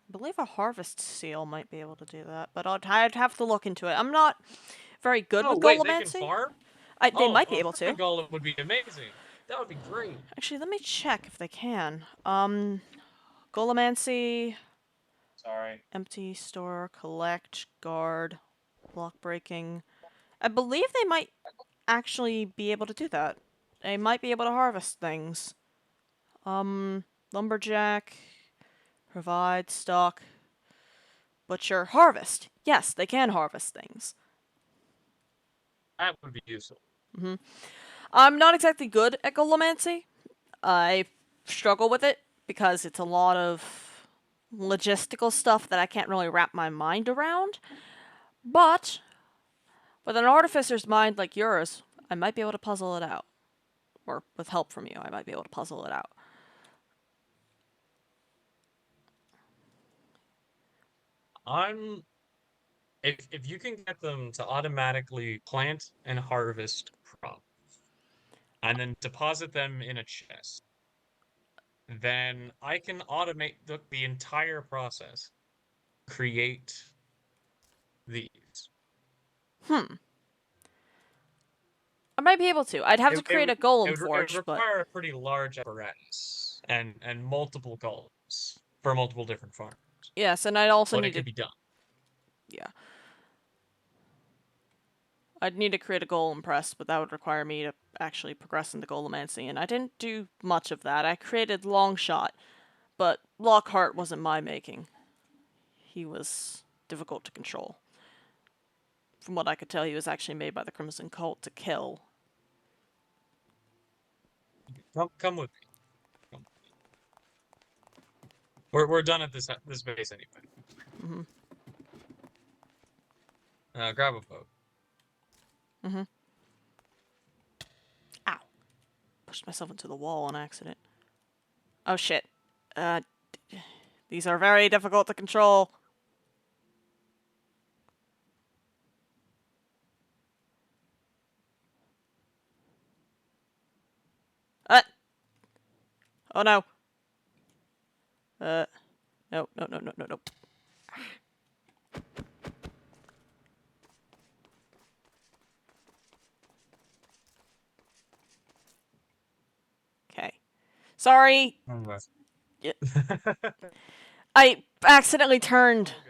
I believe a harvest seal might be able to do that, but I'd have to look into it. I'm not very good Oh with wait, they can golemancy. farm? They Oh, might be a able farming to. golem would be amazing. That would be great. Actually, let me check if they can. Golemancy, Sorry. empty, store, collect, guard, block breaking. I believe they might actually be able to do that. They might be able to harvest things. Lumberjack, provide, stock, butcher, harvest. Yes, they can harvest things. That would be useful. I'm not exactly good at golemancy. I struggle with it because it's a lot of logistical stuff that I can't really wrap my mind around. But with an artificer's mind like yours, I might be able to puzzle it out. Or with help from you, I might be able to puzzle it out. I'm if you can get them to automatically plant and harvest crops and then deposit them in a chest. then I can automate the entire process. Create these. Hmm. I might be able to. I'd have It, to it, create would- a golem it would forge, but require a pretty large apparatus and multiple golems for multiple different farms, yes, and I'd also but it need to. could be done. Yeah. I'd need to create a golem press, but that would require me to actually progress into golemancy, and I didn't do much of that. I created Longshot, but Lockhart wasn't my making. He was difficult to control. From what I could tell, he was actually made by the Crimson Cult to kill. Come with me. Come. We're done at this base anyway. Mm-hmm. Grab a boat. Mm-hmm. Ow. Pushed myself into the wall on accident. Oh shit. Uh, these are very difficult to control. Uh, oh no. No, no, no, no, no, no. Okay. Sorry. Yeah. I accidentally turned. All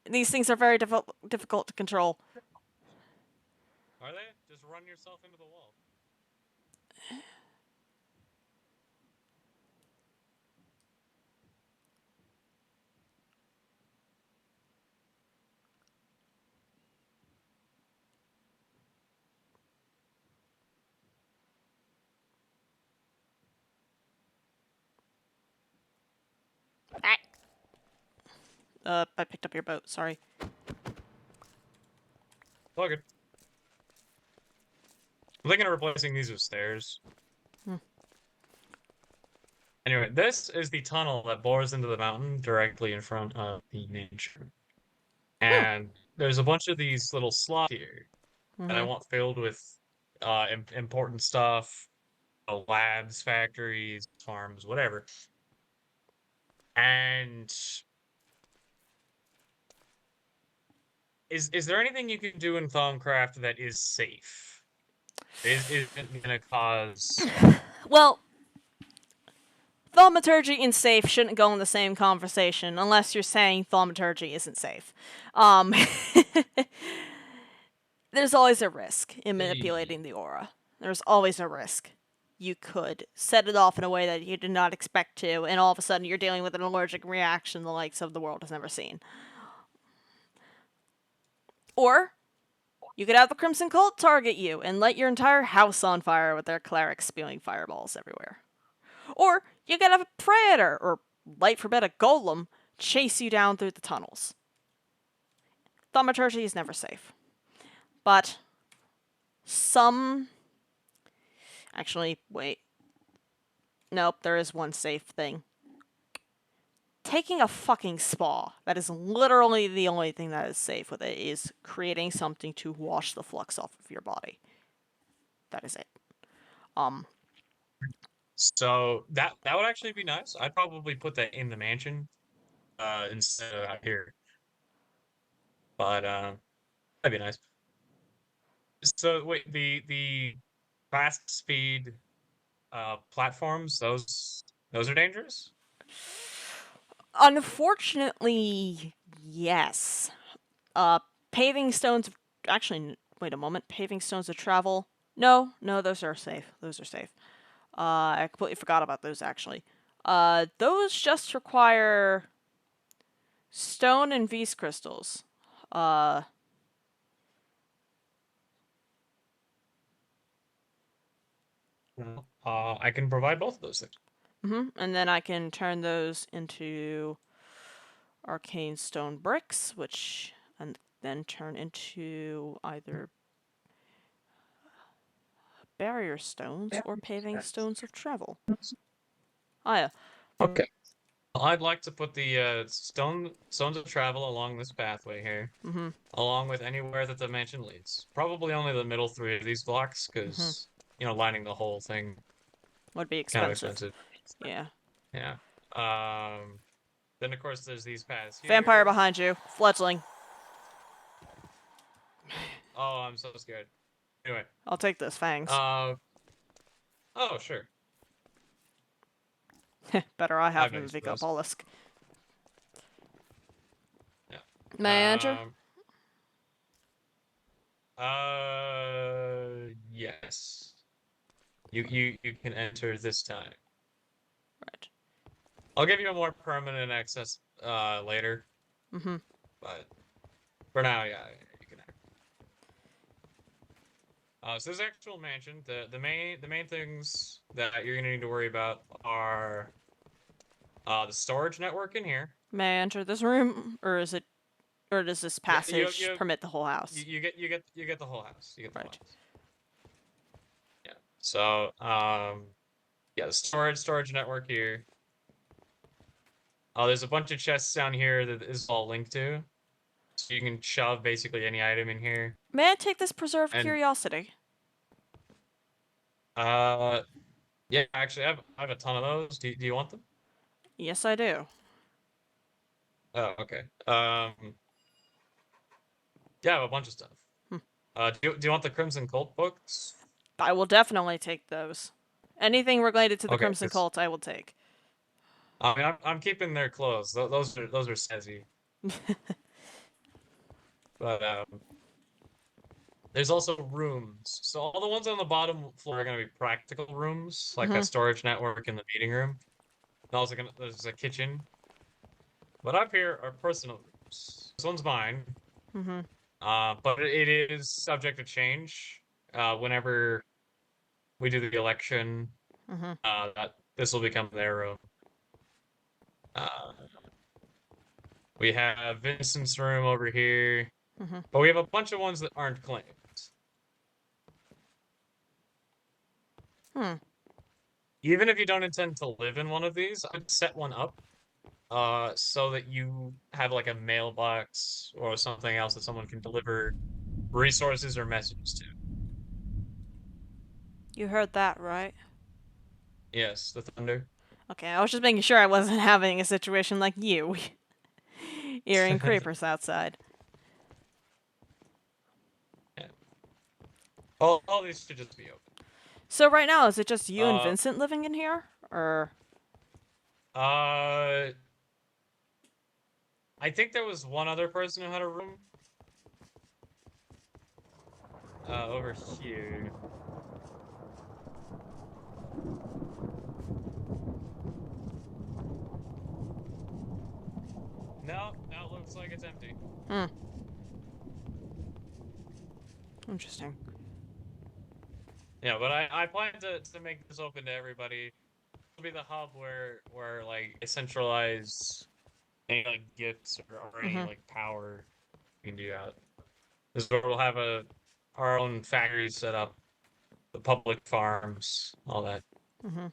good. These things are very difficult to control. Are they? Just run yourself into the wall. I picked up your boat. Sorry. All good. I'm thinking of replacing these with stairs. Hmm. Anyway, this is the tunnel that bores into the mountain directly in front of the mansion. And there's a bunch of these little slots here that I Mm-hmm. want filled with important stuff, labs, factories, farms, whatever. And is there anything you can do in Thaumcraft that is safe? Isn't gonna cause Well, Thaumaturgy and safe shouldn't go in the same conversation unless you're saying thaumaturgy isn't safe. Um, there's always a risk in manipulating the aura. There's always a risk. You could set it off in a way that you did not expect to, and all of a sudden you're dealing with an allergic reaction the likes of the world has never seen. Or you could have the Crimson Cult target you and light your entire house on fire with their clerics spewing fireballs everywhere. Or you could have a predator, or light forbid a golem, chase you down through the tunnels. Thaumaturgy is never safe. But some. Actually, wait. Nope, there is one safe thing. Taking a fucking spa. That is literally the only thing that is safe with it, is creating something to wash the flux off of your body. That is it. so that would actually be nice. I'd probably put that in the mansion instead of out here. But that'd be nice. So wait, the fast speed platforms, those are dangerous? Unfortunately, yes. Paving stones. Actually, wait a moment. Paving stones of travel. No, no, those are safe. Those are safe. I completely forgot about those actually. Those just require stone and V's crystals. Uh, I can provide both of those things. and then I can turn those into arcane stone bricks, which and then turn into either barrier stones or paving stones of travel. Oh yeah. Okay. I'd like to put the stones of travel along this pathway here, along with anywhere that the mansion leads. Probably only the middle three of these blocks, because lining the whole thing Would be kind of expensive. expensive. Yeah. Yeah. Then of course there's these paths Vampire here. behind you. Fledgling. Oh, I'm so scared. Anyway. I'll take those fangs. Uh. Oh, sure. Better I have I than bet you Vigo those. Bollusk. Yeah. May I enter? Yes. You can enter this time. Right. I'll give you a more permanent access later, Mm-hmm. but for now, yeah, you can enter. So this actual mansion, the main things that you're gonna need to worry about are the storage network in here. May I enter this room, or is it, or does this Yeah, passage permit the whole house? you get the whole house. You get the whole Right. house. Yeah. So yeah, the storage network here. There's a bunch of chests down here that is all linked to, so you can shove basically any item in here. May I take this preserved And curiosity? uh, yeah, actually, I have a ton of those. Do you want them? Yes, I do. Oh, okay. Yeah, I have a bunch of stuff. Hmm. Do you want the Crimson Cult books? I will definitely take those. Anything related to the Okay, Crimson because Cult, I will take. I mean, I'm keeping their clothes. Those are snazzy. But there's also rooms. So all the ones on the bottom floor are gonna be practical rooms, like Mm-hmm. a storage network and the meeting room. And also there's a kitchen. But up here are personal rooms. This one's mine. Mm-hmm. But it is subject to change. Whenever we do the election, Mm-hmm. that this will become their room. Uh, we have Vincent's room over here, Mm-hmm. but we have a bunch of ones that aren't claimed. Hmm. Even if you don't intend to live in one of these, I'd set one up so that you have like a mailbox or something else that someone can deliver resources or messages to. You heard that, right? Yes, the thunder. Okay, I was just making sure I wasn't having a situation like you. Hearing creepers outside. Yeah. All these should just be open. So right now, is it just you and Uh, Vincent living in here? Or... uh, I think there was one other person who had a room. Over here. No, now it looks like it's empty. Hmm. Interesting. Yeah, but I plan to make this open to everybody. It'll be the hub where like I centralize any like gifts or any Mm-hmm. like power you can do that. This is where we'll have our own factories set up, the public farms, all that. Mm-hmm.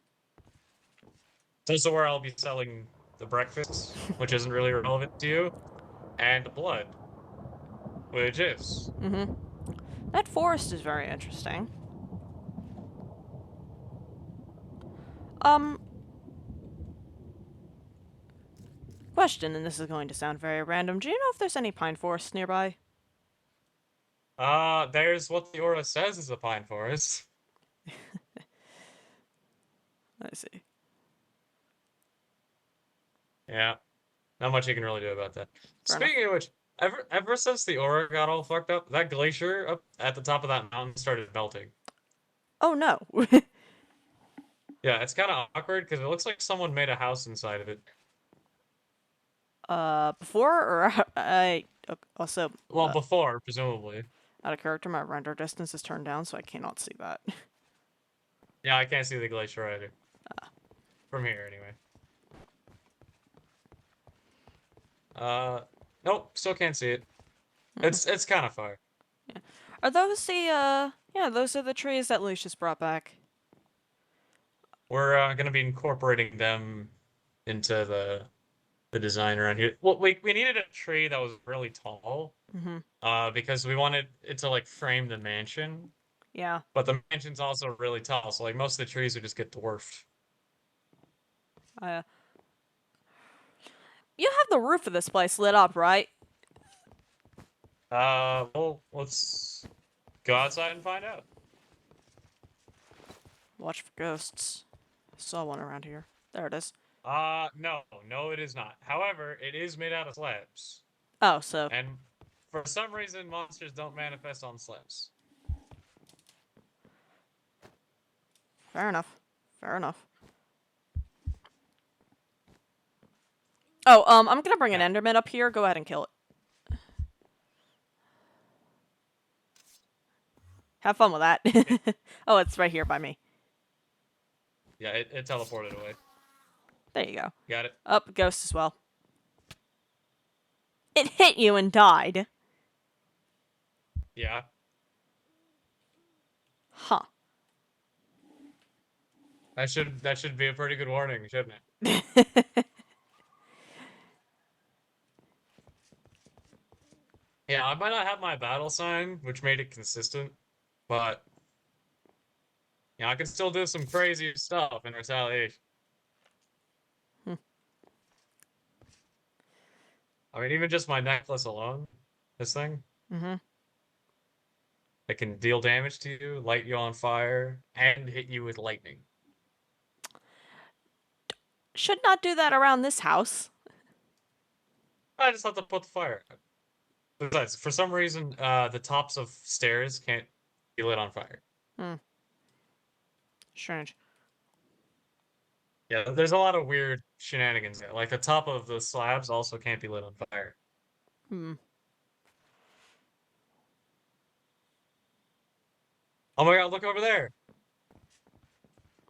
It's also where I'll be selling the breakfasts, which isn't really relevant to you, and the blood, which is. Mm-hmm. That forest is very interesting. Um, question, and this is going to sound very random. Do you know if there's any pine forests nearby? There's what the aura says is a pine forest. I see. Yeah, not much you can really do about that. Fair enough. Speaking of which, ever since the aura got all fucked up, that glacier up at the top of that mountain started melting. Oh no. Yeah, it's kind of awkward because it looks like someone made a house inside of it. Before or I also Well, before, presumably. out of character, my render distance is turned down, so I cannot see that. Yeah, I can't see the glacier either. From here, anyway. Nope, still can't see it. It's kind of far. Yeah. Are those the yeah, those are the trees that Lucius brought back. We're gonna be incorporating them into the design around here. Well, we needed a tree that was really tall, Mm-hmm. because we wanted it to like frame the mansion, Yeah. but the mansion's also really tall, so like most of the trees would just get dwarfed. Uh, you have the roof of this place lit up, right? Well, let's go outside and find out. Watch for ghosts. I saw one around here. There it is. No, it is not. However, it is made out of slabs. Oh, so And for some reason, monsters don't manifest on slabs. fair enough. Fair enough. Oh, I'm gonna bring an Yeah. Enderman up here. Go ahead and kill it. Have fun with that. Oh, it's right here by me. Yeah, it teleported away. There you go. Got it. Up, ghost as well. It hit you and died. Yeah. Huh. That should be a pretty good warning, shouldn't it? Yeah, I might not have my battle sign, which made it consistent, but yeah, I can still do some crazy stuff in retaliation. Hmm. I mean, even just my necklace alone, this thing, Mm-hmm. it can deal damage to you, light you on fire, and hit you with lightning. Should not do that around this house. I just have to put the fire out. Besides, for some reason, the tops of stairs can't be lit on fire. Hmm. Strange. Yeah, there's a lot of weird shenanigans there. Like the top of the slabs also can't be lit on fire. Hmm. Oh my god, look over there!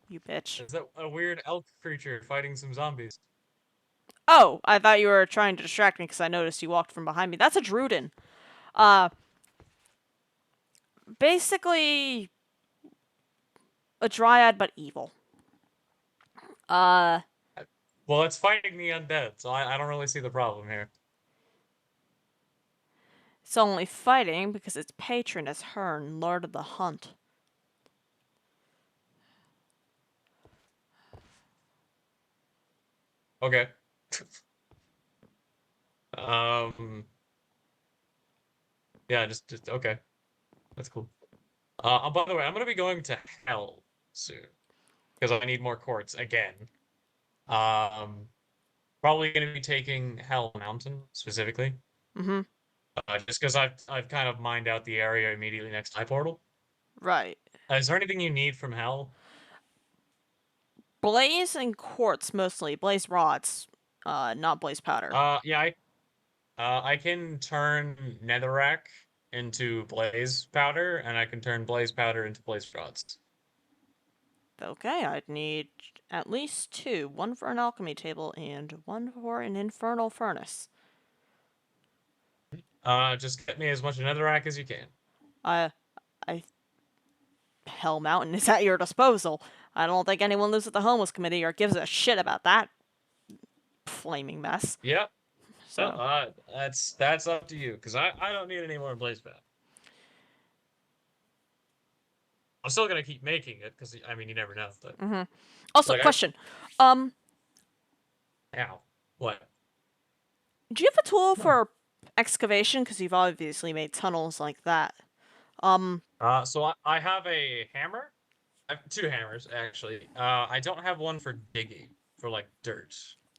You bitch. Is that a weird elk creature fighting some zombies? Oh, I thought you were trying to distract me because I noticed you walked from behind me. That's a Druden. Uh, basically a dryad but evil. Uh, Well, it's fighting the undead, so I don't really see the problem here. it's only fighting because its patron is Hearn, Lord of the Hunt. Okay. Um, yeah, just okay. That's cool. By the way, I'm gonna be going to hell soon because I need more quartz again. Um, Probably gonna be taking Hell Mountain specifically, Mm-hmm. just because I've kind of mined out the area immediately next to my portal. Right. Is there anything you need from Hell? Blaze and quartz mostly. Blaze rods. Not blaze powder. Yeah, I can turn Netherrack into Blaze Powder, and I can turn Blaze Powder into Blaze Rods. Okay, I'd need at least two. One for an alchemy table and one for an infernal furnace. Just get me as much Netherrack as you can. I, I, Hell Mountain is at your disposal. I don't think anyone lives at the homeless committee or gives a shit about that flaming mess. Yep. So, That's up to you, because I don't need any more Blaze Powder. I'm still gonna keep making it, because I mean you never know. But also, like question. Um, ow, what? do you have a tool for excavation? Because you've obviously made tunnels like that. So I have a hammer. I have two hammers actually. I don't have one for digging for like dirt.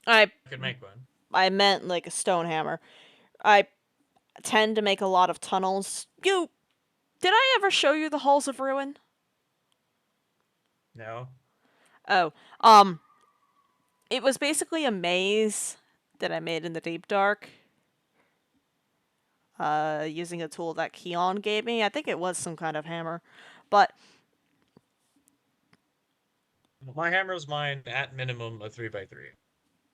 I I could make one. I meant like a stone hammer. I tend to make a lot of tunnels. Did I ever show you the Halls of Ruin? No. Oh, it was basically a maze that I made in the deep dark. Using a tool that Keon gave me. I think it was some kind of hammer, but My hammer's mine at minimum a 3x3.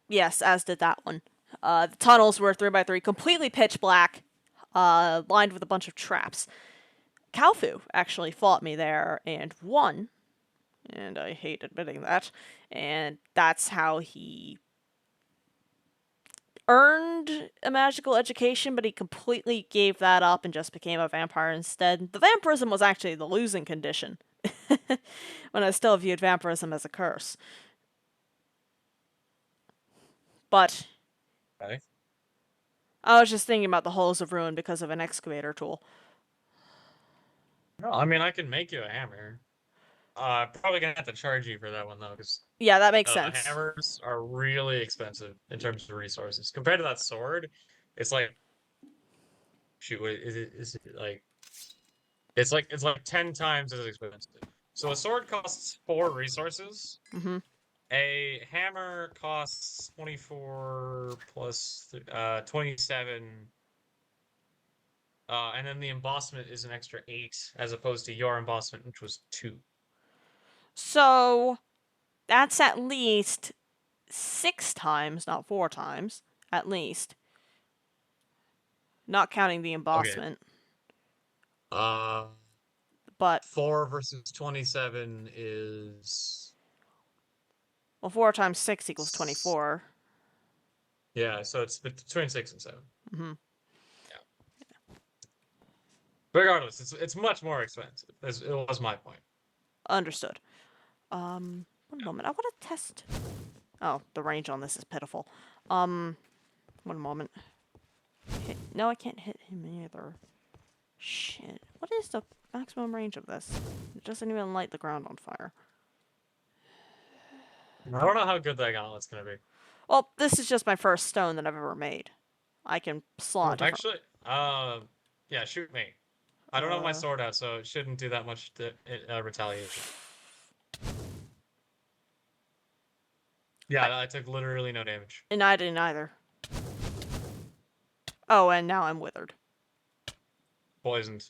yes, as did that one. The tunnels were 3x3, completely pitch black, lined with a bunch of traps. Kalfu actually fought me there and won, and I hate admitting that. And that's how he earned a magical education, but he completely gave that up and just became a vampire instead. The vampirism was actually the losing condition, when I still viewed vampirism as a curse. But Okay. I was just thinking about the Halls of Ruin because of an excavator tool. No, I mean I can make you a hammer. Probably gonna have to charge you for that one though, because Yeah, that makes sense. hammers are really expensive in terms of resources. Compared to that sword, it's like shoot, what is it? Is it like it's like 10 times as expensive. So a sword costs 4 resources. Mm-hmm. A hammer costs 24 plus 27. And then the embossment is an extra 8, as opposed to your embossment, which was 2. So that's at least 6 times, not 4 times, at least. Not counting the Okay. embossment. Uh, But 4 versus 27 is well, 4 times 6 equals 24. yeah, so it's between 6 and 7. Mm-hmm. Yeah. Regardless, it's much more expensive. It was my point. Understood. One moment. I want to test. Oh, the range on this is pitiful. One moment. No, I can't hit him either. Shit. What is the maximum range of this? It doesn't even light the ground on fire. I don't know how good that gauntlet's gonna be. Well, this is just my first stone that I've ever made. I can slot different. Actually, yeah, shoot me. I don't have my Uh, sword out, so it shouldn't do that much retaliation. Yeah, I took literally no damage. and I didn't either. Oh, and now I'm withered. Poisoned.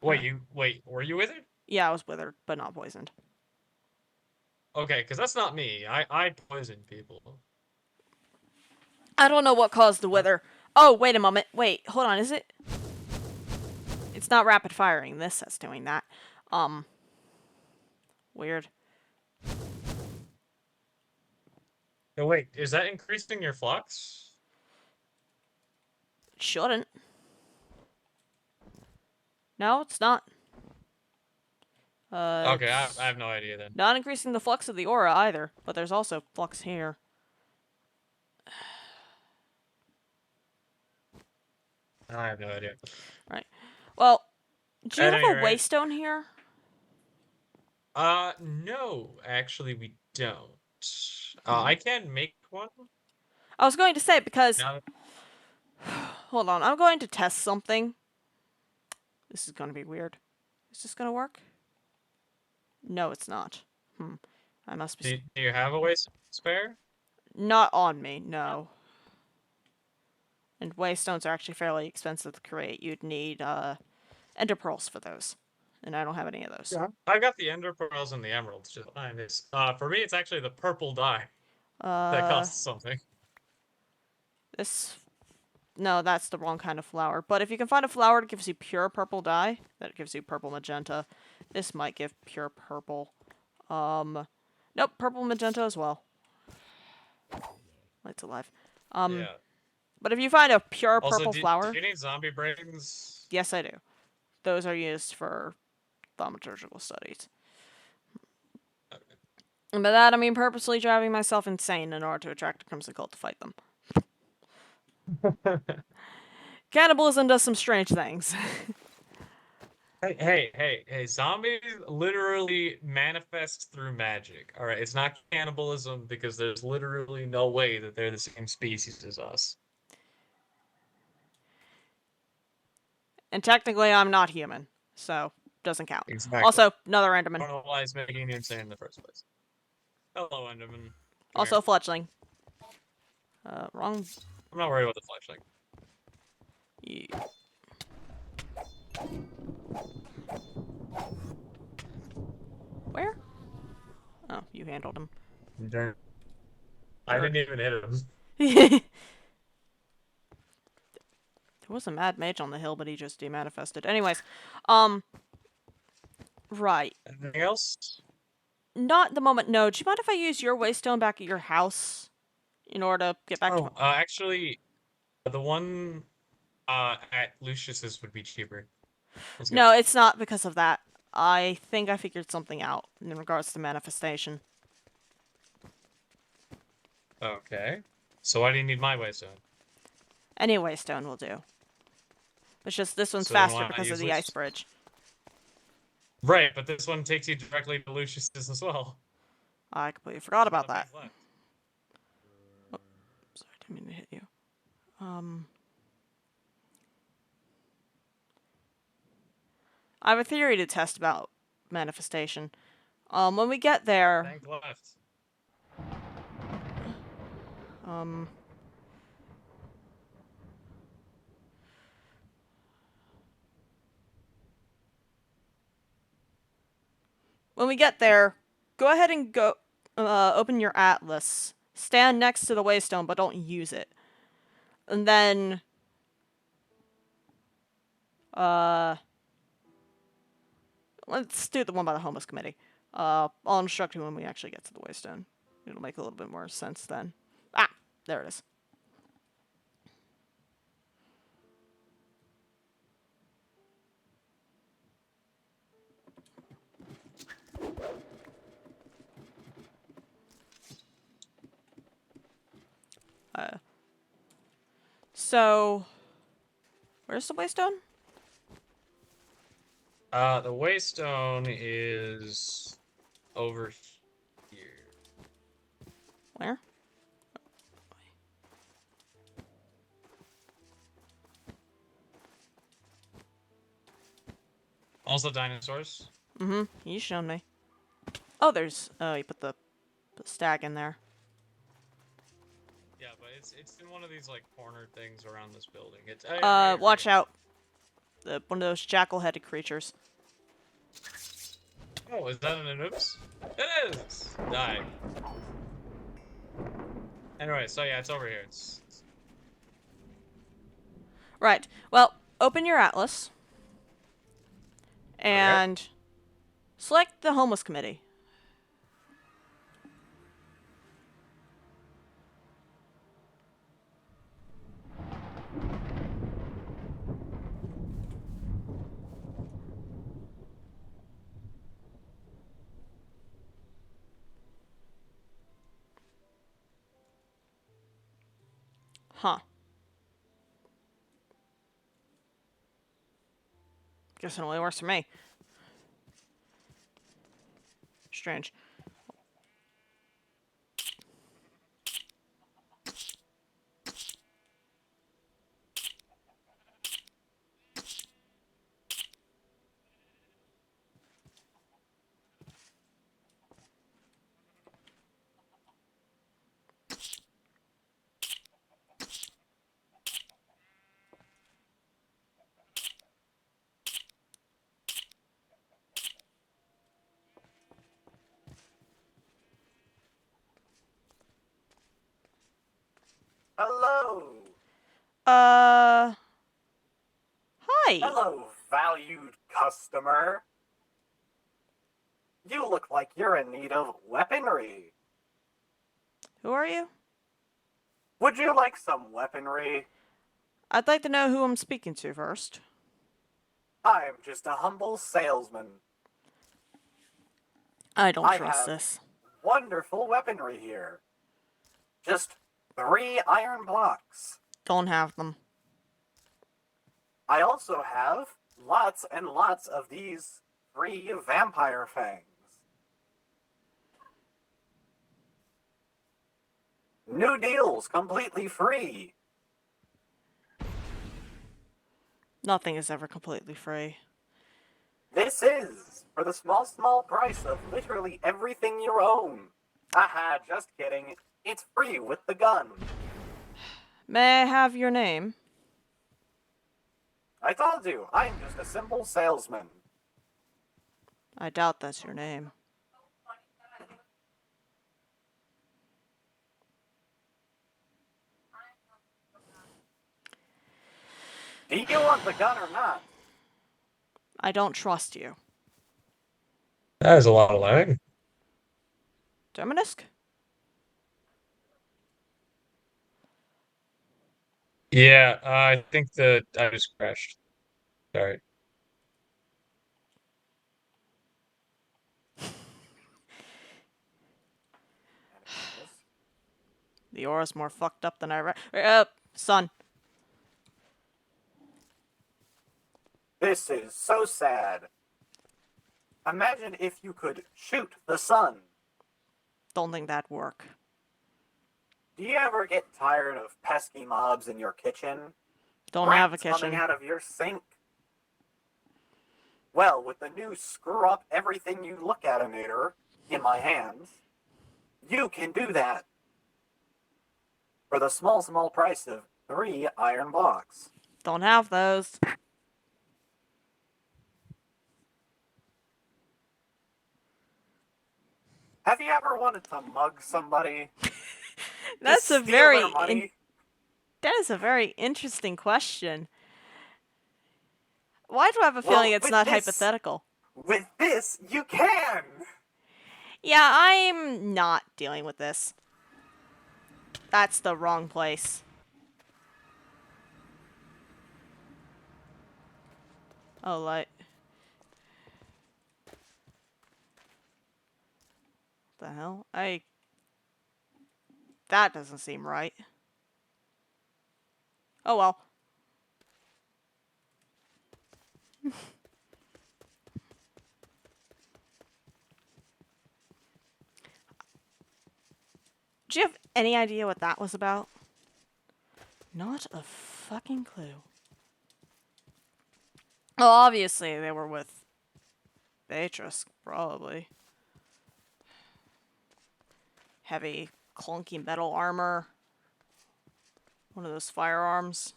Huh. Wait, were you with it? Yeah, I was withered, but not poisoned. Okay, because that's not me. I poison people. I don't know what caused the wither. Oh, wait a moment. Wait, hold on. Is it? It's not rapid firing. This that's doing that. Weird. No, wait, is that increasing your flux? It shouldn't. No, it's not. Okay, I It's have no idea then. not increasing the flux of the aura either, but there's also flux here. I have no idea. Right. Well, do you At have any a rate, waystone here? no, actually we don't. Hmm. I can make one. I was going to say because Now, hold on, I'm going to test something. This is going to be weird. Is this going to work? No, it's not. I must be do you have a waste spare? not on me. No. And waystones are actually fairly expensive to create. You'd need ender pearls for those, and I don't have any of those. Yeah. I've got the ender pearls and the emeralds. Just fine. For me, it's actually the purple dye that Uh, costs something. this no, that's the wrong kind of flower. But if you can find a flower that gives you pure purple dye, that gives you purple magenta, this might give pure purple. Nope, purple magenta as well. Light's alive. Yeah. But if you find a pure Also, purple do flower, you need zombie brains? yes, I do. Those are used for thaumaturgical studies. Okay. And by that, I mean purposely driving myself insane in order to attract a Crimson Cult to fight them. Cannibalism does some strange things. Hey, zombies literally manifest through magic. All right, it's not cannibalism because there's literally no way that they're the same species as us. And technically, I'm not human, so doesn't count. Exactly. Also, another I Enderman. don't know why it's making you insane in the first place. Hello, Enderman. Come here. Also, fletchling. Wrong. I'm not worried about the flashlight. Yeah. Where? Oh, you handled him. Darn. I didn't even hit him. There was a mad mage on the hill, but he just demanifested. Anyways, right. Anything else? Not at the moment, no. Do you mind if I use your waystone back at your house in order to get back to my... Actually, the one at Lucius's would be cheaper. Let's go. No, it's not because of that. I think I figured something out in regards to manifestation. Okay. So why do you need my waystone? Any waystone will do. It's just this one's So then faster why not because of use the ice Lucius? bridge. Right, but this one takes you directly to Lucius's as well. I completely forgot There's not about a that. path left. Oh, sorry, didn't mean to hit you. Um, I have a theory to test about manifestation. When we get there, Tank left. um, when we get there, go ahead and open your atlas. Stand next to the waystone, but don't use it. And then, uh, let's do the one by the homeless committee. I'll instruct you when we actually get to the waystone. It'll make a little bit more sense then. Ah, there it is. Uh, so, where's the waystone? The waystone is over here. Where? Also dinosaurs. Mm-hmm. You shown me. Oh, there's. Oh, you put the stag in there. Yeah, but it's in one of these like corner things around this building. It's right here, right Watch here. out. One of those jackal-headed creatures. Oh, is that an oops? It is! Die. Anyway, so yeah, it's over here. Right. Well, open your atlas Okay. and select the homeless committee. Huh. Guess it only works for me. Strange. Hello! Uh. Hi. Hello, valued customer. You look like you're in need of weaponry. Who are you? Would you like some weaponry? I'd like to know who I'm speaking to first. I'm just a humble salesman. I don't I trust have this. wonderful weaponry here. Just 3 iron blocks. Don't have them. I also have lots and lots of these free vampire fangs. New deals completely free. Nothing is ever completely free. This is for the small price of literally everything you own. Haha, just kidding. It's free with the gun. May I have your name? I told you, I'm just a simple salesman. I doubt that's your name. Do you want the gun or not? I don't trust you. That is a lot of lag. Terminisk? Yeah, I think that I just crashed. Sorry. The aura's more fucked up than I son. This is so sad. Imagine if you could shoot the sun. Don't think that'd work. Do you ever get tired of pesky mobs in your kitchen? Don't have a Rats coming kitchen. out of your sink? Well, with the new screw up everything you look animator in my hands, you can do that. For the small price of 3 iron blocks. Don't have those. Have you ever wanted to mug somebody? That's Just a steal very their money? that is a very interesting question. Why do I have a Well, feeling it's with not this- hypothetical? With this, you can! Yeah, I'm not dealing with this. That's the wrong place. Oh, light. The hell? That doesn't seem right. Oh well. Do you have any idea what that was about? Not a fucking clue. Oh, obviously they were with Beatrice, probably. Heavy, clunky metal armor. One of those firearms.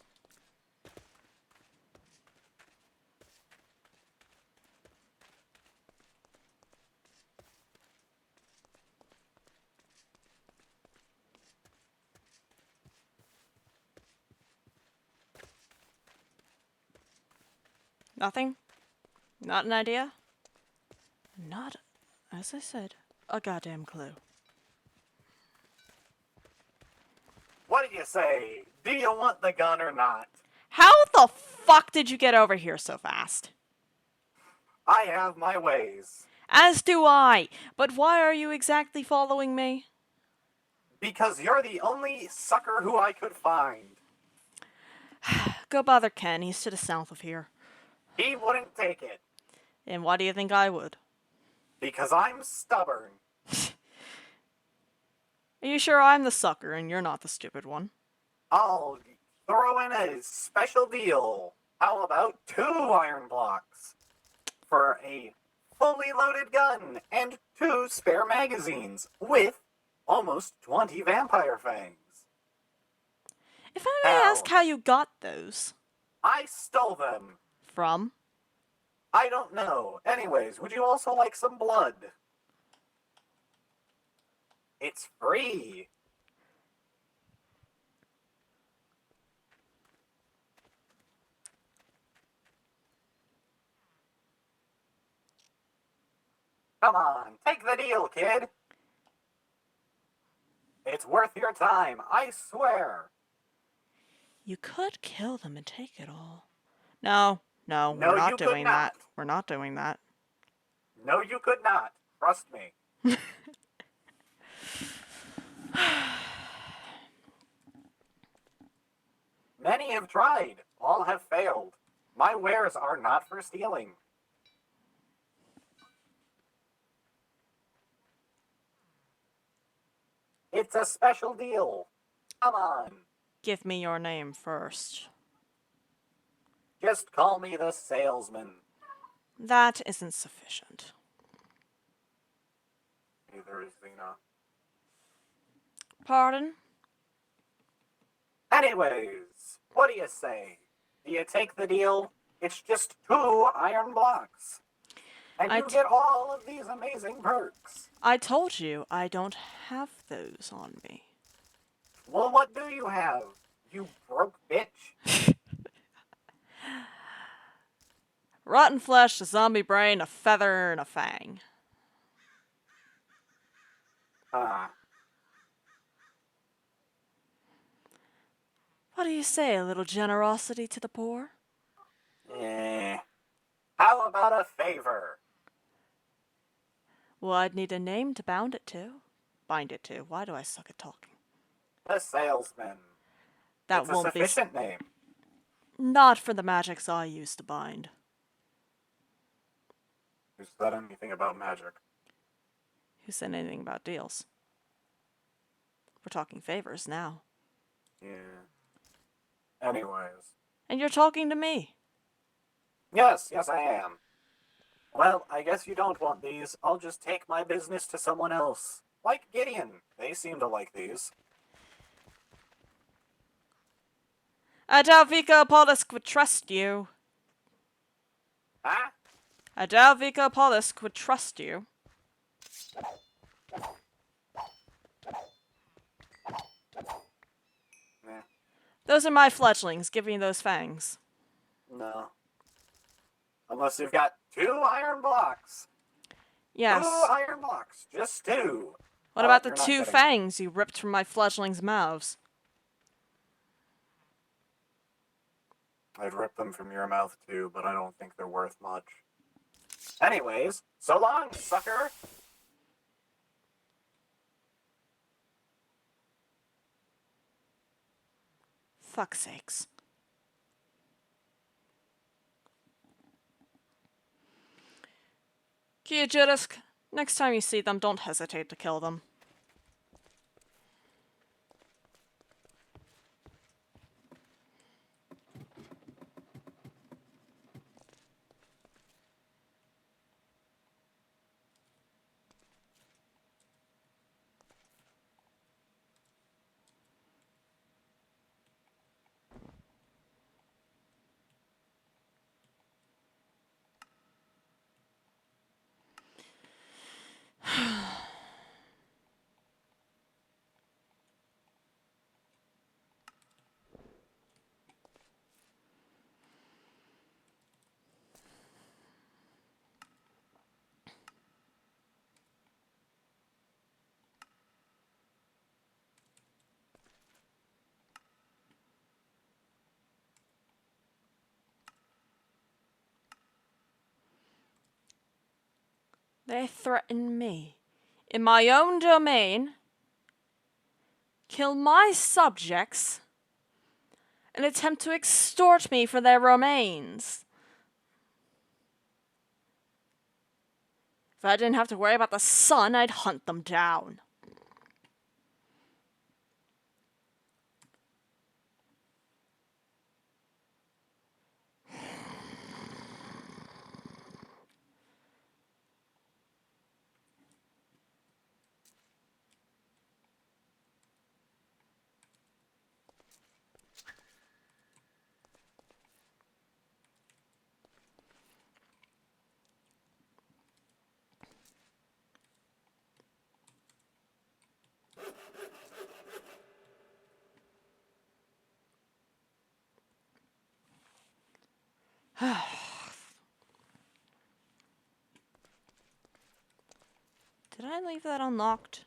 Nothing? Not an idea? Not, as I said, a goddamn clue. What do you say? Do you want the gun or not? How the fuck did you get over here so fast? I have my ways. As do I, but why are you exactly following me? Because you're the only sucker who I could find. Go bother Ken, he's to the south of here. He wouldn't take it. And why do you think I would? Because I'm stubborn. Are you sure I'm the sucker and you're not the stupid one? I'll throw in a special deal. How about 2 iron blocks? For a fully loaded gun and 2 spare magazines with almost 20 vampire fangs. If I may Ow. ask how you got those. I stole them. From? I don't know. Anyways, would you also like some blood? It's free. Come on, take the deal, kid. It's worth your time, I swear. You could kill them and take it all. No, No, we're you not could doing that. not. We're not doing that. No, you could not. Trust me. Many have tried. All have failed. My wares are not for stealing. It's a special deal. Come on. Give me your name first. Just call me the salesman. That isn't sufficient. Neither is Xena. Pardon? Anyways, what do you say? Do you take the deal? It's just 2 iron blocks. And you get all of these amazing perks. I told you I don't have those on me. Well, what do you have, you broke bitch? Rotten flesh, a zombie brain, a feather, and a fang. What do you say, a little generosity to the poor? How about a favor? Well, I'd need a name to bind it to. Why do I suck at talking? The salesman. That It's a won't be sufficient name. not for the magics I used to bind. Who said anything about magic? Who said anything about deals? We're talking favors now. Yeah. Anyways. And you're talking to me. Yes, I am. Well, I guess you don't want these. I'll just take my business to someone else. Like Gideon. They seem to like these. I doubt Vico Polisk would trust you. Huh? I doubt Vico Polisk would trust you. Nah. Those are my fledglings. Give me those fangs. No. Unless you've got 2 iron blocks. Yes. 2 iron blocks. Just 2. What about the you're not 2 getting fangs you ripped from my fledglings' mouths? I'd rip them from your mouth too, but I don't think they're worth much. Anyways, so long, sucker! Fuck's sakes. Kyojirisk, next time you see them, don't hesitate to kill them. They threaten me. In my own domain, kill my subjects, and attempt to extort me for their remains. If I didn't have to worry about the sun, I'd hunt them down. Did I leave that unlocked?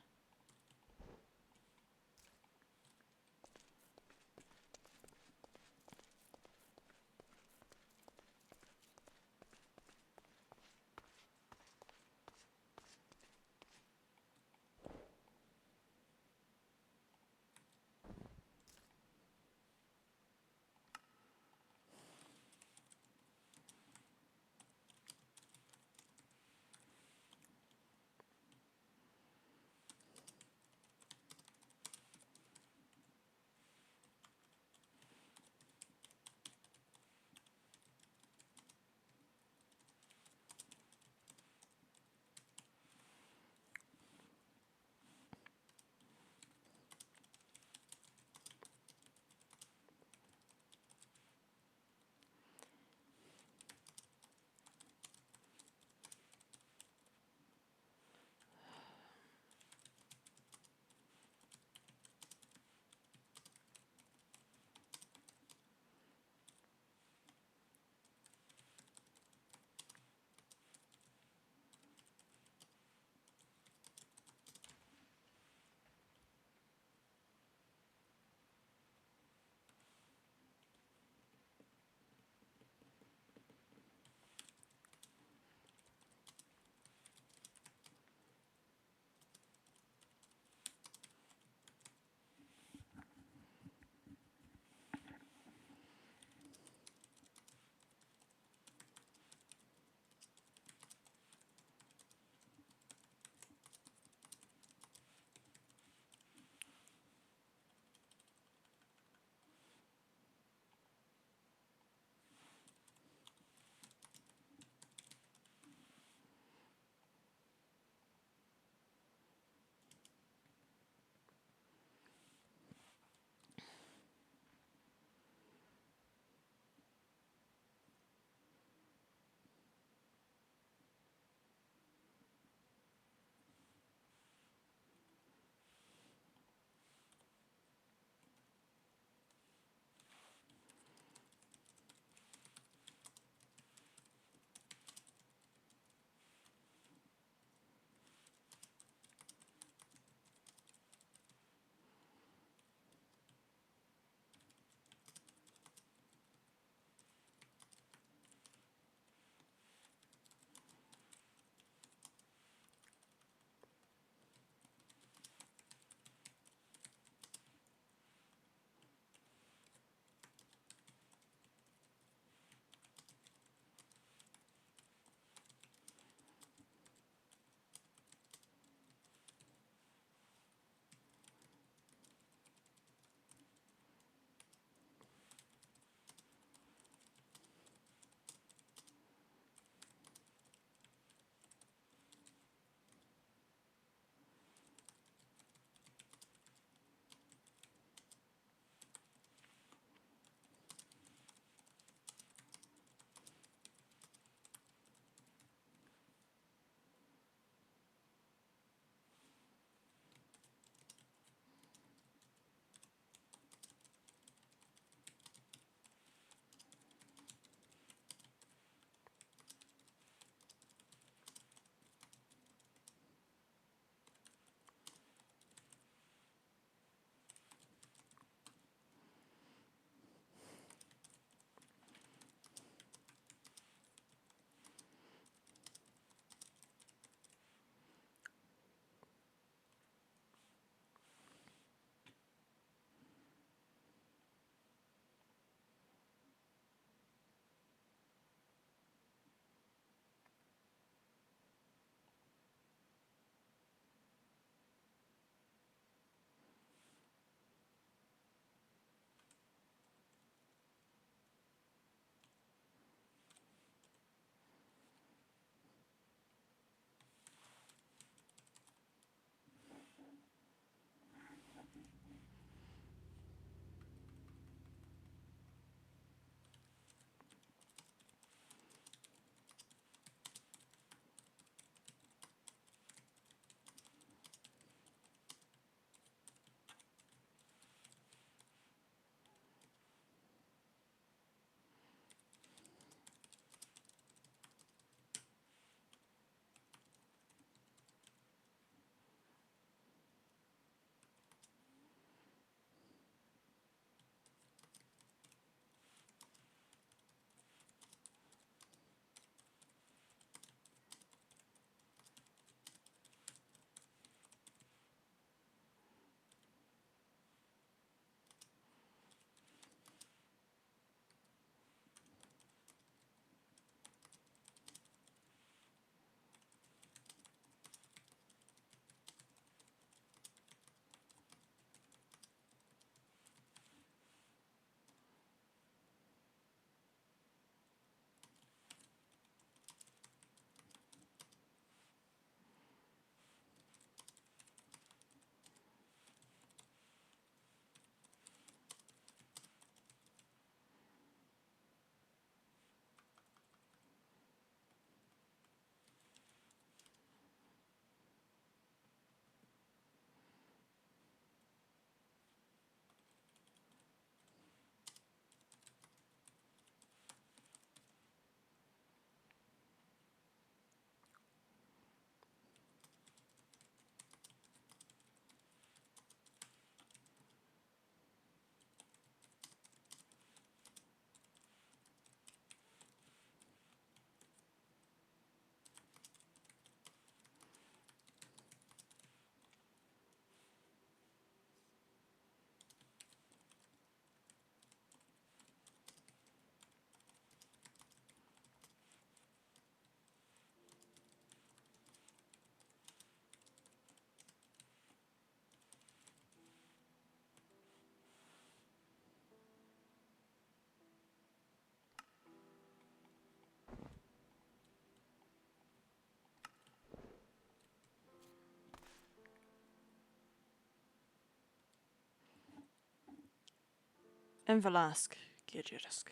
En Velasque, Gijirisk.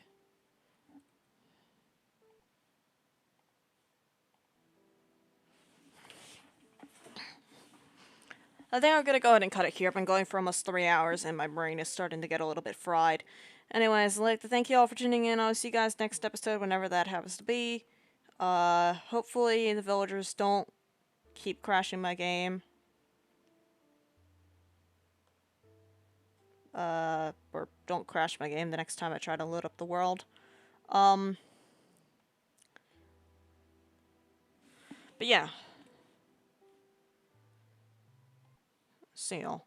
I think I'm gonna go ahead and cut it here. I've been going for almost 3 hours and my brain is starting to get a little bit fried. Anyways, I'd like to thank you all for tuning in. I'll see you guys next episode whenever that happens to be. Hopefully the villagers don't keep crashing my game. Or don't crash my game the next time I try to load up the world. But yeah. See y'all.